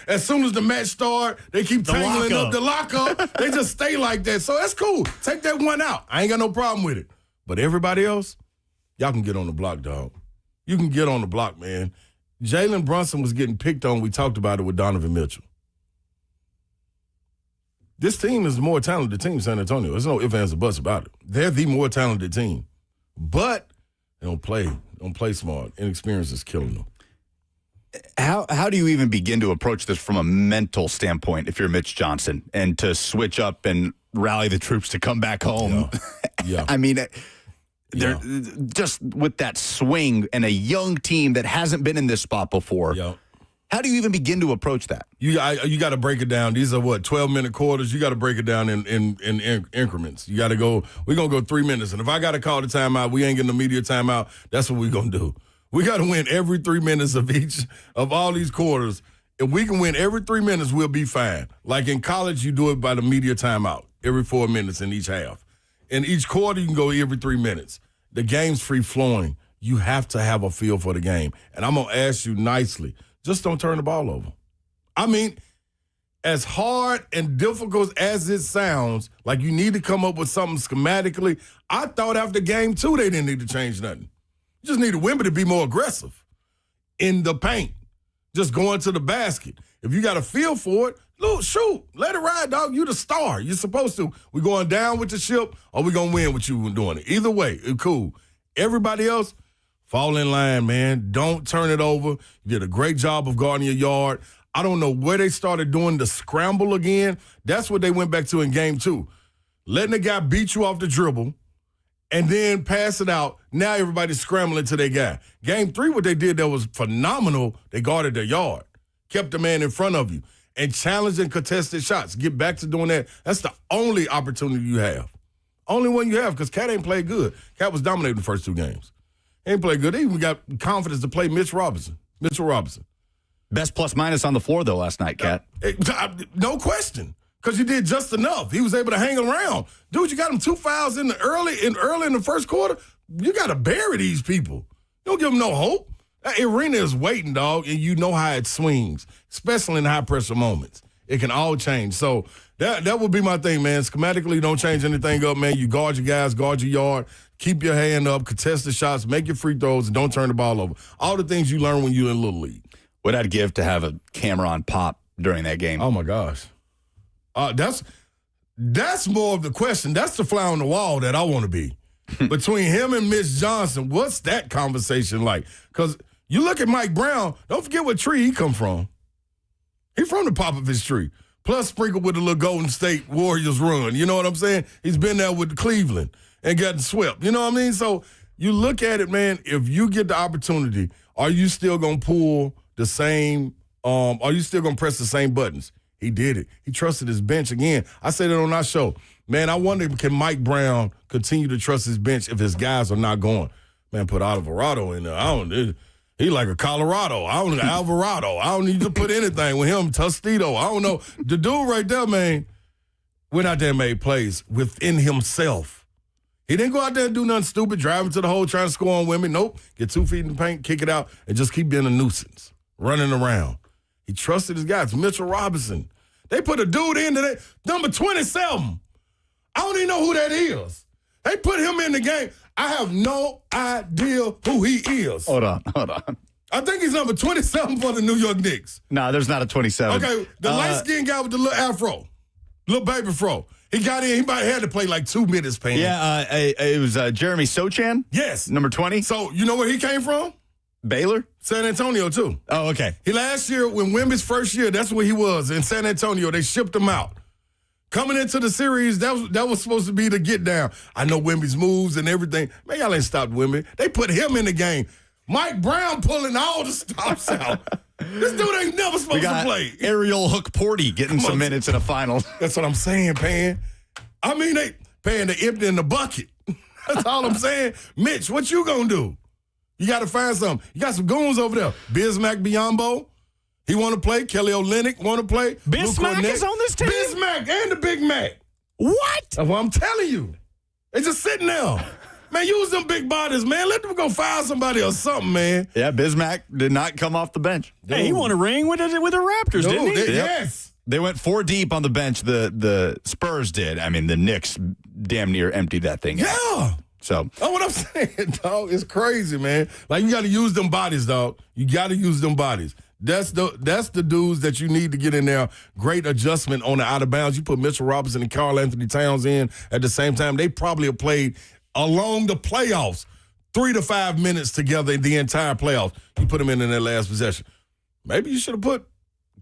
[SPEAKER 5] As soon as the match start, they keep tangling up the lockup. They just stay like that. So that's cool. Take that one out. I ain't got no problem with it. But everybody else, y'all can get on the block, dog. You can get on the block, man. Jalen Brunson was getting picked on. We talked about it with Donovan Mitchell. This team is the more talented team, San Antonio. There's no ifs, ands, or buts about it. They're the more talented team. But they don't play smart. Inexperience is killing them.
[SPEAKER 1] How do you even begin to approach this from a mental standpoint if you're Mitch Johnson and to switch up and rally the troops to come back home?
[SPEAKER 5] Yeah.
[SPEAKER 1] I mean, they're just with that swing and a young team that hasn't been in this spot before.
[SPEAKER 5] Yeah.
[SPEAKER 1] How do you even begin to approach that?
[SPEAKER 5] You got to break it down. These are 12-minute quarters. You got to break it down in increments. You got to go. We're gonna go 3 minutes, and if I got to call the timeout, we ain't getting the media timeout. That's what we're gonna do. We got to win every 3 minutes of all these quarters. If we can win every 3 minutes, we'll be fine. Like in college, you do it by the media timeout every 4 minutes in each half. In each quarter, you can go every 3 minutes. The game's free-flowing. You have to have a feel for the game. And I'm going to ask you nicely, just don't turn the ball over. I mean, as hard and difficult as it sounds, like you need to come up with something schematically, I thought after game 2 they didn't need to change nothing. You just needed Wemby to be more aggressive in the paint, just going to the basket. If you got a feel for it, look, shoot, let it ride, dog. You the star. You're supposed to. We going down with the ship, or we going to win with you doing it. Either way, it's cool. Everybody else, fall in line, man. Don't turn it over. You did a great job of guarding your yard. I don't know where they started doing the scramble again. That's what they went back to in game 2. Letting the guy beat you off the dribble and then pass it out. Now everybody's scrambling to their guy. Game 3, what they did that was phenomenal, they guarded their yard, kept the man in front of you, and challenged and contested shots. Get back to doing that. That's the only opportunity you have. Only one you have, because Cat ain't played good. Cat was dominating the first 2 games. He ain't played good. He even got confidence to play Mitchell Robinson.
[SPEAKER 1] Best plus-minus on the floor, though, last night, Cat.
[SPEAKER 5] No question, because you did just enough. He was able to hang around. Dude, you got him 2 fouls early in the first quarter. You got to bury these people. You don't give them no hope. That arena is waiting, dog, and you know how it swings, especially in high-pressure moments. It can all change. So that would be my thing, man. Schematically, don't change anything up, man. You guard your guys, guard your yard, keep your hand up, contest the shots, make your free throws, and don't turn the ball over. All the things you learn when you're in Little League.
[SPEAKER 1] What I'd give to have a camera on Pop during that game.
[SPEAKER 5] Oh, my gosh. That's more of the question. That's the fly on the wall that I want to be. Between him and Mitch Johnson, what's that conversation like? Because you look at Mike Brown, don't forget what tree he come from. He from the Popovich tree. Plus sprinkled with a little Golden State Warriors run. You know what I'm saying? He's been there with Cleveland and gotten swept. You know what I mean? So you look at it, man, if you get the opportunity, are you still going to pull the same, are you still going to press the same buttons? He did it. He trusted his bench again. I said it on our show. Man, I wonder, can Mike Brown continue to trust his bench if his guys are not going? Man, put Alvarado in there. He like a Colorado. Alvarado. I don't need to put anything with him. Tostito. I don't know. The dude right there, man, went out there and made plays within himself. He didn't go out there and do nothing stupid, driving to the hole, trying to score on women. Nope. Get 2 feet in the paint, kick it out, and just keep being a nuisance, running around. He trusted his guys. Mitchell Robinson. They put a dude in today, number 27. I don't even know who that is. They put him in the game. I have no idea who he is.
[SPEAKER 1] Hold on.
[SPEAKER 5] I think he's number 27 for the New York Knicks.
[SPEAKER 1] No, there's not a 27.
[SPEAKER 5] Okay, the light-skinned guy with the little afro, little baby fro. He got in. He might have had to play like 2 minutes, Payne.
[SPEAKER 1] Yeah, it was Jeremy Sochan.
[SPEAKER 5] Yes.
[SPEAKER 1] Number 20.
[SPEAKER 5] So, you know where he came from?
[SPEAKER 1] Baylor?
[SPEAKER 5] San Antonio, too.
[SPEAKER 1] Oh, okay.
[SPEAKER 5] He last year, when Wemby's first year, that's where he was, in San Antonio. They shipped him out. Coming into the series, that was supposed to be the get down. I know Wemby's moves and everything. Man, y'all ain't stopped Wemby. They put him in the game. Mike Brown pulling all the stops out. This dude ain't never supposed to play.
[SPEAKER 1] Ariel Hook Porty getting some minutes in a final.
[SPEAKER 5] That's what I'm saying, Pan. I mean, they empty in the bucket. That's all I'm saying. Mitch, what you gonna do? You got to find something. You got some goons over there. Bismack Biyombo, he want to play. Kelly Olynyk want to play.
[SPEAKER 2] Bismack is on this team?
[SPEAKER 5] Bismack and the Big Mac.
[SPEAKER 2] What?
[SPEAKER 5] That's what I'm telling you. They just sitting there. Man, use them big bodies, man. Let them go fire somebody or something, man.
[SPEAKER 1] Yeah, Bismack did not come off the bench.
[SPEAKER 2] Hey, he won a ring with the Raptors, didn't he?
[SPEAKER 5] Yes.
[SPEAKER 1] They went 4 deep on the bench. The Spurs did. I mean, the Knicks damn near emptied that thing out.
[SPEAKER 5] Yeah.
[SPEAKER 1] So.
[SPEAKER 5] Oh, what I'm saying, dog, it's crazy, man. Like, you got to use them bodies, dog. You got to use them bodies. That's the dudes that you need to get in there. Great adjustment on the out of bounds. You put Mitchell Robinson and Karl Anthony Towns in at the same time. They probably have played along the playoffs 3 to 5 minutes together in the entire playoffs. You put them in that last possession. Maybe you should have put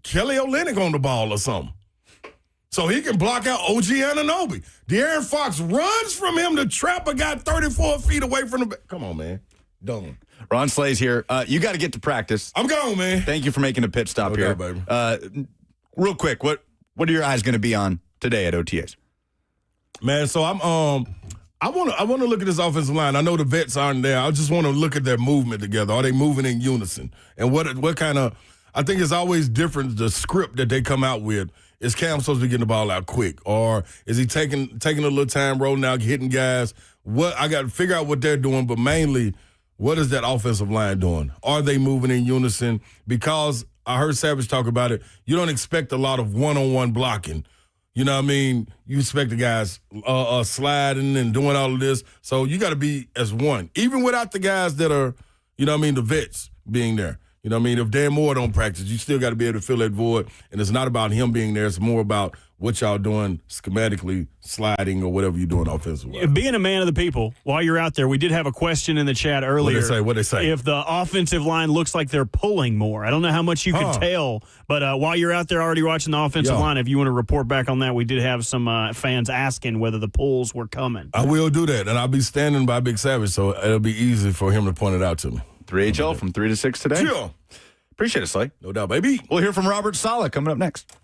[SPEAKER 5] Kelly Olynyk on the ball or something, so he can block out OG Anunoby. De'Aaron Fox runs from him to trap a guy 34 feet away from the. Come on, man. Done.
[SPEAKER 1] Ron Slay's here. You got to get to practice.
[SPEAKER 5] I'm gone, man.
[SPEAKER 1] Thank you for making a pit stop here.
[SPEAKER 5] Baby.
[SPEAKER 1] Real quick, what are your eyes going to be on today at OTAs?
[SPEAKER 5] Man, so I want to look at this offensive line. I know the vets aren't there. I just want to look at their movement together. Are they moving in unison? And what kind of? I think it's always different, the script that they come out with. Is Cam supposed to be getting the ball out quick? Or is he taking a little time rolling out, hitting guys? I got to figure out what they're doing, but mainly, what is that offensive line doing? Are they moving in unison? Because I heard Savage talk about it. You don't expect a lot of one-on-one blocking. You know what I mean? You expect the guys sliding and doing all of this. So you got to be as one, even without the guys that are, you know what I mean, the vets being there. You know what I mean? If Dan Moore don't practice, you still got to be able to fill that void. And it's not about him being there. It's more about what y'all doing schematically, sliding, or whatever you're doing offensively.
[SPEAKER 2] Being a man of the people, while you're out there, we did have a question in the chat earlier.
[SPEAKER 5] What'd they say?
[SPEAKER 2] If the offensive line looks like they're pulling more. I don't know how much you can tell, but while you're out there already watching the offensive line, if you want to report back on that, we did have some fans asking whether the pulls were coming.
[SPEAKER 5] I will do that, and I'll be standing by Big Savage, so it'll be easy for him to point it out to me.
[SPEAKER 1] 3HL from 3 to 6 today.
[SPEAKER 5] Sure.
[SPEAKER 1] Appreciate it, Slay.
[SPEAKER 5] No doubt, baby.
[SPEAKER 1] We'll hear from Robert Saleh coming up next.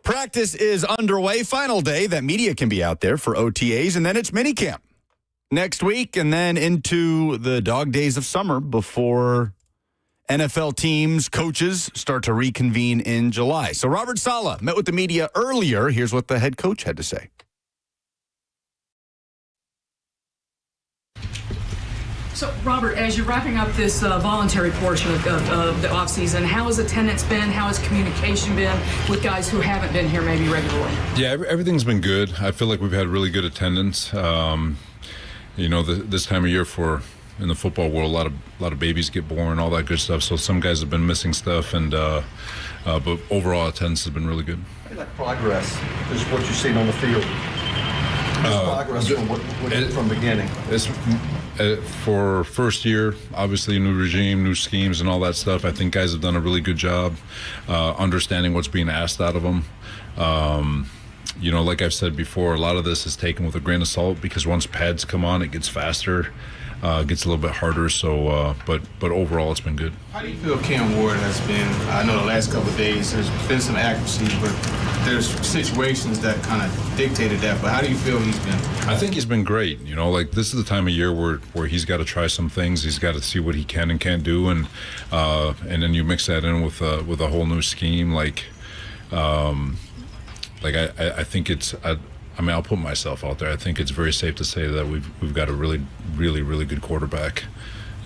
[SPEAKER 1] Practice is underway. Final day that media can be out there for OTAs, and then it's minicamp next week, and then into the dog days of summer before NFL teams, coaches start to reconvene in July. So Robert Saleh met with the media earlier. Here's what the head coach had to say.
[SPEAKER 11] So, Robert, as you're wrapping up this voluntary portion of the offseason, how has attendance been? How has communication been with guys who haven't been here maybe regularly?
[SPEAKER 12] Yeah, everything's been good. I feel like we've had really good attendance. This time of year in the football world, a lot of babies get born, all that good stuff. So some guys have been missing stuff, but overall attendance has been really good.
[SPEAKER 13] How do you like progress? Just what you've seen on the field. Progress from beginning.
[SPEAKER 12] For first year, obviously new regime, new schemes, and all that stuff. I think guys have done a really good job understanding what's being asked out of them. Like I've said before, a lot of this is taken with a grain of salt because once pads come on, it gets faster, gets a little bit harder. So, but overall, it's been good.
[SPEAKER 14] How do you feel Cam Ward has been? I know the last couple of days there's been some accuracy, but there's situations that kind of dictated that. But how do you feel he's been?
[SPEAKER 12] I think he's been great. This is the time of year where he's got to try some things. He's got to see what he can and can't do, and then you mix that in with a whole new scheme. I think it's. I'll put myself out there. I think it's very safe to say that we've got a really, really, really good quarterback,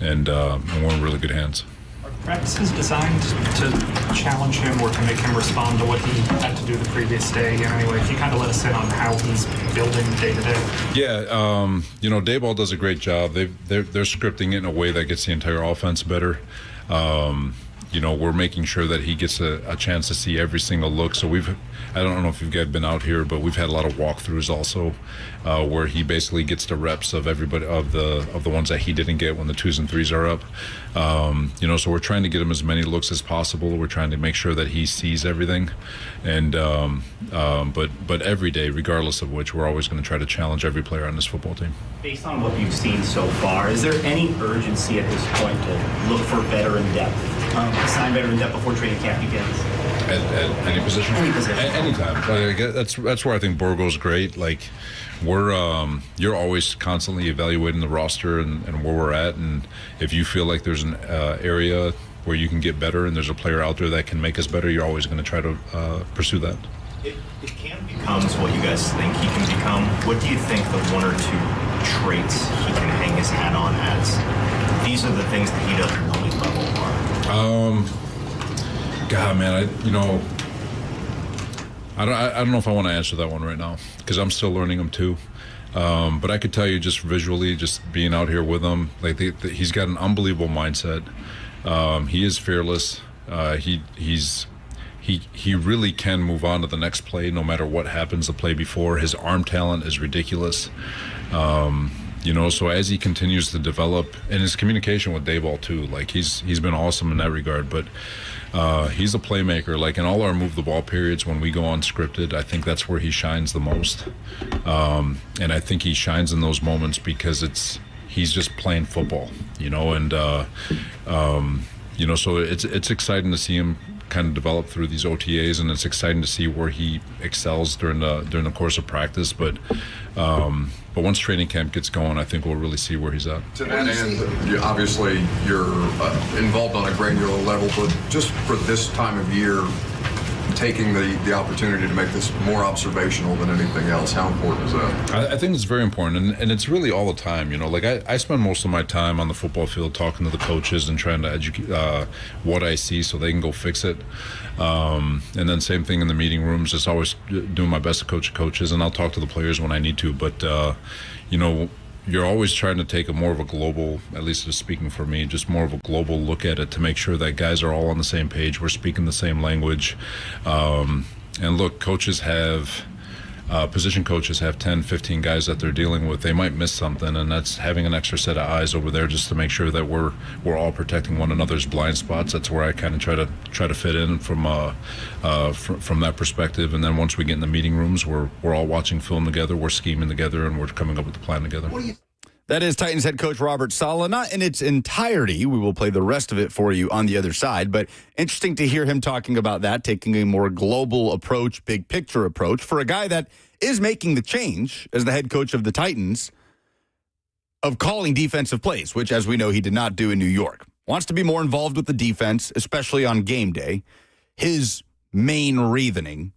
[SPEAKER 12] and we're in really good hands.
[SPEAKER 15] Are practices designed to challenge him or to make him respond to what he had to do the previous day? Anyway, if you kind of let us in on how he's building day to day.
[SPEAKER 12] Yeah, Dayball does a great job. They're scripting it in a way that gets the entire offense better. We're making sure that he gets a chance to see every single look. So I don't know if you've guys been out here, but we've had a lot of walkthroughs also, where he basically gets the reps of everybody of the ones that he didn't get when the 2s and 3s are up. So we're trying to get him as many looks as possible. We're trying to make sure that he sees everything, and but every day, regardless of which, we're always going to try to challenge every player on this football team.
[SPEAKER 16] Based on what you've seen so far, is there any urgency at this point to look for veteran depth? Assign veteran depth before training camp begins?
[SPEAKER 12] At any position?
[SPEAKER 16] Any position.
[SPEAKER 12] Anytime. That's where I think Borgo's great. You're always constantly evaluating the roster and where we're at, and if you feel like there's an area where you can get better and there's a player out there that can make us better, you're always going to try to pursue that.
[SPEAKER 16] If Cam becomes what you guys think he can become, what do you think the one or two traits he can hang his hat on as? These are the things that he does at the elite level are.
[SPEAKER 12] God, man, I don't know if I want to answer that one right now because I'm still learning them too. But I could tell you just visually, just being out here with him, he's got an unbelievable mindset. He is fearless. He really can move on to the next play no matter what happens the play before. His arm talent is ridiculous. So as he continues to develop, and his communication with Dayball too, he's been awesome in that regard. But he's a playmaker. In all our move the ball periods when we go unscripted, I think that's where he shines the most. And I think he shines in those moments because he's just playing football, So it's exciting to see him kind of develop through these OTAs, and it's exciting to see where he excels during the course of practice. But once training camp gets going, I think we'll really see where he's at.
[SPEAKER 17] To that end, obviously you're involved on a granular level, but just for this time of year, taking the opportunity to make this more observational than anything else, how important is that?
[SPEAKER 12] I think it's very important, and it's really all the time. I spend most of my time on the football field talking to the coaches and trying to educate what I see so they can go fix it. And then same thing in the meeting rooms, just always doing my best to coach coaches, and I'll talk to the players when I need to. But you're always trying to take a more of a global, at least just speaking for me, just more of a global look at it to make sure that guys are all on the same page. We're speaking the same language. And look, coaches have, position coaches have 10, 15 guys that they're dealing with. They might miss something, and that's having an extra set of eyes over there just to make sure that we're all protecting one another's blind spots. That's where I kind of try to fit in from that perspective. And then once we get in the meeting rooms, we're all watching film together, we're scheming together, and we're coming up with the plan together.
[SPEAKER 1] That is Titans head coach Robert Saleh. Not in its entirety. We will play the rest of it for you on the other side. But interesting to hear him talking about that, taking a more global approach, big picture approach for a guy that is making the change as the head coach of the Titans of calling defensive plays, which, as we know, he did not do in New York. Wants to be more involved with the defense, especially on game day. His main reasoning.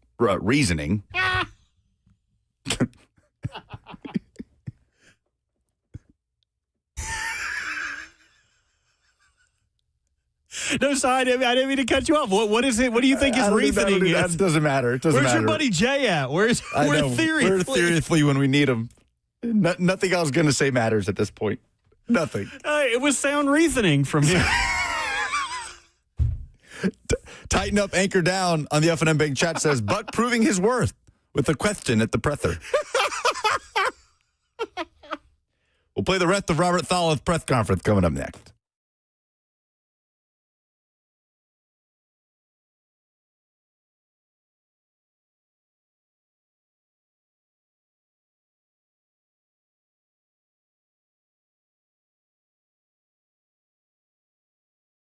[SPEAKER 2] No, sorry, I didn't mean to cut you off. What is it? What do you think his reasoning is?
[SPEAKER 1] It doesn't matter.
[SPEAKER 2] Where's your buddy Jay at? Where's Theory?
[SPEAKER 1] We're Theory when we need him. Nothing I was going to say matters at this point. Nothing.
[SPEAKER 2] It was sound reasoning from him.
[SPEAKER 1] Tighten up, anchor down on the F&M Bank chat says, Buck proving his worth with a question at the presser. We'll play the rest of Robert Saleh's press conference coming up next.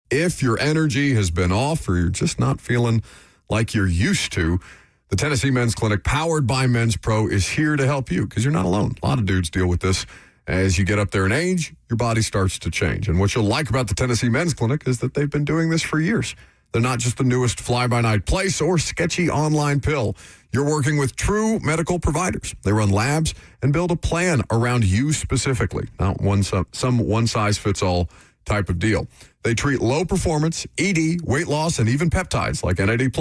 [SPEAKER 17] If your energy has been off or you're just not feeling like you're used to, the Tennessee Men's Clinic, powered by Men's Pro, is here to help you because you're not alone. A lot of dudes deal with this. As you get up there in age, your body starts to change. And what you'll like about the Tennessee Men's Clinic is that they've been doing this for years. They're not just the newest fly-by-night place or sketchy online pill. You're working with true medical providers. They run labs and build a plan around you specifically, not some one-size-fits-all type of deal. They treat low performance, ED, weight loss, and even peptides like NAD+.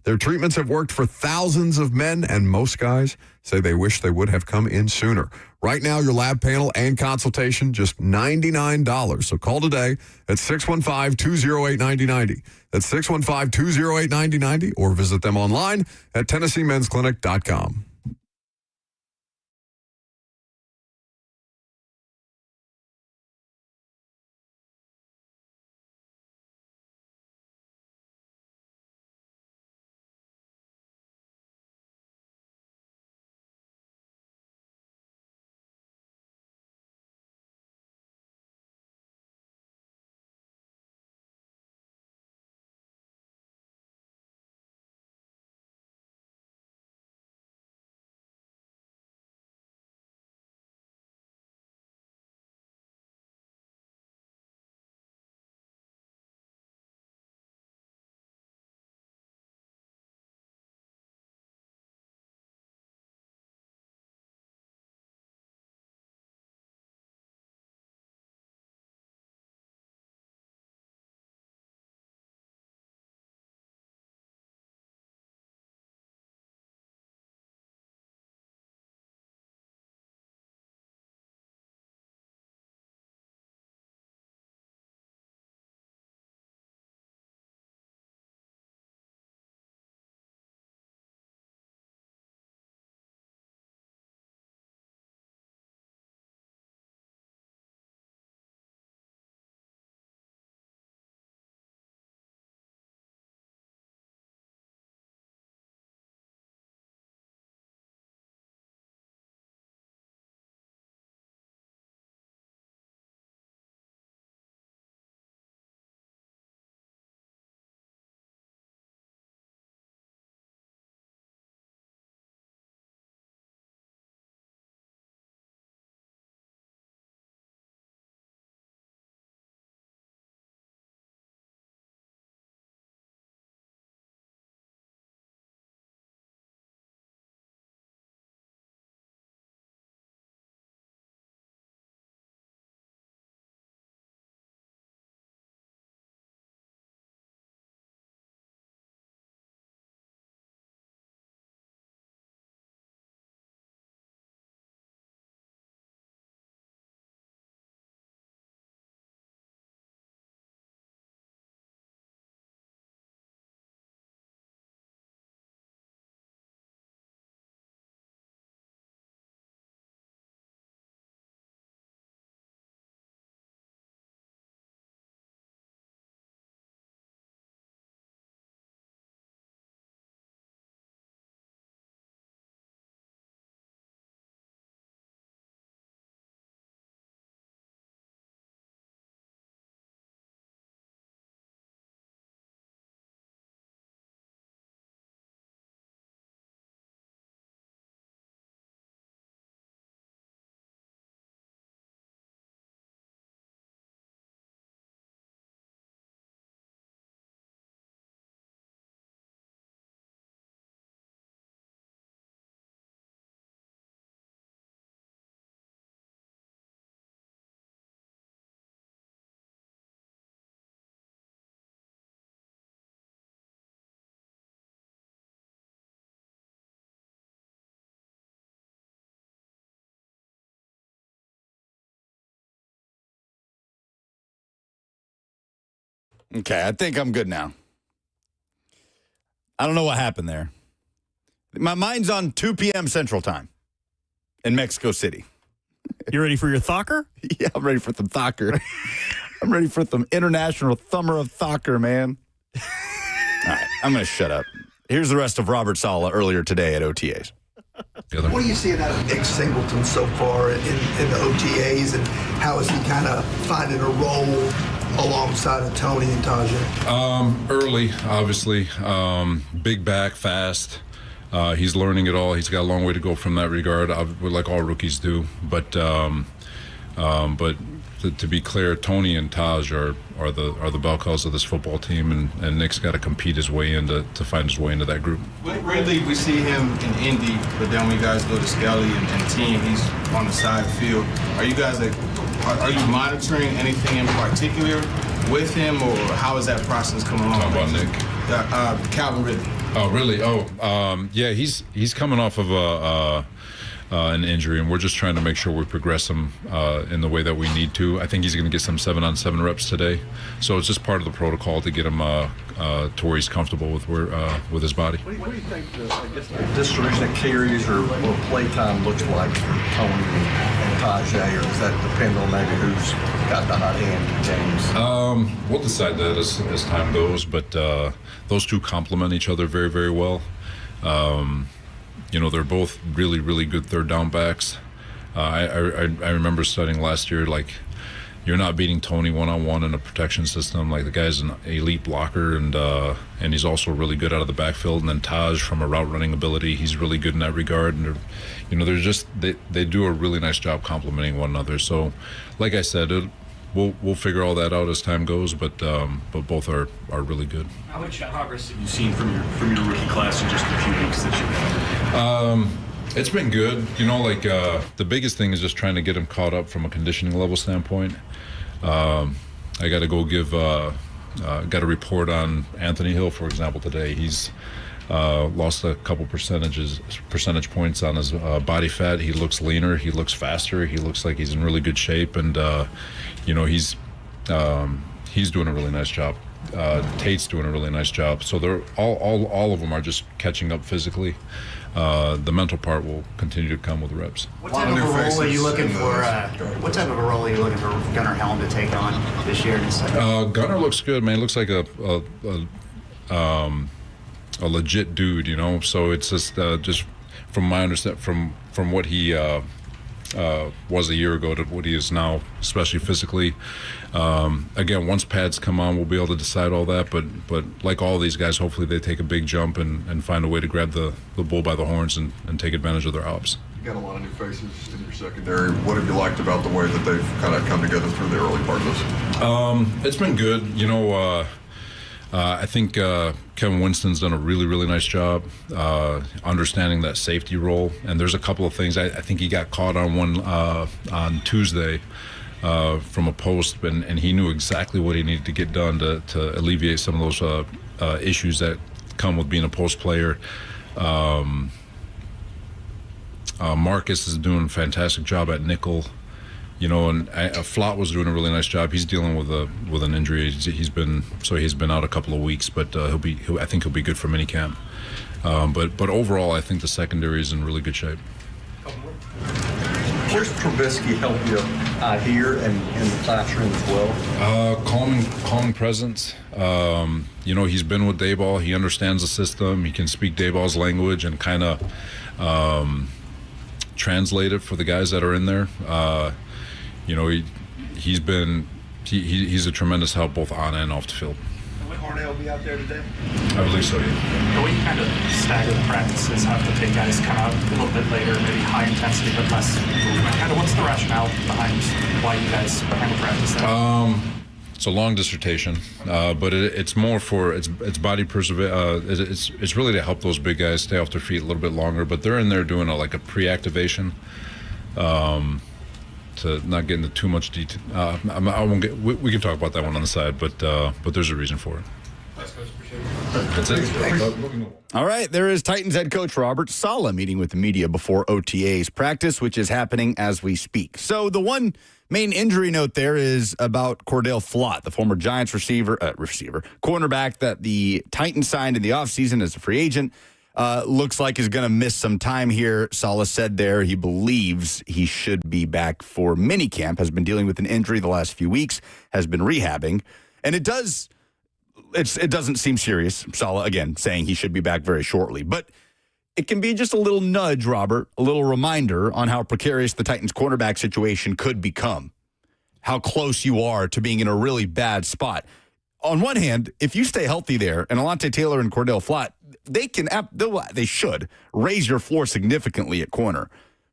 [SPEAKER 17] Their treatments have worked for thousands of men, and most guys say they wish they would have come in sooner. Right now, your lab panel and consultation, just $99. So call today at 615-208-9090. That's 615-208-9090, or visit them online at TennesseeMen'sClinic.com.
[SPEAKER 1] Okay, I think I'm good now. I don't know what happened there. My mind's on 2 p.m. Central Time in Mexico City.
[SPEAKER 2] You ready for your Thacker?
[SPEAKER 1] Yeah, I'm ready for some Thacker. I'm ready for some international thumber of Thacker, man. All right, I'm going to shut up. Here's the rest of Robert Saleh earlier today at OTAs.
[SPEAKER 18] What are you seeing out of Nick Singleton so far in the OTAs, and how is he kind of finding a role alongside of Tony and Tajay?
[SPEAKER 12] Early, obviously. Big back, fast. He's learning it all. He's got a long way to go from that regard, like all rookies do. But to be clear, Tony and Taj are the bell cows of this football team, and Nick's got to compete his way to find his way into that group.
[SPEAKER 14] Weirdly, we see him in Indy, but then when you guys go to Skelly and team, he's on the side field. Are you guys are you monitoring anything in particular with him, or how is that process coming along?
[SPEAKER 12] Talking about
[SPEAKER 14] Nick? Calvin Ridley.
[SPEAKER 12] Oh, really? Yeah, he's coming off of an injury, and we're just trying to make sure we progress him in the way that we need to. I think he's going to get some 7-on-7 reps today, so it's just part of the protocol to get him to where he's comfortable with his body.
[SPEAKER 13] What do you think the distribution of carries or play time looks like for Tony and Tajay, or does that depend on maybe who's got the hot hand in games?
[SPEAKER 12] We'll decide that as time goes, but those two complement each other very, very well. They're both really, really good third down backs. I remember studying last year, like, you're not beating Tony one-on-one in a protection system. Like, the guy's an elite blocker, and he's also really good out of the backfield. And then Taj, from a route running ability, he's really good in that regard. And they're just they do a really nice job complementing one another. So, like I said, we'll figure all that out as time goes. But both are really good.
[SPEAKER 19] How much progress have you seen from your rookie class in just the few weeks that you've been here?
[SPEAKER 12] It's been good. The biggest thing is just trying to get him caught up from a conditioning level standpoint. I got to go got a report on Anthony Hill, for example, today. He's lost a couple percentage points on his body fat. He looks leaner. He looks faster. He looks like he's in really good shape, and he's doing a really nice job. Tate's doing a really nice job. So they're all of them are just catching up physically. The mental part will continue to come with the reps.
[SPEAKER 20] What type of a role are you looking for? What type of a role are you looking for Gunnar Helm to take on this year?
[SPEAKER 12] Gunnar looks good, man. He looks like a legit dude, So it's just from my understanding, from what he was a year ago to what he is now, especially physically. Again, once pads come on, we'll be able to decide all that. But like all these guys, hopefully they take a big jump and find a way to grab the bull by the horns and take advantage of their ops.
[SPEAKER 17] You got a lot of new faces in your secondary. What have you liked about the way that they've kind of come together through the early part of this?
[SPEAKER 12] It's been good. I think Kevin Winston's done a really, really nice job understanding that safety role. And there's a couple of things. I think he got caught on one on Tuesday from a post, and he knew exactly what he needed to get done to alleviate some of those issues that come with being a post player. Marcus is doing a fantastic job at nickel. And Flott was doing a really nice job. He's dealing with an injury. He's been out a couple of weeks, but I think he'll be good for minicamp. But overall, I think the secondary is in really good shape.
[SPEAKER 13] Where's Trubisky help you here and in the classroom as well?
[SPEAKER 12] Calming presence. He's been with Dayball. He understands the system. He can speak Dayball's language and kind of translate it for the guys that are in there. He's a tremendous help both on and off the field.
[SPEAKER 13] Will Cornell be out there today?
[SPEAKER 12] I believe so, yeah.
[SPEAKER 15] The way you kind of stagger the practices, have to take guys kind of a little bit later, maybe high intensity but less movement. Kind of what's the rationale behind why you guys handle practice that?
[SPEAKER 12] It's a long dissertation, but it's more for it's body perseverance. It's really to help those big guys stay off their feet a little bit longer. But they're in there doing a pre-activation. To not get into too much detail, I won't get. We can talk about that one on the side, but there's a reason for it. That's it.
[SPEAKER 1] All right, there is Titans head coach Robert Saleh meeting with the media before OTAs practice, which is happening as we speak. So the one main injury note there is about Cordell Flott, the former Giants cornerback that the Titans signed in the offseason as a free agent. Looks like is going to miss some time here. Saleh said there he believes he should be back for minicamp, has been dealing with an injury the last few weeks, has been rehabbing. And it doesn't seem serious. Saleh, again, saying he should be back very shortly. But it can be just a little nudge, Robert, a little reminder on how precarious the Titans cornerback situation could become, how close you are to being in a really bad spot. On one hand, if you stay healthy there, and Alontae Taylor and Cordell Flott, they should raise your floor significantly at corner.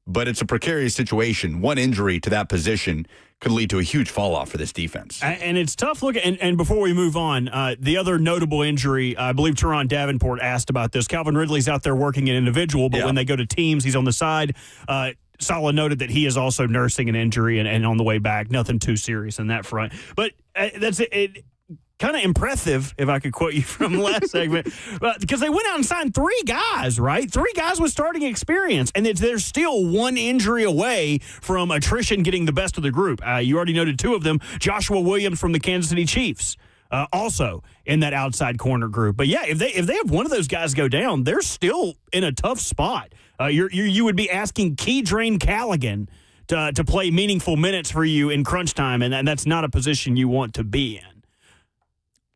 [SPEAKER 1] But it's a precarious situation. One injury to that position could lead to a huge fall off for this defense.
[SPEAKER 2] And it's tough looking. And before we move on, the other notable injury, I believe Teron Davenport asked about this. Calvin Ridley's out there working an individual, but when they go to teams, he's on the side. Saleh noted that he is also nursing an injury and on the way back. Nothing too serious in that front. But that's it. Kind of impressive, if I could quote you from the last segment, because they went out and signed 3 guys, right? 3 guys with starting experience, and they're still one injury away from attrition getting the best of the group. You already noted 2 of them. Joshua Williams from the Kansas City Chiefs, also in that outside corner group. But yeah, if they have one of those guys go down, they're still in a tough spot. You would be asking Keydrain Callaghan to play meaningful minutes for you in crunch time, and that's not a position you want to be in.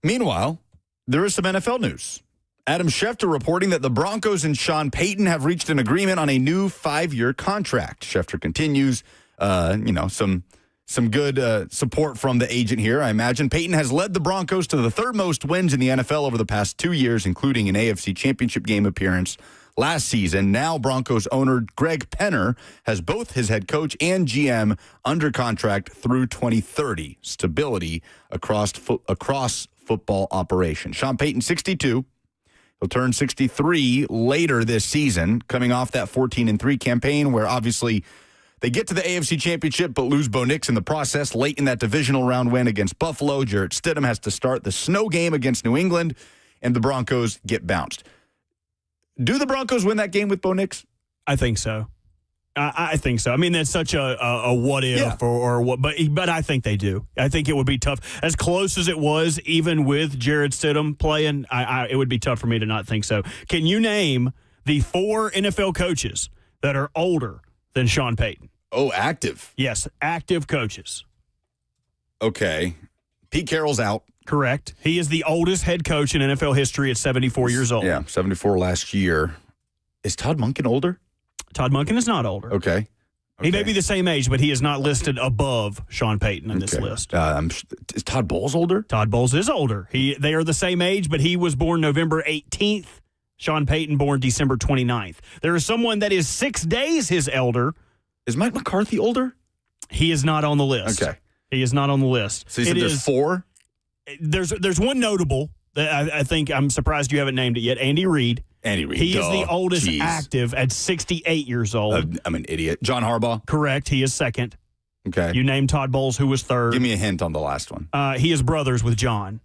[SPEAKER 1] Meanwhile, there is some NFL news. Adam Schefter reporting that the Broncos and Sean Payton have reached an agreement on a new 5-year contract. Schefter continues, some good support from the agent here, I imagine. Payton has led the Broncos to the 3rd most wins in the NFL over the past 2 years, including an AFC Championship game appearance last season. Now Broncos owner Greg Penner has both his head coach and GM under contract through 2030. Stability across football operation. Sean Payton, 62. He'll turn 63 later this season, coming off that 14-3 campaign where obviously they get to the AFC Championship but lose Bo Nix in the process late in that divisional round win against Buffalo. Jarrett Stidham has to start the snow game against New England, and the Broncos get bounced. Do the Broncos win that game with Bo Nix?
[SPEAKER 2] I think so. I think so. I mean, that's such a what if or what, but I think they do. I think it would be tough. As close as it was, even with Jarrett Stidham playing, it would be tough for me to not think so. Can you name the 4 NFL coaches that are older than Sean Payton?
[SPEAKER 1] Oh, active.
[SPEAKER 2] Yes, active coaches.
[SPEAKER 1] Okay. Pete Carroll's out.
[SPEAKER 2] Correct. He is the oldest head coach in NFL history at 74 years old.
[SPEAKER 1] Yeah, 74 last year. Is Todd Monken older?
[SPEAKER 2] Todd Monken is not older.
[SPEAKER 1] Okay.
[SPEAKER 2] He may be the same age, but he is not listed above Sean Payton in this list.
[SPEAKER 1] Is Todd Bowles older?
[SPEAKER 2] Todd Bowles is older. They are the same age, but he was born November 18th. Sean Payton born December 29th. There is someone that is 6 days his elder.
[SPEAKER 1] Is Mike McCarthy older?
[SPEAKER 2] He is not on the list.
[SPEAKER 1] Okay.
[SPEAKER 2] He is not on the list.
[SPEAKER 1] So you said there's 4?
[SPEAKER 2] There's one notable that I think I'm surprised you haven't named it yet. Andy Reid.
[SPEAKER 1] Andy Reid.
[SPEAKER 2] He is the oldest active at 68 years old.
[SPEAKER 1] I'm an idiot. John Harbaugh?
[SPEAKER 2] Correct. He is second.
[SPEAKER 1] Okay.
[SPEAKER 2] You named Todd Bowles, who was third.
[SPEAKER 1] Give me a hint on the last one.
[SPEAKER 2] He is brothers with John.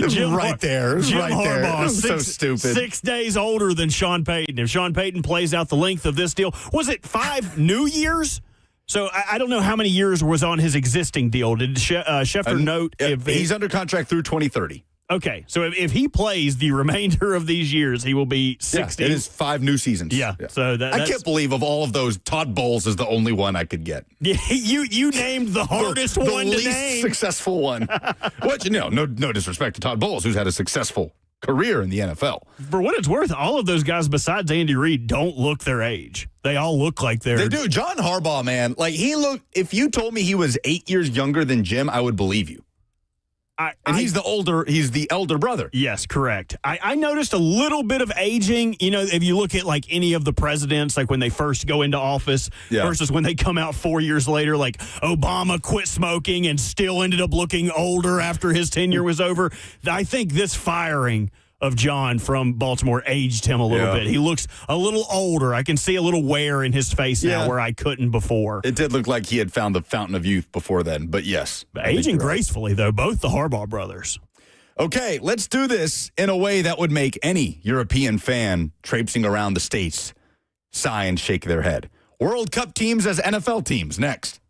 [SPEAKER 1] Jim Harbaugh,
[SPEAKER 2] so
[SPEAKER 1] stupid.
[SPEAKER 2] 6 days older than Sean Payton. If Sean Payton plays out the length of this deal, was it 5 new years? So I don't know how many years was on his existing deal. Did Schefter note if
[SPEAKER 1] he's under contract through 2030?
[SPEAKER 2] Okay, so if he plays the remainder of these years, he will be 60.
[SPEAKER 1] Yeah, it is 5 new seasons.
[SPEAKER 2] Yeah. So
[SPEAKER 1] I can't believe of all of those, Todd Bowles is the only one I could get.
[SPEAKER 2] Yeah, you named the hardest one to name.
[SPEAKER 1] The least successful one. What? No disrespect to Todd Bowles, who's had a successful career in the NFL.
[SPEAKER 2] For what it's worth, all of those guys besides Andy Reid don't look their age. They all look like they're...
[SPEAKER 1] They do. John Harbaugh, man, if you told me he was 8 years younger than Jim, I would believe you. He's the elder brother.
[SPEAKER 2] Yes, correct. I noticed a little bit of aging, if you look at like any of the presidents, like when they first go into office versus when they come out 4 years later, like Obama quit smoking and still ended up looking older after his tenure was over. I think this firing of John from Baltimore aged him a little bit. He looks a little older. I can see a little wear in his face now where I couldn't before.
[SPEAKER 1] It did look like he had found the fountain of youth before then, but yes.
[SPEAKER 2] Aging gracefully, though, both the Harbaugh brothers.
[SPEAKER 1] Okay, let's do this in a way that would make any European fan traipsing around the States sigh and shake their head. World Cup teams as NFL teams, next.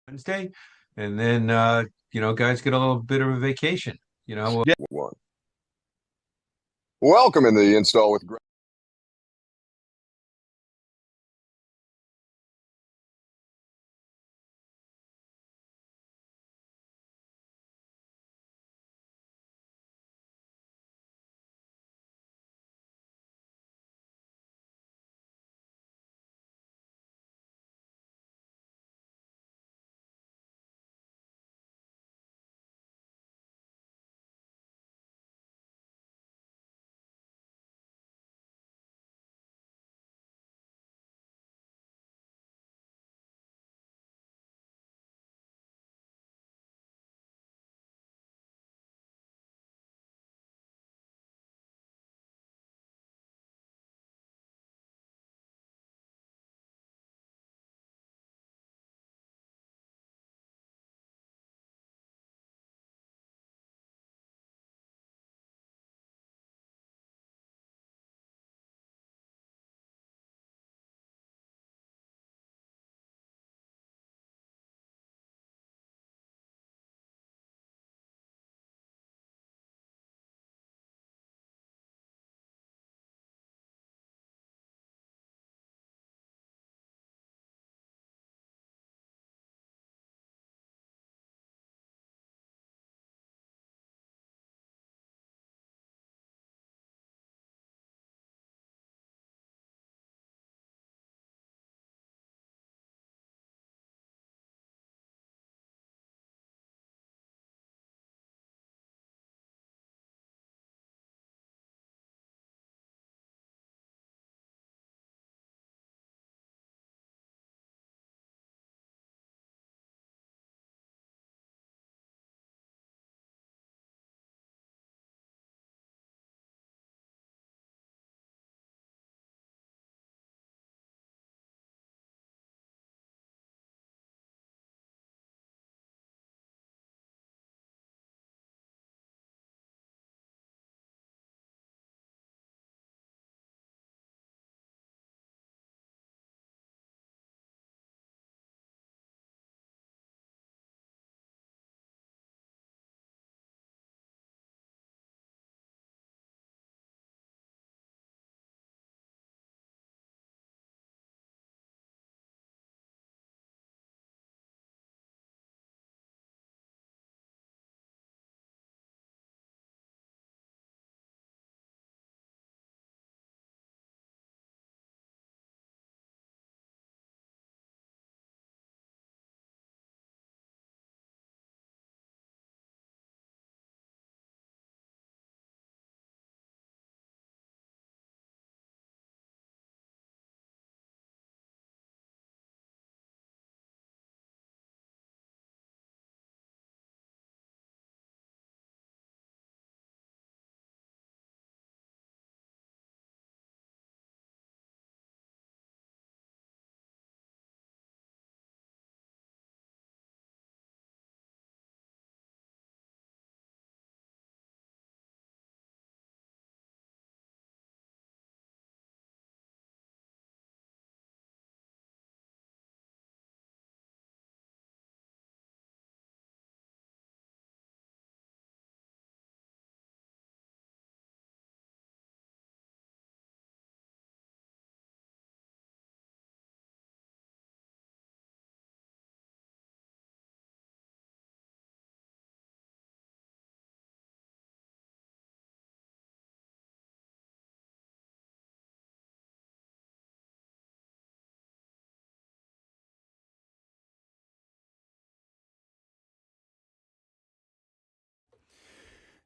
[SPEAKER 21] Wednesday, and then guys get a little bit of a vacation.
[SPEAKER 17] Welcome in the install with Greg.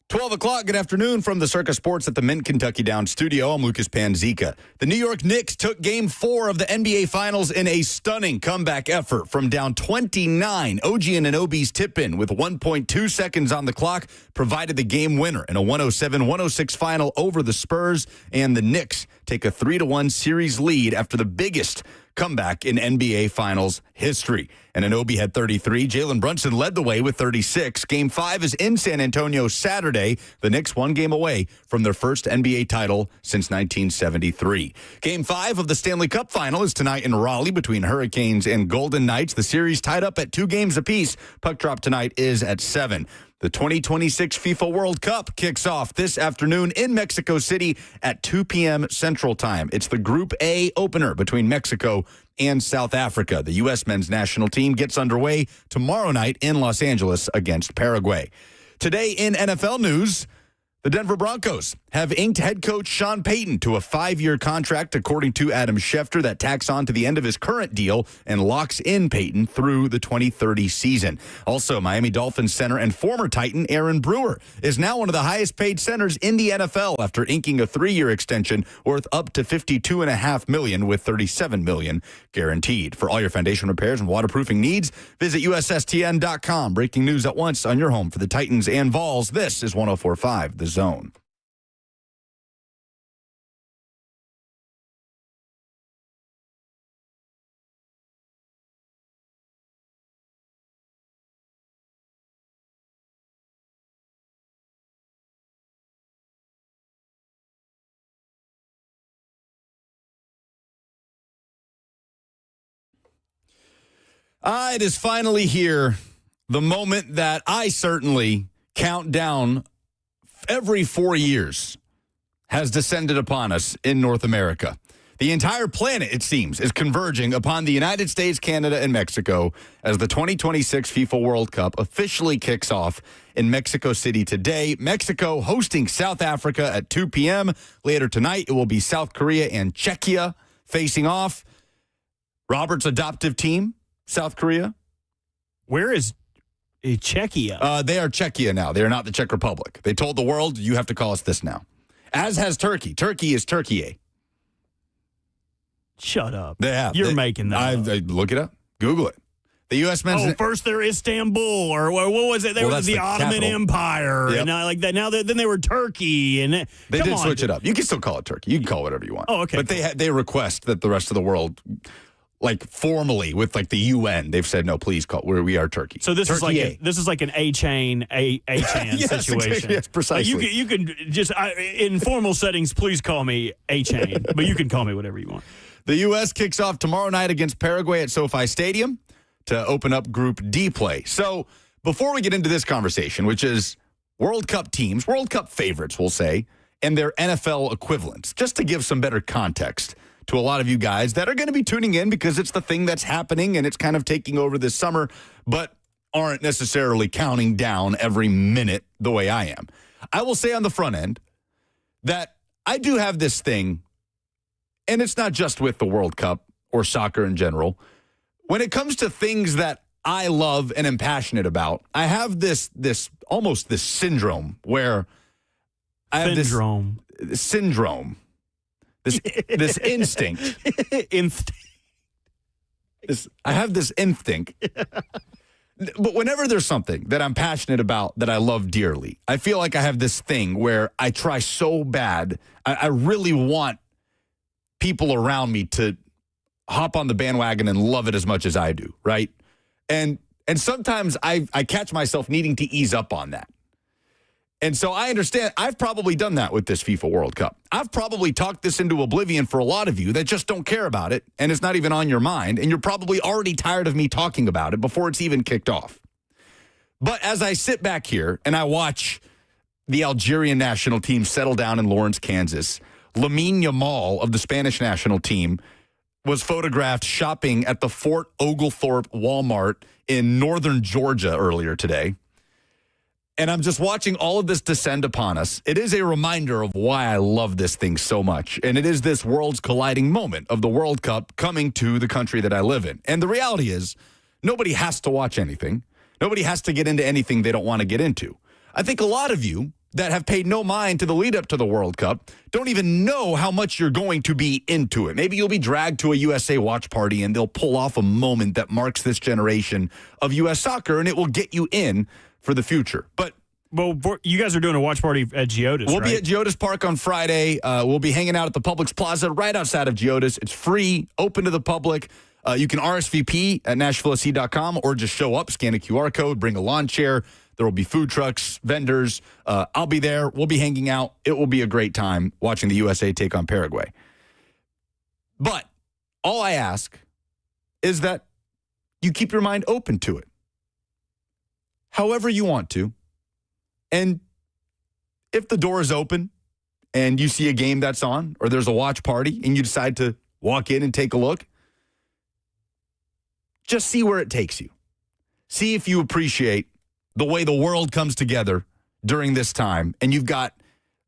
[SPEAKER 1] 12 o'clock, good afternoon from the Circa Sports at the Mint Kentucky Downs studio. I'm Lucas Panzika. The New York Knicks took Game 4 of the NBA Finals in a stunning comeback effort from down 29. OG Anunoby's tip-in with 1.2 seconds on the clock provided the game winner in a 107-106 final over the Spurs, and the Knicks take a 3-1 series lead after the biggest comeback in NBA Finals history. And Anunoby had 33. Jalen Brunson led the way with 36. Game 5 is in San Antonio Saturday. The Knicks 1 game away from their first NBA title since 1973. Game 5 of the Stanley Cup Final is tonight in Raleigh between Hurricanes and Golden Knights. The series tied up at 2 games apiece. Puck drop tonight is at 7. The 2026 FIFA World Cup kicks off this afternoon in Mexico City at 2 p.m. Central Time. It's the Group A opener between Mexico and South Africa. The U.S. men's national team gets underway tomorrow night in Los Angeles against Paraguay. Today in NFL news, the Denver Broncos have inked head coach Sean Payton to a 5-year contract, according to Adam Schefter, that tacks on to the end of his current deal and locks in Payton through the 2030 season. Also, Miami Dolphins center and former Titan Aaron Brewer is now one of the highest paid centers in the NFL after inking a 3-year extension worth up to $52.5 million with $37 million guaranteed. For all your foundation repairs and waterproofing needs, visit USSTN.com. Breaking news at once on your home for the Titans and Vols. This is 104.5 The Zone. It is finally here, the moment that I certainly count down every 4 years has descended upon us in North America. The entire planet, it seems, is converging upon the United States, Canada, and Mexico as the 2026 FIFA World Cup officially kicks off in Mexico City today. Mexico hosting South Africa at 2 p.m. Later tonight, it will be South Korea and Czechia facing off. Robert's adoptive team, South Korea.
[SPEAKER 2] Where is Czechia?
[SPEAKER 1] They are Czechia now. They are not the Czech Republic. They told the world, you have to call us this now. As has Turkey. Turkey is Turkey.
[SPEAKER 2] Shut up.
[SPEAKER 1] They have.
[SPEAKER 2] You're making that up.
[SPEAKER 1] Look it up. Google it. The U.S. men's...
[SPEAKER 2] first they're Istanbul, or what was it? They were the Ottoman Empire. Yep. And like that. Now then they were Turkey. And
[SPEAKER 1] they did switch it up. You can still call it Turkey. You can call it whatever you want.
[SPEAKER 2] Oh, okay.
[SPEAKER 1] But they request that the rest of the world... Like formally with like the UN, they've said no. Please call. We are Turkey.
[SPEAKER 2] So this
[SPEAKER 1] Turkey
[SPEAKER 2] is like an A-chain
[SPEAKER 1] yes,
[SPEAKER 2] situation.
[SPEAKER 1] Yes, precisely.
[SPEAKER 2] You can just in formal settings, please call me A-chain, but you can call me whatever you want.
[SPEAKER 1] The U.S. kicks off tomorrow night against Paraguay at SoFi Stadium to open up Group D play. So before we get into this conversation, which is World Cup teams, World Cup favorites, we'll say, and their NFL equivalents, just to give some better context to a lot of you guys that are going to be tuning in because it's the thing that's happening and it's kind of taking over this summer, but aren't necessarily counting down every minute the way I am. I will say on the front end that I do have this thing, and it's not just with the World Cup or soccer in general. When it comes to things that I love and am passionate about, I have this syndrome where I have this syndrome. This instinct. I have this instinct. But whenever there's something that I'm passionate about that I love dearly, I feel like I have this thing where I try so bad. I really want people around me to hop on the bandwagon and love it as much as I do, right? And sometimes I catch myself needing to ease up on that. And so I understand I've probably done that with this FIFA World Cup. I've probably talked this into oblivion for a lot of you that just don't care about it, and it's not even on your mind, and you're probably already tired of me talking about it before it's even kicked off. But as I sit back here and I watch the Algerian national team settle down in Lawrence, Kansas, Lamine Yamal of the Spanish national team was photographed shopping at the Fort Oglethorpe Walmart in northern Georgia earlier today. And I'm just watching all of this descend upon us. It is a reminder of why I love this thing so much. And it is this worlds colliding moment of the World Cup coming to the country that I live in. And the reality is, nobody has to watch anything. Nobody has to get into anything they don't want to get into. I think a lot of you that have paid no mind to the lead up to the World Cup don't even know how much you're going to be into it. Maybe you'll be dragged to a USA watch party and they'll pull off a moment that marks this generation of U.S. soccer, and it will get you in for the future. But
[SPEAKER 2] well, you guys are doing a watch party at Geodis,
[SPEAKER 1] We'll be at Geodis Park on Friday. We'll be hanging out at the Publix Plaza right outside of Geodis. It's free, open to the public. You can RSVP at NashvilleSC.com or just show up, scan a QR code, bring a lawn chair. There will be food trucks, vendors. I'll be there. We'll be hanging out. It will be a great time watching the USA take on Paraguay. But all I ask is that you keep your mind open to it, however you want to. And if the door is open and you see a game that's on or there's a watch party and you decide to walk in and take a look, just see where it takes you. See if you appreciate the way the world comes together during this time. And you've got,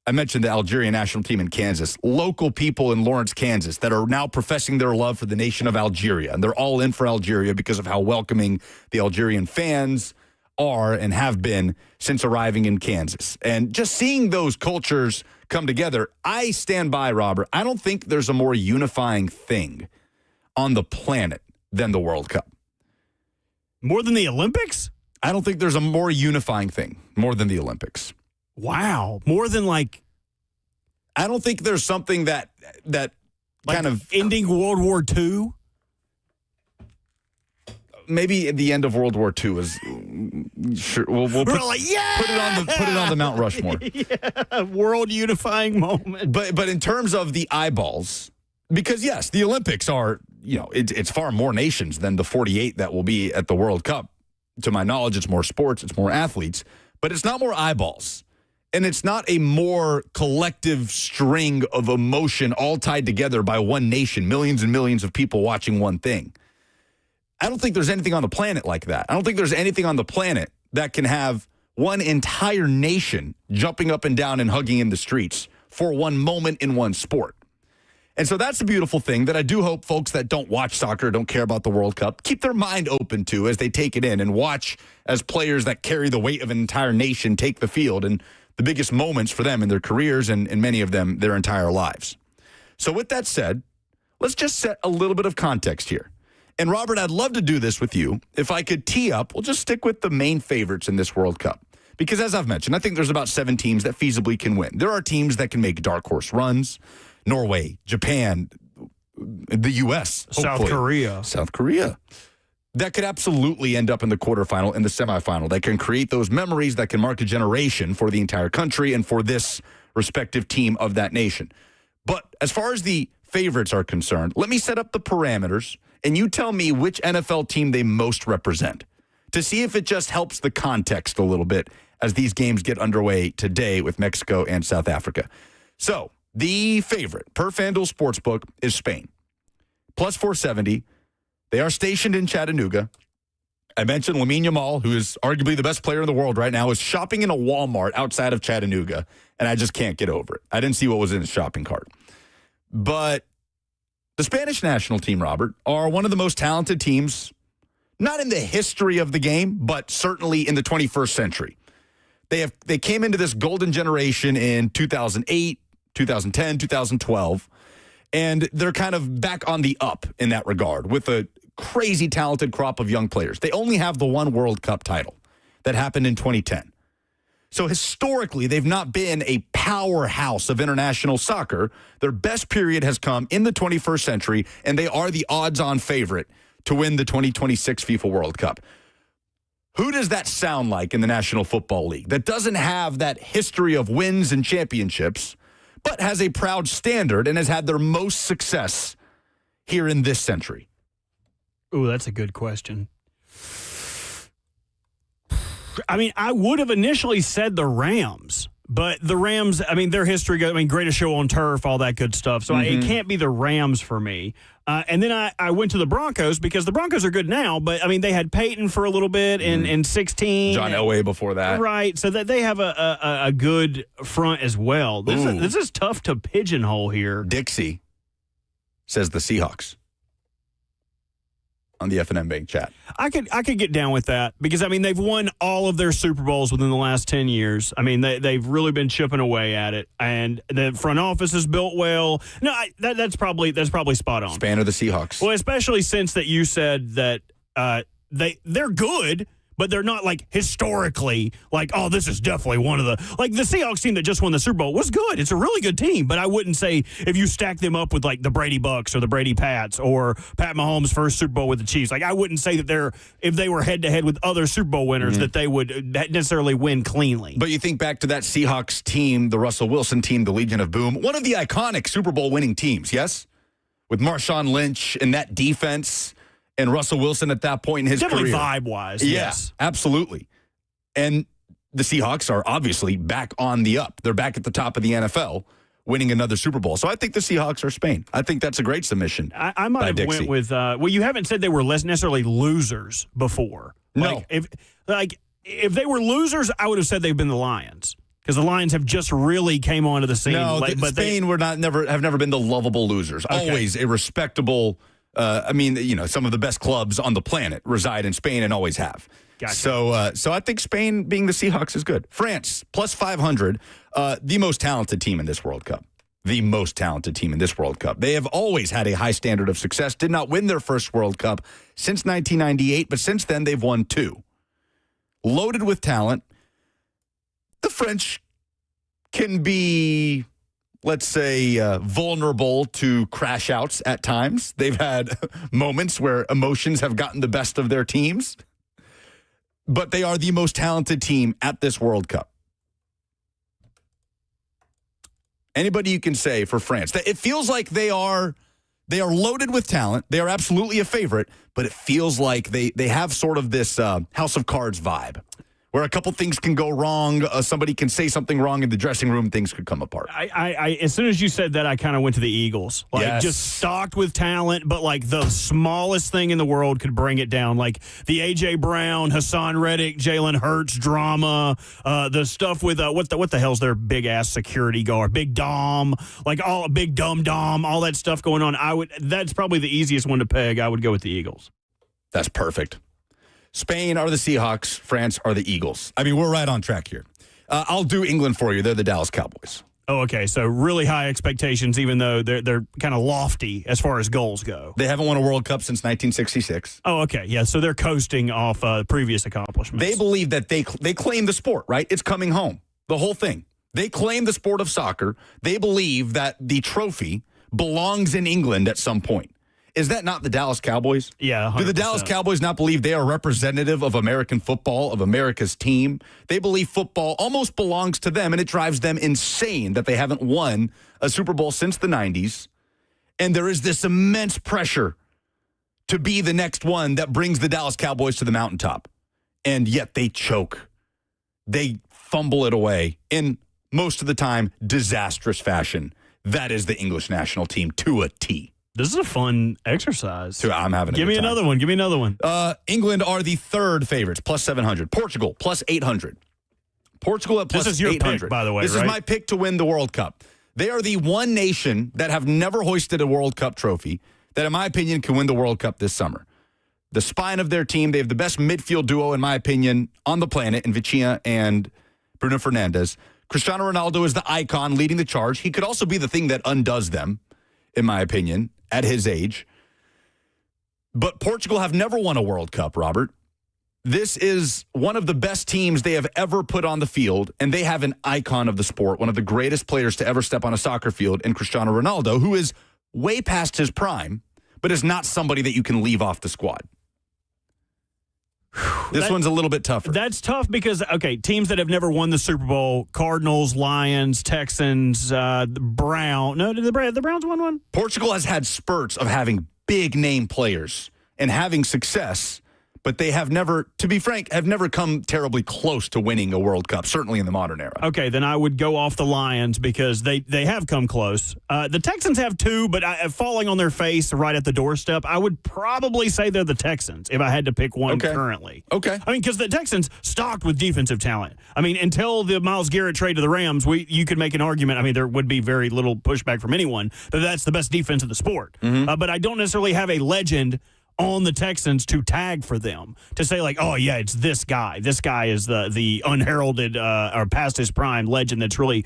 [SPEAKER 1] I mentioned the Algerian national team in Kansas, local people in Lawrence, Kansas that are now professing their love for the nation of Algeria. And they're all in for Algeria because of how welcoming the Algerian fans are and have been since arriving in Kansas. And just seeing those cultures come together, I stand by, Robert. I don't think there's a more unifying thing on the planet than the World Cup.
[SPEAKER 2] More than the Olympics?
[SPEAKER 1] I don't think there's a more unifying thing more than the Olympics.
[SPEAKER 2] Wow. More than like...
[SPEAKER 1] I don't think there's something that like kind of...
[SPEAKER 2] ending World War II?
[SPEAKER 1] Maybe the end of World War II is... Sure, we'll put,
[SPEAKER 2] like, yeah!
[SPEAKER 1] put it on the Mount Rushmore.
[SPEAKER 2] Yeah, world unifying moment.
[SPEAKER 1] But in terms of the eyeballs, because yes, the Olympics are, it's far more nations than the 48 that will be at the World Cup. To my knowledge, it's more sports, it's more athletes, but it's not more eyeballs. And it's not a more collective string of emotion all tied together by one nation, millions and millions of people watching one thing. I don't think there's anything on the planet like that. I don't think there's anything on the planet that can have one entire nation jumping up and down and hugging in the streets for one moment in one sport. And so that's a beautiful thing that I do hope folks that don't watch soccer, don't care about the World Cup, keep their mind open to as they take it in and watch as players that carry the weight of an entire nation take the field and the biggest moments for them in their careers and many of them their entire lives. So with that said, let's just set a little bit of context here. And Robert, I'd love to do this with you. If I could tee up, we'll just stick with the main favorites in this World Cup. Because as I've mentioned, I think there's about 7 teams that feasibly can win. There are teams that can make dark horse runs. Norway, Japan, the U.S.,
[SPEAKER 2] South Korea.
[SPEAKER 1] That could absolutely end up in the quarterfinal and the semifinal. That can create those memories that can mark a generation for the entire country and for this respective team of that nation. But as far as the favorites are concerned, let me set up the parameters, and you tell me which NFL team they most represent to see if it just helps the context a little bit as these games get underway today with Mexico and South Africa. So, the favorite per FanDuel Sportsbook is Spain. Plus 470. They are stationed in Chattanooga. I mentioned Lamine Yamal, who is arguably the best player in the world right now, is shopping in a Walmart outside of Chattanooga, and I just can't get over it. I didn't see what was in his shopping cart. But the Spanish national team, Robert, are one of the most talented teams, not in the history of the game, but certainly in the 21st century. They came into this golden generation in 2008, 2010, 2012, and they're kind of back on the up in that regard with a crazy talented crop of young players. They only have the one World Cup title that happened in 2010. So historically, they've not been a powerhouse of international soccer. Their best period has come in the 21st century, and they are the odds-on favorite to win the 2026 FIFA World Cup. Who does that sound like in the National Football League that doesn't have that history of wins and championships, but has a proud standard and has had their most success here in this century?
[SPEAKER 2] Ooh, that's a good question. I mean, I would have initially said the Rams, but the Rams, I mean, their history, greatest show on turf, all that good stuff. So it can't be the Rams for me. And then I went to the Broncos because the Broncos are good now, but, I mean, they had Peyton for a little bit in 16.
[SPEAKER 1] John Elway before that.
[SPEAKER 2] Right, so that they have a good front as well. This is tough to pigeonhole here.
[SPEAKER 1] Dixie says the Seahawks. on the FNM Bank chat.
[SPEAKER 2] I could get down with that because, I mean, they've won all of their Super Bowls within the last 10 years. I mean, they've really been chipping away at it, and the front office is built well. No, that's probably spot on.
[SPEAKER 1] Span of the Seahawks.
[SPEAKER 2] Well, especially since that you said that they're good, but they're not like historically like, oh, this is definitely one of the, like the Seahawks team that just won the Super Bowl was good. It's a really good team, but I wouldn't say if you stack them up with like the Brady Bucks or the Brady Pats or Pat Mahomes' first Super Bowl with the Chiefs, like I wouldn't say that if they were head to head with other Super Bowl winners that they would necessarily win cleanly.
[SPEAKER 1] But you think back to that Seahawks team, the Russell Wilson team, the Legion of Boom, one of the iconic Super Bowl winning teams, yes? With Marshawn Lynch and that defense. And Russell Wilson at that point in his
[SPEAKER 2] definitely
[SPEAKER 1] career.
[SPEAKER 2] Vibe-wise,
[SPEAKER 1] yeah,
[SPEAKER 2] yes.
[SPEAKER 1] Absolutely. And the Seahawks are obviously back on the up. They're back at the top of the NFL, winning another Super Bowl. So I think the Seahawks are Spain. I think that's a great submission.
[SPEAKER 2] I might have went with, well, you haven't said they were less necessarily losers before.
[SPEAKER 1] No.
[SPEAKER 2] If they were losers, I would have said they've been the Lions. Because the Lions have just really came onto the scene.
[SPEAKER 1] No, but Spain have never been the lovable losers. Okay. Always a respectable... some of the best clubs on the planet reside in Spain and always have.
[SPEAKER 2] Gotcha.
[SPEAKER 1] So I think Spain being the Seahawks is good. France, plus 500, the most talented team in this World Cup. The most talented team in this World Cup. They have always had a high standard of success, did not win their first World Cup since 1998, but since then they've won 2. Loaded with talent. The French can be... let's say, vulnerable to crash outs at times. They've had moments where emotions have gotten the best of their teams. But they are the most talented team at this World Cup. Anybody you can say for France. It feels like they are loaded with talent. They are absolutely a favorite, but it feels like they have sort of this House of Cards vibe. Where a couple things can go wrong, somebody can say something wrong in the dressing room, things could come apart.
[SPEAKER 2] I as soon as you said that, I kind of went to the Eagles. Just stocked with talent, but like the smallest thing in the world could bring it down. Like the A.J. Brown, Hassan Reddick, Jalen Hurts drama, the stuff with, what the hell's their big-ass security guard? Big Dom, like all Big Dumb Dom, all that stuff going on. That's probably the easiest one to peg. I would go with the Eagles.
[SPEAKER 1] That's perfect. Spain are the Seahawks. France are the Eagles. I mean, we're right on track here. I'll do England for you. They're the Dallas Cowboys.
[SPEAKER 2] Oh, okay. So really high expectations, even though they're kind of lofty as far as goals go.
[SPEAKER 1] They haven't won a World Cup since 1966.
[SPEAKER 2] Oh, okay. Yeah, so they're coasting off previous accomplishments.
[SPEAKER 1] They believe that they claim the sport, right? It's coming home. The whole thing. They claim the sport of soccer. They believe that the trophy belongs in England at some point. Is that not the Dallas Cowboys?
[SPEAKER 2] Yeah, 100%.
[SPEAKER 1] Do the Dallas Cowboys not believe they are representative of American football, of America's team? They believe football almost belongs to them, and it drives them insane that they haven't won a Super Bowl since the 90s. And there is this immense pressure to be the next one that brings the Dallas Cowboys to the mountaintop. And yet they choke. They fumble it away in, most of the time, disastrous fashion. That is the English national team to a T.
[SPEAKER 2] This is a fun exercise.
[SPEAKER 1] I'm having a
[SPEAKER 2] Give
[SPEAKER 1] good
[SPEAKER 2] me
[SPEAKER 1] time.
[SPEAKER 2] another one. Give me another one.
[SPEAKER 1] England are the third favorites, plus 700. Portugal, plus 800. Portugal at plus 800.
[SPEAKER 2] This is your pick, by the way,
[SPEAKER 1] This is my pick to win the World Cup. They are the one nation that have never hoisted a World Cup trophy that, in my opinion, can win the World Cup this summer. The spine of their team, they have the best midfield duo, in my opinion, on the planet, in Vitinha and Bruno Fernandes. Cristiano Ronaldo is the icon leading the charge. He could also be the thing that undoes them, in my opinion, at his age. But Portugal have never won a World Cup, Robert. This is one of the best teams they have ever put on the field, and they have an icon of the sport, one of the greatest players to ever step on a soccer field in Cristiano Ronaldo, who is way past his prime, but is not somebody that you can leave off the squad. This one's a little bit tougher.
[SPEAKER 2] That's tough because, teams that have never won the Super Bowl, Cardinals, Lions, Texans, Brown. No, did the Browns win one?
[SPEAKER 1] Portugal has had spurts of having big-name players and having success, but they have never, to be frank, have never come terribly close to winning a World Cup, certainly in the modern era.
[SPEAKER 2] Okay, then I would go off the Lions because they have come close. The Texans have too, but falling on their face right at the doorstep, I would probably say they're the Texans if I had to pick one currently.
[SPEAKER 1] Okay.
[SPEAKER 2] I mean, because the Texans stocked with defensive talent. I mean, until the Myles Garrett trade to the Rams, you could make an argument. I mean, there would be very little pushback from anyone that that's the best defense of the sport.
[SPEAKER 1] Mm-hmm.
[SPEAKER 2] But I don't necessarily have a legend on the Texans to tag for them, to say like, oh yeah, it's this guy. This guy is the unheralded or past his prime legend that's really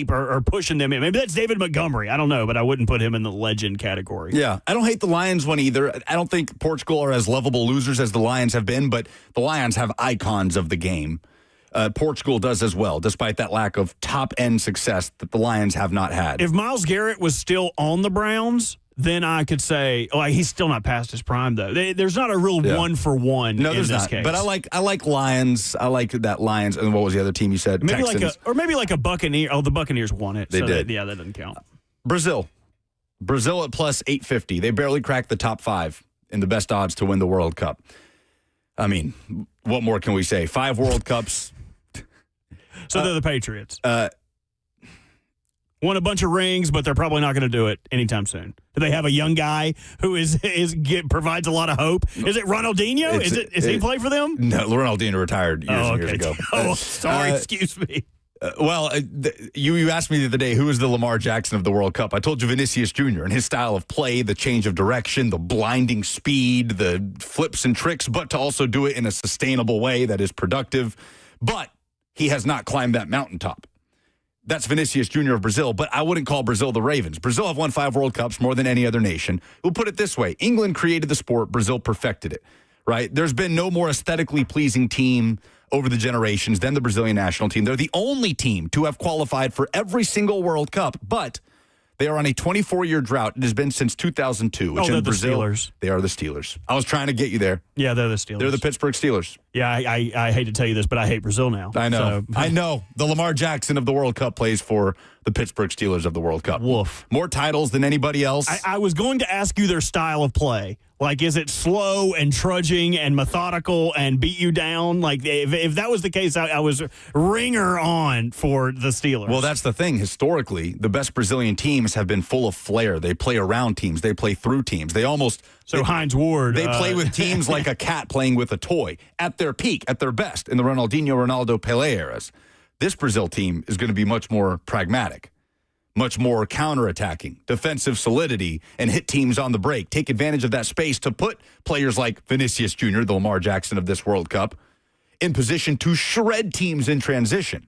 [SPEAKER 2] or pushing them in. Maybe that's David Montgomery. I don't know, but I wouldn't put him in the legend category.
[SPEAKER 1] Yeah, I don't hate the Lions one either. I don't think Portugal are as lovable losers as the Lions have been, but the Lions have icons of the game. Portugal does as well, despite that lack of top-end success that the Lions have not had.
[SPEAKER 2] If Myles Garrett was still on the Browns, then I could say, he's still not past his prime, though. There's not a real one-for-one in this case.
[SPEAKER 1] But I like Lions. I like that Lions. And what was the other team you said?
[SPEAKER 2] Maybe
[SPEAKER 1] Texans.
[SPEAKER 2] maybe like a Buccaneer. Oh, the Buccaneers won it.
[SPEAKER 1] They did.
[SPEAKER 2] That doesn't count.
[SPEAKER 1] Brazil at plus 850. They barely cracked the top 5 in the best odds to win the World Cup. I mean, what more can we say? 5 World Cups.
[SPEAKER 2] So they're the Patriots. Won a bunch of rings, but they're probably not going to do it anytime soon. Do they have a young guy who provides a lot of hope? Is it Ronaldinho? Is he play for them?
[SPEAKER 1] No, Ronaldinho retired years ago.
[SPEAKER 2] Oh, sorry, excuse me.
[SPEAKER 1] You asked me the other day, who is the Lamar Jackson of the World Cup? I told you Vinicius Jr. and his style of play, the change of direction, the blinding speed, the flips and tricks, but to also do it in a sustainable way that is productive. But he has not climbed that mountaintop. That's Vinicius Jr. of Brazil, but I wouldn't call Brazil the Ravens. Brazil have won 5 World Cups, more than any other nation. We'll put it this way. England created the sport. Brazil perfected it, right? There's been no more aesthetically pleasing team over the generations than the Brazilian national team. They're the only team to have qualified for every single World Cup, but they are on a 24-year drought. It has been since 2002. Which
[SPEAKER 2] they're
[SPEAKER 1] in Brazil,
[SPEAKER 2] the Steelers.
[SPEAKER 1] They are the Steelers. I was trying to get you there.
[SPEAKER 2] Yeah, they're the Steelers.
[SPEAKER 1] They're the Pittsburgh Steelers.
[SPEAKER 2] Yeah, I hate to tell you this, but I hate Brazil now.
[SPEAKER 1] I know.
[SPEAKER 2] So.
[SPEAKER 1] I know. The Lamar Jackson of the World Cup plays for the Pittsburgh Steelers of the World Cup.
[SPEAKER 2] Woof.
[SPEAKER 1] More titles than anybody else.
[SPEAKER 2] I was going to ask you their style of play. Like, is it slow and trudging and methodical and beat you down? Like, if that was the case, I was ringer on for the Steelers.
[SPEAKER 1] Well, that's the thing. Historically, the best Brazilian teams have been full of flair. They play around teams. They play through teams. They almost...
[SPEAKER 2] Heinz Ward.
[SPEAKER 1] They play with teams like a cat playing with a toy at their peak, at their best, in the Ronaldinho, Ronaldo, Pelé eras. This Brazil team is going to be much more pragmatic, much more counterattacking, defensive solidity, and hit teams on the break. Take advantage of that space to put players like Vinicius Jr., the Lamar Jackson of this World Cup, in position to shred teams in transition.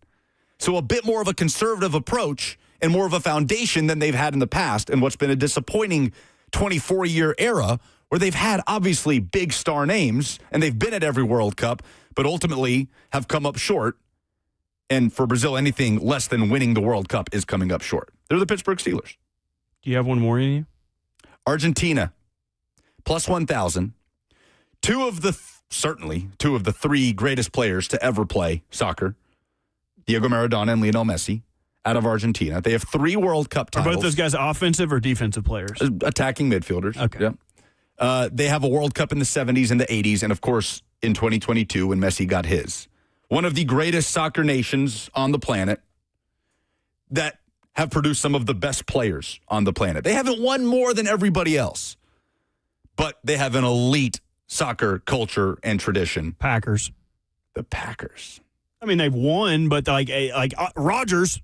[SPEAKER 1] So a bit more of a conservative approach and more of a foundation than they've had in the past, and what's been a disappointing 24-year era where they've had obviously big star names and they've been at every World Cup, but ultimately have come up short. And for Brazil, anything less than winning the World Cup is coming up short. They're the Pittsburgh Steelers.
[SPEAKER 2] Do you have one more in you?
[SPEAKER 1] Argentina, plus 1,000. Certainly two of the 3 greatest players to ever play soccer, Diego Maradona and Lionel Messi, out of Argentina. They have 3 World Cup titles.
[SPEAKER 2] Are both those guys offensive or defensive players?
[SPEAKER 1] Attacking midfielders.
[SPEAKER 2] Okay.
[SPEAKER 1] Yeah. They have a World Cup in the 70s and the 80s, and of course in 2022 when Messi got his. One of the greatest soccer nations on the planet that have produced some of the best players on the planet. They haven't won more than everybody else, but they have an elite soccer culture and tradition.
[SPEAKER 2] Packers.
[SPEAKER 1] The Packers.
[SPEAKER 2] I mean, they've won, but like Rodgers,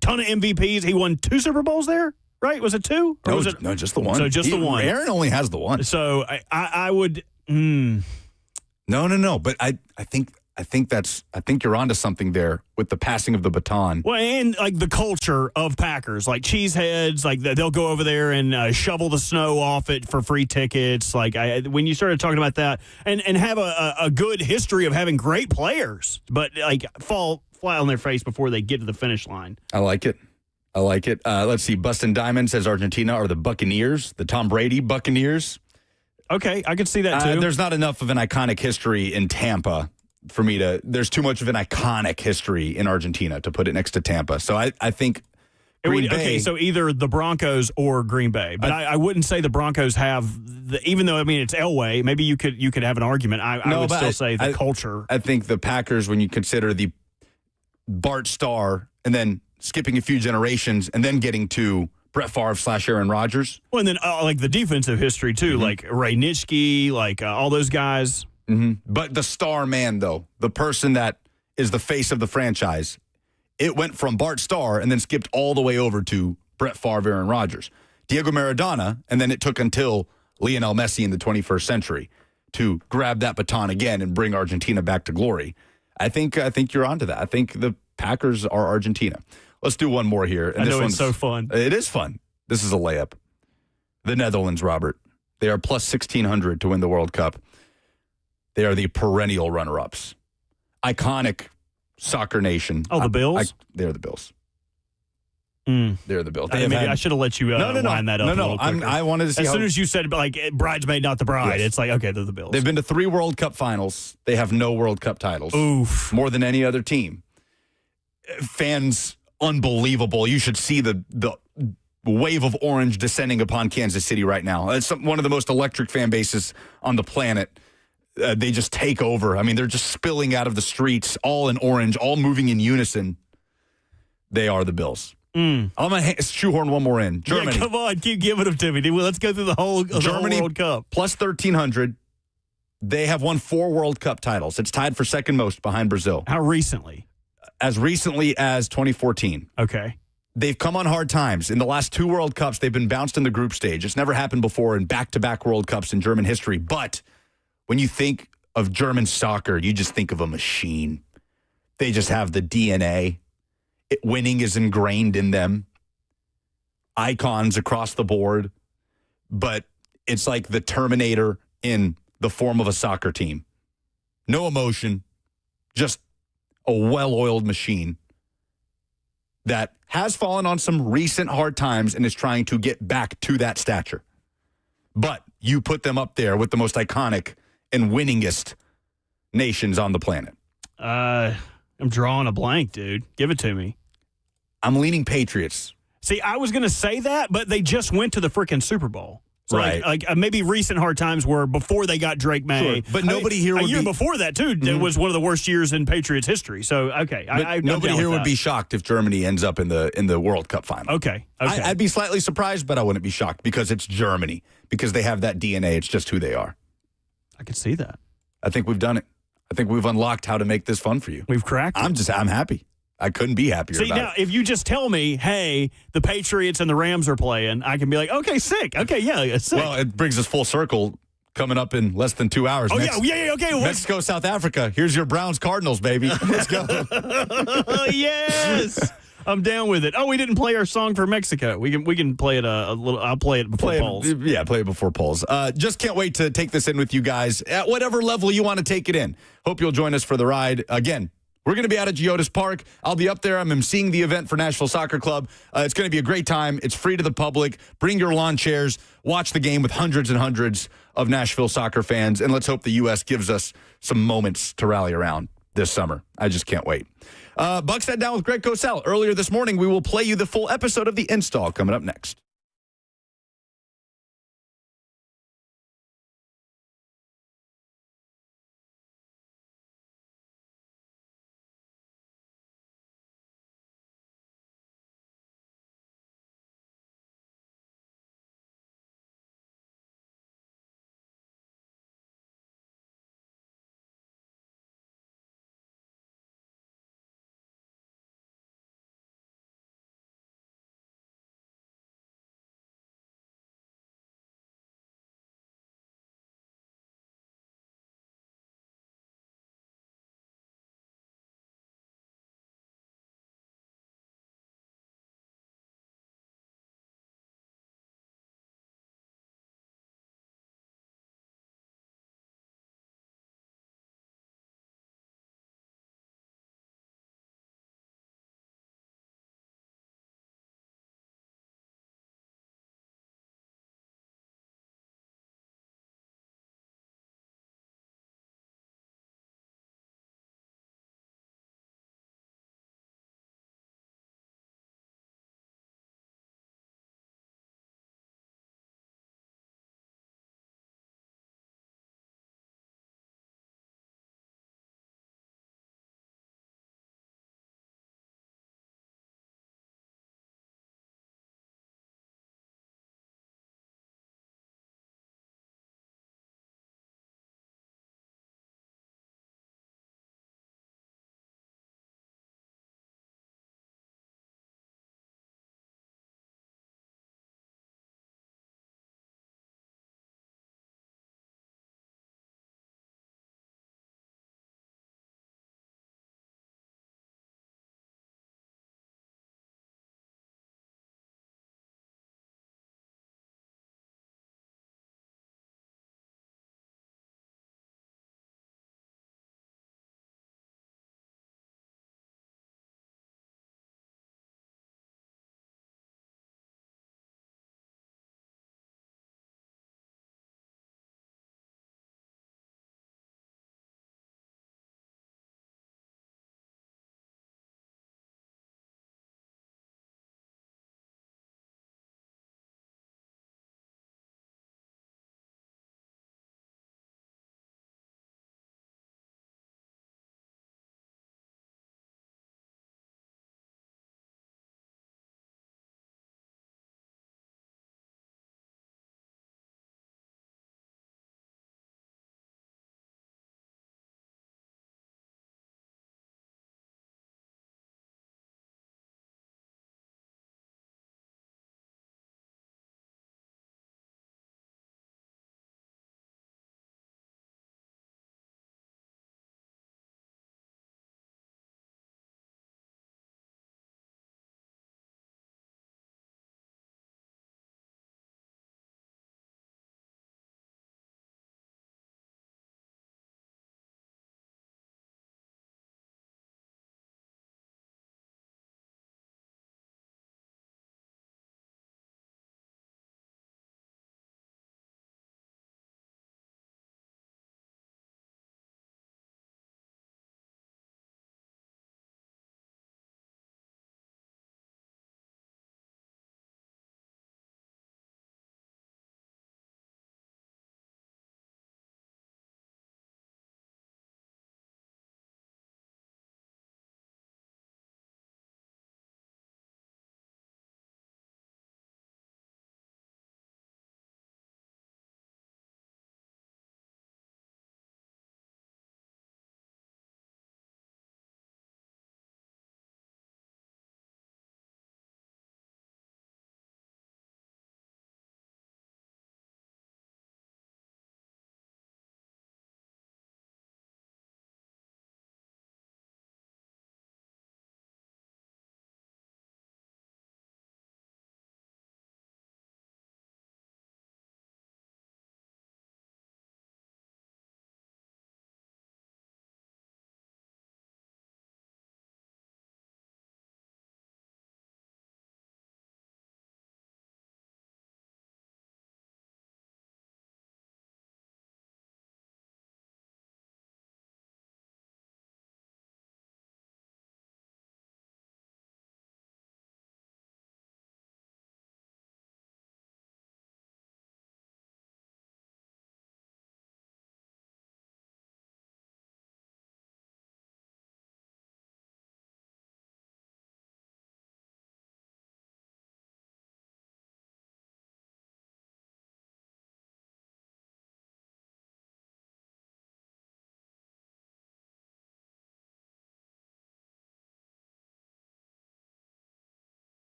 [SPEAKER 2] ton of MVPs. He won 2 Super Bowls there, right? Was it 2? Or was it?
[SPEAKER 1] No, just the one.
[SPEAKER 2] So just the one.
[SPEAKER 1] Aaron only has the one.
[SPEAKER 2] So I would.
[SPEAKER 1] No. But I think you're onto something there with the passing of the baton.
[SPEAKER 2] Well, and like the culture of Packers, like cheeseheads, like they'll go over there and shovel the snow off it for free tickets. Like when you started talking about that, and have a good history of having great players, but like fall flat on their face before they get to the finish line.
[SPEAKER 1] I like it. Let's see. Bustin' Diamond says Argentina are the Buccaneers, the Tom Brady Buccaneers.
[SPEAKER 2] Okay, I could see that too.
[SPEAKER 1] There's not enough of an iconic history in Tampa for me there's too much of an iconic history in Argentina to put it next to Tampa. So I think Green Bay.
[SPEAKER 2] Okay, so either the Broncos or Green Bay. But I wouldn't say the Broncos have, even though, I mean, it's Elway, maybe you could have an argument. I would still say the culture.
[SPEAKER 1] I think the Packers, when you consider the Bart Starr and then skipping a few generations and then getting to Brett Favre / Aaron Rodgers.
[SPEAKER 2] Well, and then like the defensive history too, like Ray Nitschke, like all those guys.
[SPEAKER 1] But the star man, though, the person that is the face of the franchise, it went from Bart Starr and then skipped all the way over to Brett Favre, Aaron Rodgers. Diego Maradona, and then it took until Lionel Messi in the 21st century to grab that baton again and bring Argentina back to glory. I think you're onto that. I think the Packers are Argentina. Let's do one more here. And
[SPEAKER 2] I know it's so fun.
[SPEAKER 1] It is fun. This is a layup. The Netherlands, Robert. They are plus 1,600 to win the World Cup. They are the perennial runner-ups. Iconic soccer nation.
[SPEAKER 2] Oh, the Bills?
[SPEAKER 1] They're the Bills.
[SPEAKER 2] Mm.
[SPEAKER 1] They're the Bills.
[SPEAKER 2] I should have let you line that up a little quicker.
[SPEAKER 1] I wanted to see
[SPEAKER 2] as soon as you said, like, bridesmaid, not the bride, It's like, okay, they're the Bills.
[SPEAKER 1] They've been to 3 World Cup finals. They have no World Cup titles.
[SPEAKER 2] Oof.
[SPEAKER 1] More than any other team. Fans, unbelievable. You should see the wave of orange descending upon Kansas City right now. It's one of the most electric fan bases on the planet. They just take over. I mean, they're just spilling out of the streets, all in orange, all moving in unison. They are the Bills. I'm going to shoehorn one more in. Germany.
[SPEAKER 2] Yeah, come on, keep giving them to me. Let's go through the whole World Cup.
[SPEAKER 1] Plus 1,300. They have won 4 World Cup titles. It's tied for second most behind Brazil.
[SPEAKER 2] How recently?
[SPEAKER 1] As recently as 2014.
[SPEAKER 2] Okay.
[SPEAKER 1] They've come on hard times. In the last 2 World Cups, they've been bounced in the group stage. It's never happened before in back-to-back World Cups in German history. But when you think of German soccer, you just think of a machine. They just have the DNA. Winning is ingrained in them. Icons across the board. But it's like the Terminator in the form of a soccer team. No emotion, just a well-oiled machine that has fallen on some recent hard times and is trying to get back to that stature. But you put them up there with the most iconic and winningest nations on the planet.
[SPEAKER 2] I'm drawing a blank, dude. Give it to me.
[SPEAKER 1] I'm leaning Patriots.
[SPEAKER 2] See, I was going to say that, but they just went to the freaking Super Bowl. So
[SPEAKER 1] right.
[SPEAKER 2] Like maybe recent hard times were before they got Drake May.
[SPEAKER 1] Sure. But nobody here would
[SPEAKER 2] a year
[SPEAKER 1] be...
[SPEAKER 2] before that, too, it was one of the worst years in Patriots history. So, okay.
[SPEAKER 1] Nobody here would be shocked if Germany ends up in the World Cup final.
[SPEAKER 2] Okay.
[SPEAKER 1] I'd be slightly surprised, but I wouldn't be shocked because it's Germany. Because they have that DNA. It's just who they are.
[SPEAKER 2] I could see that.
[SPEAKER 1] I think we've done it. I think we've unlocked how to make this fun for you.
[SPEAKER 2] We've cracked it.
[SPEAKER 1] I'm happy. I couldn't be happier about it.
[SPEAKER 2] See, now, if you just tell me, hey, the Patriots and the Rams are playing, I can be like, okay, sick. Okay, yeah, sick.
[SPEAKER 1] Well, it brings us full circle coming up in less than 2 hours.
[SPEAKER 2] Oh, yeah, okay.
[SPEAKER 1] Mexico, South Africa. Here's your Browns Cardinals, baby. Let's go.
[SPEAKER 2] Yes. I'm down with it. Oh, we didn't play our song for Mexico. We can play it a little. I'll play it before polls.
[SPEAKER 1] Yeah, play it before polls. Just can't wait to take this in with you guys at whatever level you want to take it in. Hope you'll join us for the ride. Again, we're going to be out at Geodis Park. I'll be up there. I'm emceeing the event for Nashville Soccer Club. It's going to be a great time. It's free to the public. Bring your lawn chairs. Watch the game with hundreds and hundreds of Nashville soccer fans. And let's hope the U.S. gives us some moments to rally around this summer. I just can't wait. Buck sat down with Greg Cosell earlier this morning. We will play you the full episode of The Install coming up next.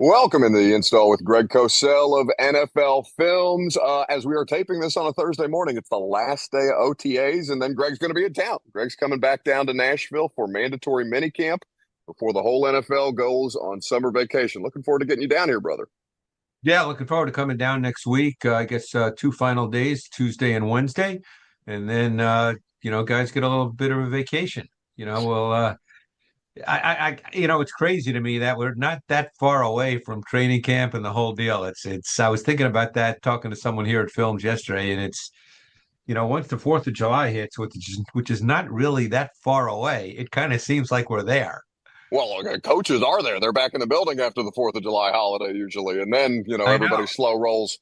[SPEAKER 17] Welcome in the install with Greg Cosell of NFL Films. As we are taping this on a Thursday morning, it's the last day of OTAs, and then Greg's going to be in town. Greg's coming back down to Nashville for mandatory minicamp before the whole NFL goes on summer vacation. Looking forward to getting you down here, brother.
[SPEAKER 21] Yeah, looking forward to coming down next week. I guess 2 final days, Tuesday and Wednesday, and then guys get a little bit of a vacation. It's crazy to me that we're not that far away from training camp and the whole deal. It's. I was thinking about that talking to someone here at Films yesterday, and it's, once the 4th of July hits, which is not really that far away, it kind of seems like we're there.
[SPEAKER 17] Well, coaches are there. They're back in the building after the 4th of July holiday usually, and then everybody slow rolls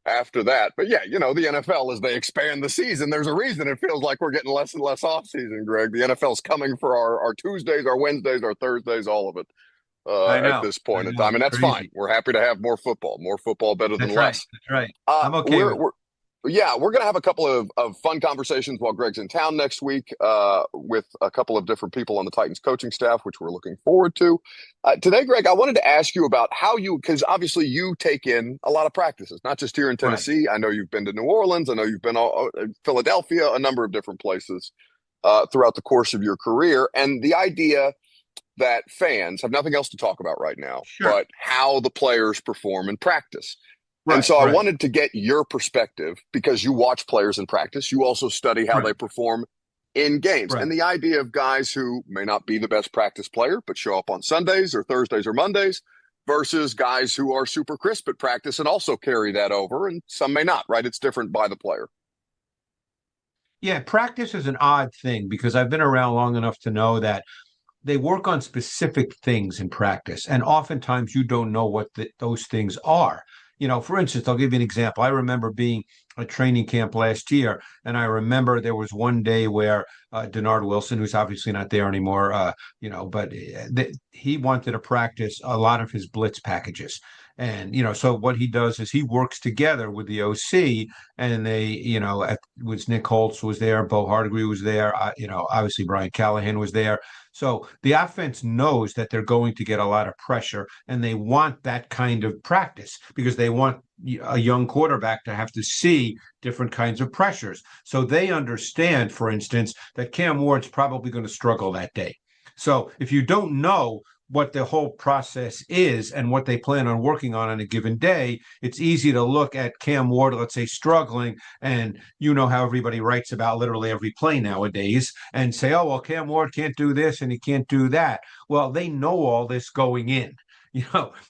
[SPEAKER 17] after that. But yeah, the NFL, as they expand the season, there's a reason it feels like we're getting less and less off season, Greg. The NFL's coming for our Tuesdays, our Wednesdays, our Thursdays, all of it at this point in time. And that's fine. We're happy to have more football. More football better than less.
[SPEAKER 21] That's right. I'm okay with it.
[SPEAKER 17] Yeah, we're going to have a couple of fun conversations while Greg's in town next week with a couple of different people on the Titans coaching staff, which we're looking forward to. Today, Greg, I wanted to ask you about because obviously you take in a lot of practices, not just here in Tennessee. Right. I know you've been to New Orleans. I know you've been to Philadelphia, a number of different places throughout the course of your career. And the idea that fans have nothing else to talk about right now, but how the players perform in practice. And so I wanted to get your perspective because you watch players in practice. You also study how they perform in games. And the idea of guys who may not be the best practice player, but show up on Sundays or Thursdays or Mondays versus guys who are super crisp at practice and also carry that over. And some may not, right? It's different by the player.
[SPEAKER 21] Yeah, practice is an odd thing because I've been around long enough to know that they work on specific things in practice. And oftentimes you don't know what those things are. For instance, I'll give you an example. I remember being at training camp last year, and I remember there was one day where Denard Wilson, who's obviously not there anymore, but he wanted to practice a lot of his blitz packages. And, so what he does is he works together with the OC, and they, was Nick Holtz was there, Bo Hardegree was there, obviously Brian Callahan was there. So the offense knows that they're going to get a lot of pressure, and they want that kind of practice because they want a young quarterback to have to see different kinds of pressures. So they understand, for instance, that Cam Ward's probably going to struggle that day. So if you don't know what the whole process is and what they plan on working on a given day, it's easy to look at Cam Ward, let's say, struggling, and how everybody writes about literally every play nowadays, and say, oh, well, Cam Ward can't do this and he can't do that. Well, they know all this going in.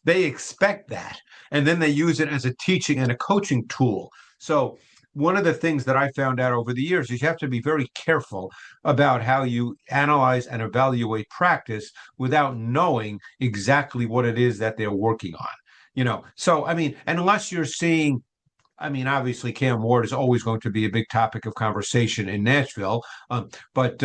[SPEAKER 21] They expect that, and then they use it as a teaching and a coaching tool. So one of the things that I found out over the years is you have to be very careful about how you analyze and evaluate practice without knowing exactly what it is that they're working on. So, and unless you're seeing, obviously Cam Ward is always going to be a big topic of conversation in Nashville, but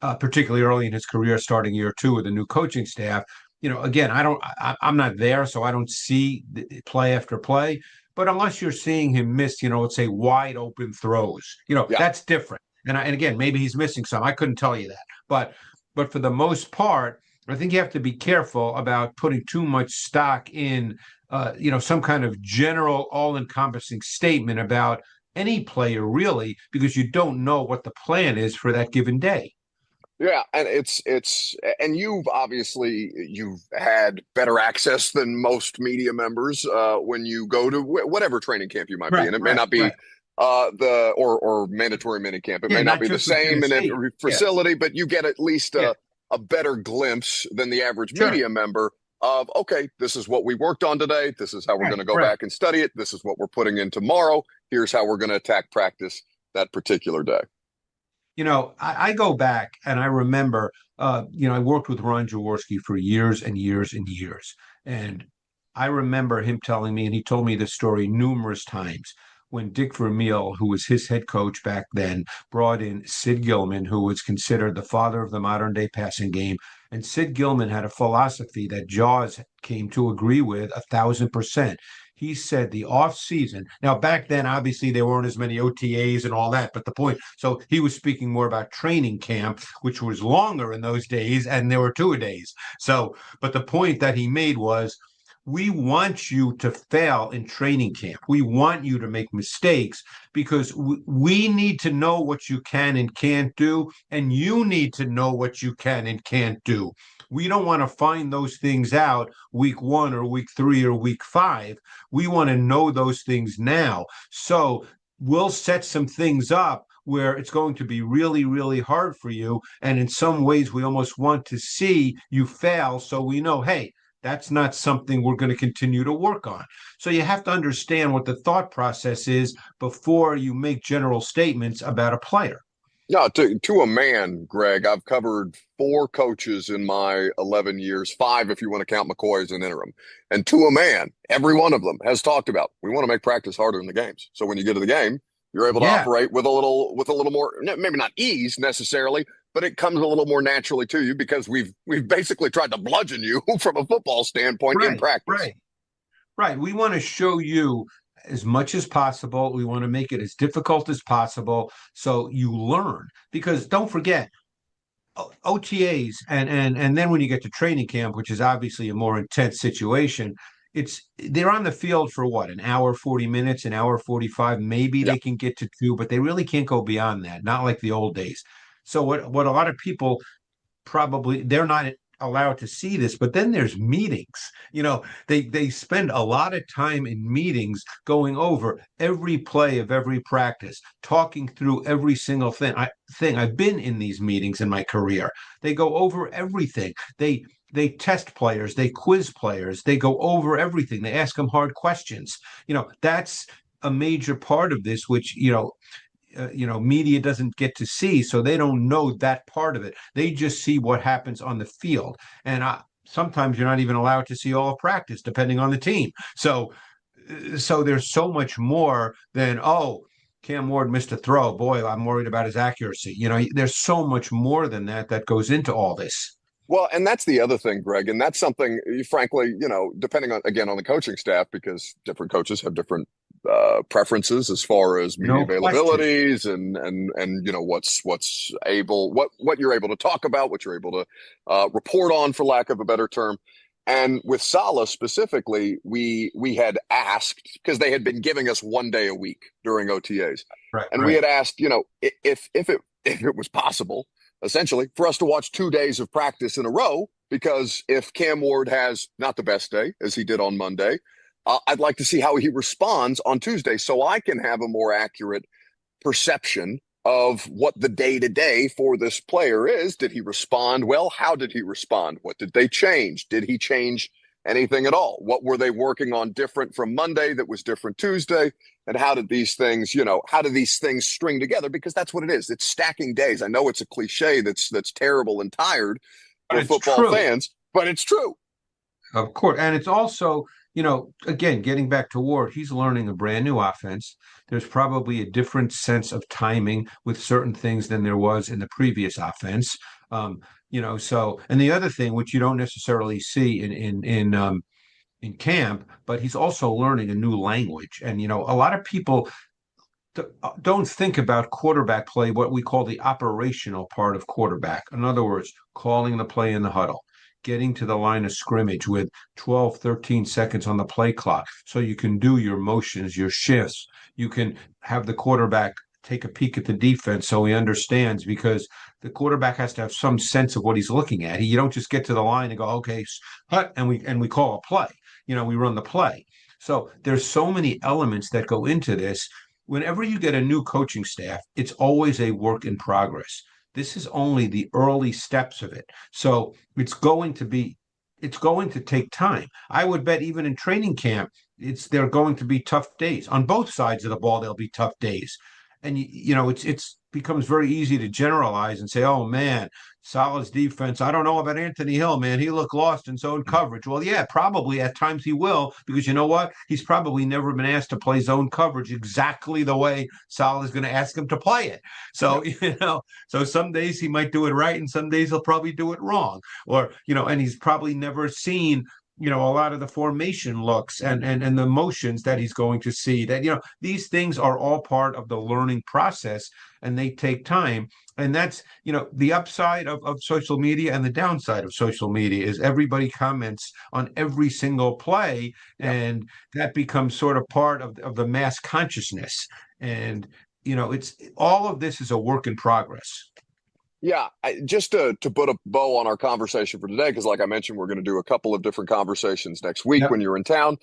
[SPEAKER 21] particularly early in his career, starting year 2 with the new coaching staff. Again, I'm not there, so I don't see play after play. But unless you're seeing him miss, let's say wide open throws, that's different. And again, maybe he's missing some. I couldn't tell you that. But for the most part, I think you have to be careful about putting too much stock in, some kind of general all-encompassing statement about any player, really, because you don't know what the plan is for that given day.
[SPEAKER 17] Yeah, and and you've had better access than most media members when you go to whatever training camp you might be, and it may not be or mandatory minicamp. It may not be the same in every facility, but you get at least a better glimpse than the average media member of, okay, this is what we worked on today. This is how we're going to go back and study it. This is what we're putting in tomorrow. Here's how we're going to attack practice that particular day.
[SPEAKER 21] I go back and I remember, I worked with Ron Jaworski for years and years and years. And I remember him telling me, and he told me this story numerous times, when Dick Vermeil, who was his head coach back then, brought in Sid Gilman, who was considered the father of the modern day passing game. And Sid Gilman had a philosophy that Jaws came to agree with 1,000%. He said the off season. Now, back then, obviously, there weren't as many OTAs and all that. But the point, so he was speaking more about training camp, which was longer in those days, and there were 2-a-days. So, but the point that he made was we want you to fail in training camp. We want you to make mistakes because we need to know what you can and can't do, and you need to know what you can and can't do. We don't want to find those things out week 1 or week 3 or week 5. We want to know those things now. So we'll set some things up where it's going to be really, really hard for you. And in some ways, we almost want to see you fail so we know, hey, that's not something we're going to continue to work on. So you have to understand what the thought process is before you make general statements about a player.
[SPEAKER 17] Yeah, to a man, Greg, I've covered 4 coaches in my 11 years, 5 if you want to count McCoy as an interim. And to a man, every one of them has talked about, we want to make practice harder in the games. So when you get to the game, you're able to operate with a little more, maybe not ease necessarily, but it comes a little more naturally to you because we've basically tried to bludgeon you from a football standpoint in practice.
[SPEAKER 21] Right. We want to show you as much as possible. We want to make it as difficult as possible so you learn. Because don't forget, OTAs and then when you get to training camp, which is obviously a more intense situation, they're on the field for what, an hour, 40 minutes, an hour, 45, maybe they can get to 2, but they really can't go beyond that, not like the old days. So what a lot of people probably, they're not allowed to see this, but then there's meetings. They spend a lot of time in meetings going over every play of every practice, talking through every single thing. I've been in these meetings in my career. They go over everything. They test players, they quiz players, they go over everything. They ask them hard questions. That's a major part of this, which, media doesn't get to see, so they don't know that part of it. They just see what happens on the field. And sometimes you're not even allowed to see all of practice, depending on the team. So there's so much more than, Cam Ward missed a throw. Boy, I'm worried about his accuracy. There's so much more than that goes into all this.
[SPEAKER 17] Well, and that's the other thing, Greg, and that's something, frankly, depending on the coaching staff, because different coaches have different preferences as far as media availabilities and what you're able to talk about, what you're able to report on, for lack of a better term. And with Saleh specifically, we had asked, because they had been giving us 1 day a week during OTAs, we had asked, if it was possible, essentially, for us to watch 2 days of practice in a row, because if Cam Ward has not the best day, as he did on Monday, I'd like to see how he responds on Tuesday so I can have a more accurate perception of what the day-to-day for this player is. Did he respond well? How did he respond? What did they change? Did he change anything at all? What were they working on different from Monday that was different Tuesday? And how did these things, string together? Because that's what it is. It's stacking days. I know it's a cliche that's terrible and tired for football fans, but it's true.
[SPEAKER 21] Of course. And it's also, again, getting back to Ward, he's learning a brand new offense. There's probably a different sense of timing with certain things than there was in the previous offense. And the other thing, which you don't necessarily see in camp, but he's also learning a new language. And, a lot of people don't think about quarterback play, what we call the operational part of quarterback. In other words, calling the play in the huddle, getting to the line of scrimmage with 12, 13 seconds on the play clock so you can do your motions, your shifts. You can have the quarterback take a peek at the defense so he understands, because the quarterback has to have some sense of what he's looking at. You don't just get to the line and go, okay, hut, and we call a play. We run the play. So there's so many elements that go into this. Whenever you get a new coaching staff, it's always a work in progress. This is only the early steps of it. So it's going to take time. I would bet even in training camp, there are going to be tough days. On both sides of the ball, there'll be tough days. And, it's becomes very easy to generalize and say, oh, man, Saleh's defense, I don't know about Anthony Hill, man. He looked lost in zone coverage. Well, yeah, probably at times he will, because you know what? He's probably never been asked to play zone coverage exactly the way Saleh is going to ask him to play it. So, so some days he might do it right and some days he'll probably do it wrong. Or, and he's probably never seen a lot of the formation looks and the motions that he's going to see. That, these things are all part of the learning process, and they take time. And that's, the upside of social media, and the downside of social media is everybody comments on every single play, and that becomes sort of part of the mass consciousness. And, it's all of this is a work in progress.
[SPEAKER 17] Yeah, just to put a bow on our conversation for today, because like I mentioned, we're going to do a couple of different conversations next week when you're in town.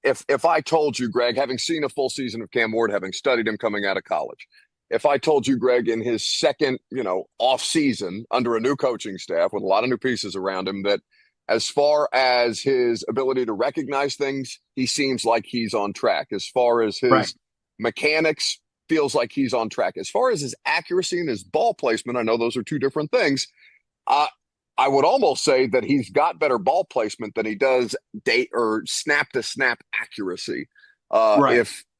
[SPEAKER 17] If I told you, Greg, having seen a full season of Cam Ward, having studied him coming out of college, if I told you, Greg, in his second, off season under a new coaching staff with a lot of new pieces around him, that as far as his ability to recognize things, he seems like he's on track. As far as his mechanics, feels like he's on track. As far as his accuracy and his ball placement, I know those are two different things. I would almost say that he's got better ball placement than he does date or snap to snap accuracy.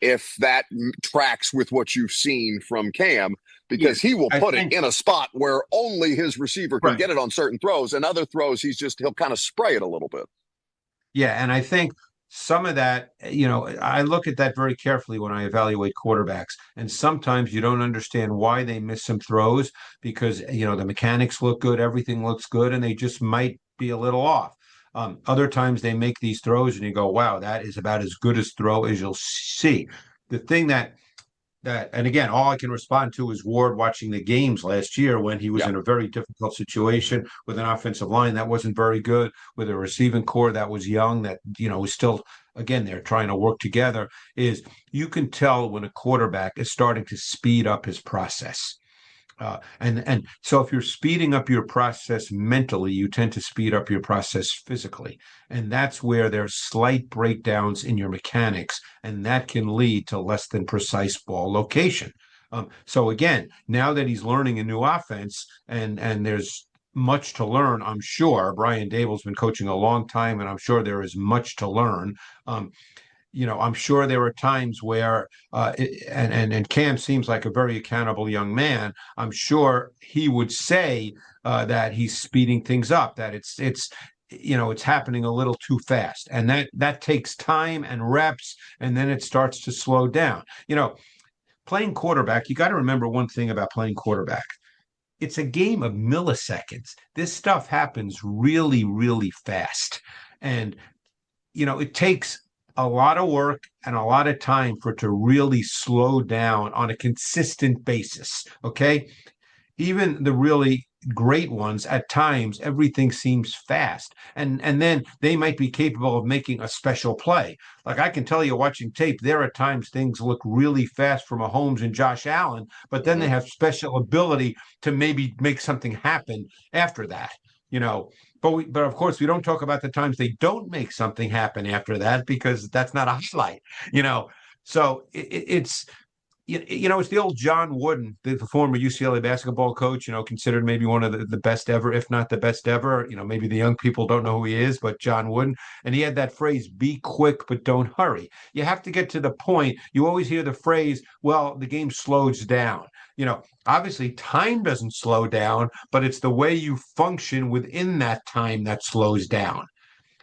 [SPEAKER 17] If that tracks with what you've seen from Cam, because he will put it in a spot where only his receiver can get it on certain throws, and other throws he'll kind of spray it a little bit.
[SPEAKER 21] Yeah, and I think some of that, I look at that very carefully when I evaluate quarterbacks. And sometimes you don't understand why they miss some throws because, the mechanics look good, everything looks good, and they just might be a little off. Other times they make these throws and you go, wow, that is about as good a throw as you'll see. The thing that and again, all I can respond to is Ward watching the games last year when he was in a very difficult situation with an offensive line that wasn't very good, with a receiving core that was young, that, was still, again, they're trying to work together, is you can tell when a quarterback is starting to speed up his process. And so if you're speeding up your process mentally, you tend to speed up your process physically. And that's where there's slight breakdowns in your mechanics, and that can lead to less than precise ball location. So again, now that he's learning a new offense and there's much to learn, I'm sure Brian Dable's been coaching a long time, and I'm sure there is much to learn. I'm sure there are times where, and Cam seems like a very accountable young man. I'm sure he would say that he's speeding things up, that it's happening a little too fast, and that takes time and reps, and then it starts to slow down. Playing quarterback, you got to remember one thing about playing quarterback. It's a game of milliseconds. This stuff happens really, really fast, and it takes a lot of work and a lot of time for it to really slow down on a consistent basis. Okay. Even the really great ones, at times, everything seems fast. And then they might be capable of making a special play. Like I can tell you watching tape, there are times things look really fast for Mahomes and Josh Allen, but then they have special ability to maybe make something happen after that. But of course we don't talk about the times they don't make something happen after that, because that's not a highlight. So it's it's the old John Wooden, the former UCLA basketball coach, considered maybe one of the best ever, if not the best ever. Maybe the young people don't know who he is, but John Wooden. And he had that phrase, be quick, but don't hurry. You have to get to the point. You always hear the phrase, well, the game slows down. Obviously time doesn't slow down, but it's the way you function within that time that slows down.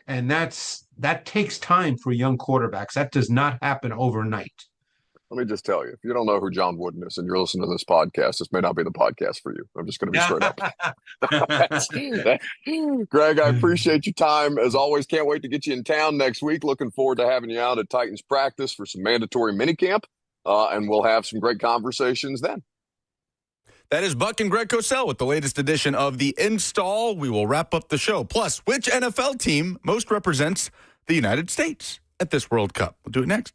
[SPEAKER 21] And that takes time for young quarterbacks. That does not happen overnight.
[SPEAKER 17] Let me just tell you, if you don't know who John Wooden is and you're listening to this podcast, this may not be the podcast for you. I'm just going to be straight up. Greg, I appreciate your time. As always, can't wait to get you in town next week. Looking forward to having you out at Titans practice for some mandatory minicamp, and we'll have some great conversations then.
[SPEAKER 1] That is Buck and Greg Cosell with the latest edition of The Install. We will wrap up the show. Plus, which NFL team most represents the United States at this World Cup? We'll do it next.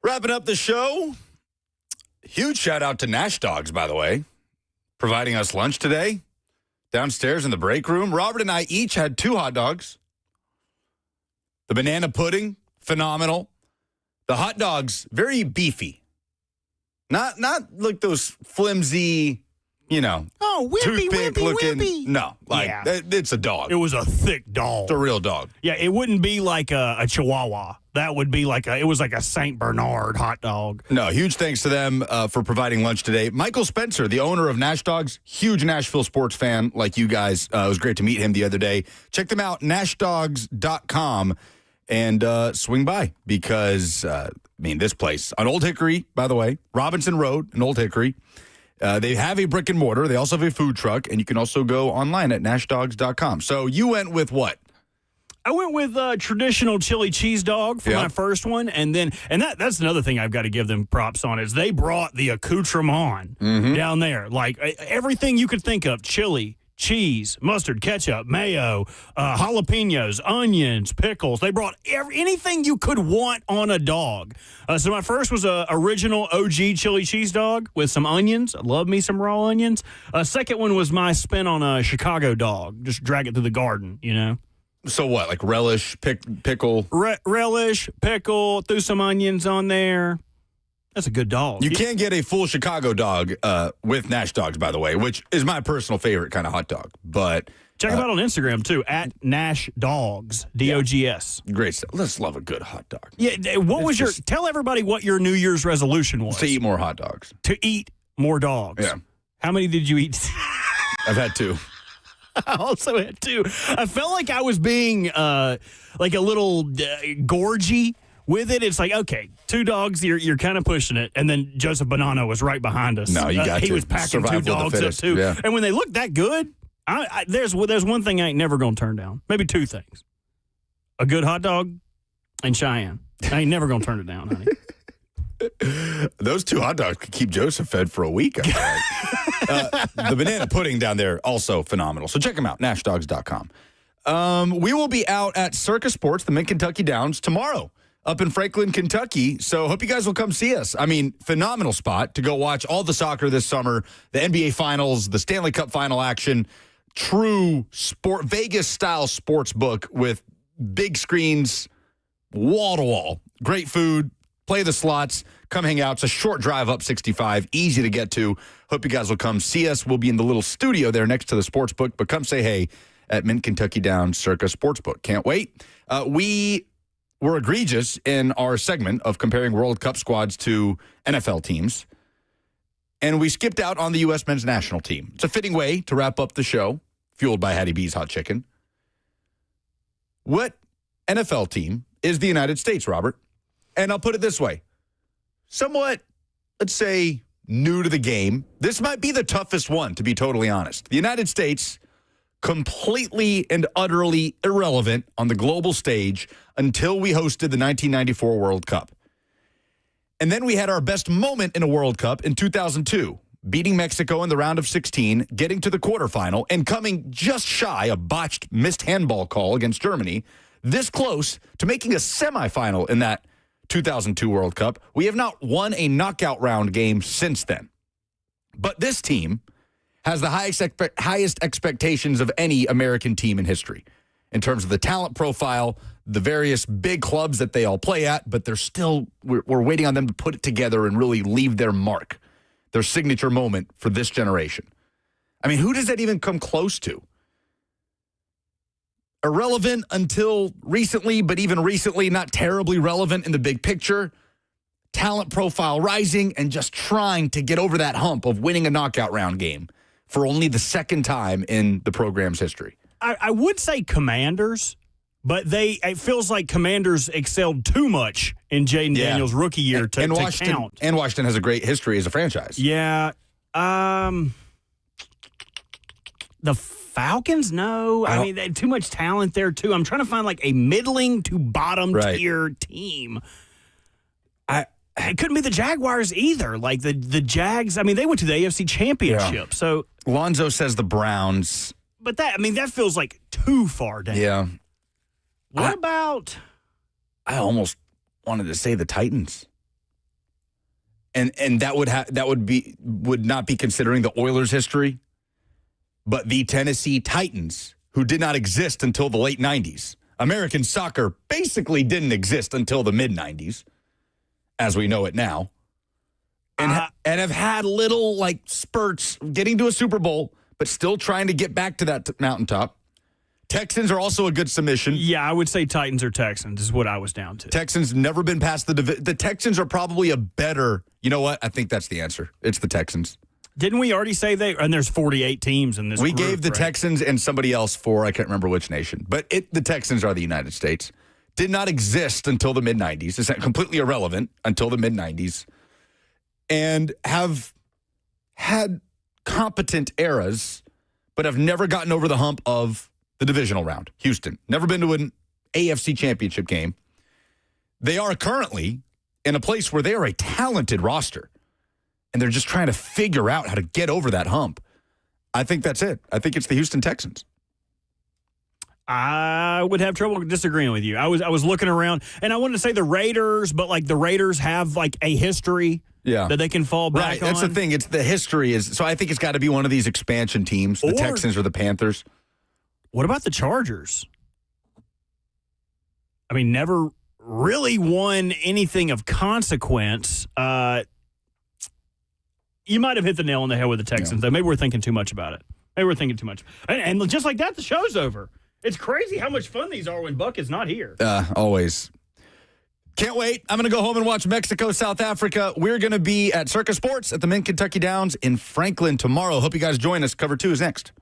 [SPEAKER 1] Wrapping up the show, huge shout out to Nash Dogs, by the way, providing us lunch today downstairs in the break room. Robert and I each had 2 hot dogs. The banana pudding, phenomenal. The hot dogs, very beefy. Not like those flimsy, toothpick looking.
[SPEAKER 2] wimpy.
[SPEAKER 1] No, it's a dog.
[SPEAKER 2] It was a thick dog.
[SPEAKER 1] It's a real dog.
[SPEAKER 2] Yeah, it wouldn't be like a Chihuahua. That would be it was like a St. Bernard hot dog.
[SPEAKER 1] No, huge thanks to them for providing lunch today. Michael Spencer, the owner of Nash Dogs, huge Nashville sports fan like you guys. It was great to meet him the other day. Check them out, nashdogs.com, and swing by because, this place on Old Hickory, by the way, Robinson Road in Old Hickory, they have a brick and mortar. They also have a food truck, and you can also go online at nashdogs.com. So you went with what?
[SPEAKER 2] I went with traditional chili cheese dog for my first one, and that's another thing I've got to give them props on is they brought the accoutrement down there, like everything you could think of: chili, cheese, mustard, ketchup, mayo, jalapenos, onions, pickles. They brought anything you could want on a dog. So my first was a original OG chili cheese dog with some onions. I love me some raw onions. Second one was my spin on a Chicago dog. Just drag it through the garden,
[SPEAKER 1] So what, like relish, pickle?
[SPEAKER 2] Relish, pickle, threw some onions on there. That's a good dog.
[SPEAKER 1] You can't get a full Chicago dog with Nash Dogs, by the way, which is my personal favorite kind of hot dog. But
[SPEAKER 2] check them out on Instagram, too, at Nash Dogs, D-O-G-S.
[SPEAKER 1] Great stuff. Let's love a good hot dog.
[SPEAKER 2] Yeah, tell everybody what your New Year's resolution was.
[SPEAKER 1] To eat more hot dogs.
[SPEAKER 2] To eat more dogs.
[SPEAKER 1] Yeah.
[SPEAKER 2] How many did you eat?
[SPEAKER 1] I've had 2.
[SPEAKER 2] I also had 2. I felt like I was being like a little gorgy with it. It's like, okay, 2 dogs, you're kind of pushing it. And then Joseph Bonanno was right behind us.
[SPEAKER 1] No, you got
[SPEAKER 2] He was packing
[SPEAKER 1] Survival
[SPEAKER 2] 2 dogs up, too.
[SPEAKER 1] Yeah.
[SPEAKER 2] And when they look that good, there's one thing I ain't never going to turn down. Maybe 2 things. A good hot dog and Cheyenne. I ain't never going to turn it down, honey.
[SPEAKER 1] Those 2 hot dogs could keep Joseph fed for a week, I feel like. The banana pudding down there, also phenomenal. So check them out, nashdogs.com. We will be out at Circus Sports, the Mid-Kentucky Downs, tomorrow up in Franklin, Kentucky. So hope you guys will come see us. Phenomenal spot to go watch all the soccer this summer, the NBA Finals, the Stanley Cup final action, true Vegas-style sports book with big screens, wall-to-wall, great food. Play the slots, come hang out. It's a short drive up 65, easy to get to. Hope you guys will come see us. We'll be in the little studio there next to the sports book, but come say hey at Mid-Kentucky Downs Circus Sportsbook. Can't wait. We were egregious in our segment of comparing World Cup squads to NFL teams, and we skipped out on the U.S. men's national team. It's a fitting way to wrap up the show, fueled by Hattie B's Hot Chicken. What NFL team is the United States, Robert? And I'll put it this way, somewhat, let's say, new to the game. This might be the toughest one, to be totally honest. The United States, completely and utterly irrelevant on the global stage until we hosted the 1994 World Cup. And then we had our best moment in a World Cup in 2002, beating Mexico in the round of 16, getting to the quarterfinal, and coming just shy a botched missed handball call against Germany, this close to making a semifinal in that 2002 World Cup. We have not won a knockout round game since then. But this team has the highest expectations of any American team in history in terms of the talent profile, the various big clubs that they all play at, but we're waiting on them to put it together and really leave their mark, their signature moment for this generation. Who does that even come close to? Irrelevant until recently, but even recently, not terribly relevant in the big picture. Talent profile rising and just trying to get over that hump of winning a knockout round game for only the second time in the program's history.
[SPEAKER 2] I would say Commanders, but it feels like Commanders excelled too much in Jaden Daniels' rookie year to count.
[SPEAKER 1] And Washington has a great history as a franchise.
[SPEAKER 2] Yeah. The Falcons? No. They had too much talent there, too. I'm trying to find like a middling to bottom tier team. It couldn't be the Jaguars either. Like the Jags, they went to the AFC Championship. Yeah. So
[SPEAKER 1] Lonzo says the Browns.
[SPEAKER 2] But that feels like too far down.
[SPEAKER 1] Yeah.
[SPEAKER 2] What about?
[SPEAKER 1] I almost wanted to say the Titans. and that would not be considering the Oilers' history, but the Tennessee Titans, who did not exist until the late 90s. American soccer basically didn't exist until the mid-90s, as we know it now, and have had little like spurts getting to a Super Bowl, but still trying to get back to that mountaintop. Texans are also a good submission.
[SPEAKER 2] Yeah, I would say Titans or Texans is what I was down to.
[SPEAKER 1] Texans never been past the Texans are probably a better. You know what? I think that's the answer. It's the Texans.
[SPEAKER 2] Didn't we already say and there's 48 teams in this
[SPEAKER 1] We
[SPEAKER 2] group,
[SPEAKER 1] gave the Texans and somebody else I can't remember which nation, but the Texans are the United States. Did not exist until the mid-90s. It's completely irrelevant until the mid-90s. And have had competent eras, but have never gotten over the hump of the divisional round. Houston, never been to an AFC championship game. They are currently in a place where they are a talented roster, and they're just trying to figure out how to get over that hump. I think that's it. I think it's the Houston Texans.
[SPEAKER 2] I would have trouble disagreeing with you. I was looking around, and I wanted to say the Raiders, but like the Raiders have like a history that they can fall back on.
[SPEAKER 1] That's the thing. It's the history so I think it's got to be one of these expansion teams, the Texans or the Panthers.
[SPEAKER 2] What about the Chargers? I mean, never really won anything of consequence. You might have hit the nail on the head with the Texans, though. Maybe we're thinking too much about it. Maybe we're thinking too much. And just like that, the show's over. It's crazy how much fun these are when Buck is not here.
[SPEAKER 1] Always. Can't wait. I'm going to go home and watch Mexico, South Africa. We're going to be at Circus Sports at the Mint Kentucky Downs in Franklin tomorrow. Hope you guys join us. Cover 2 is next.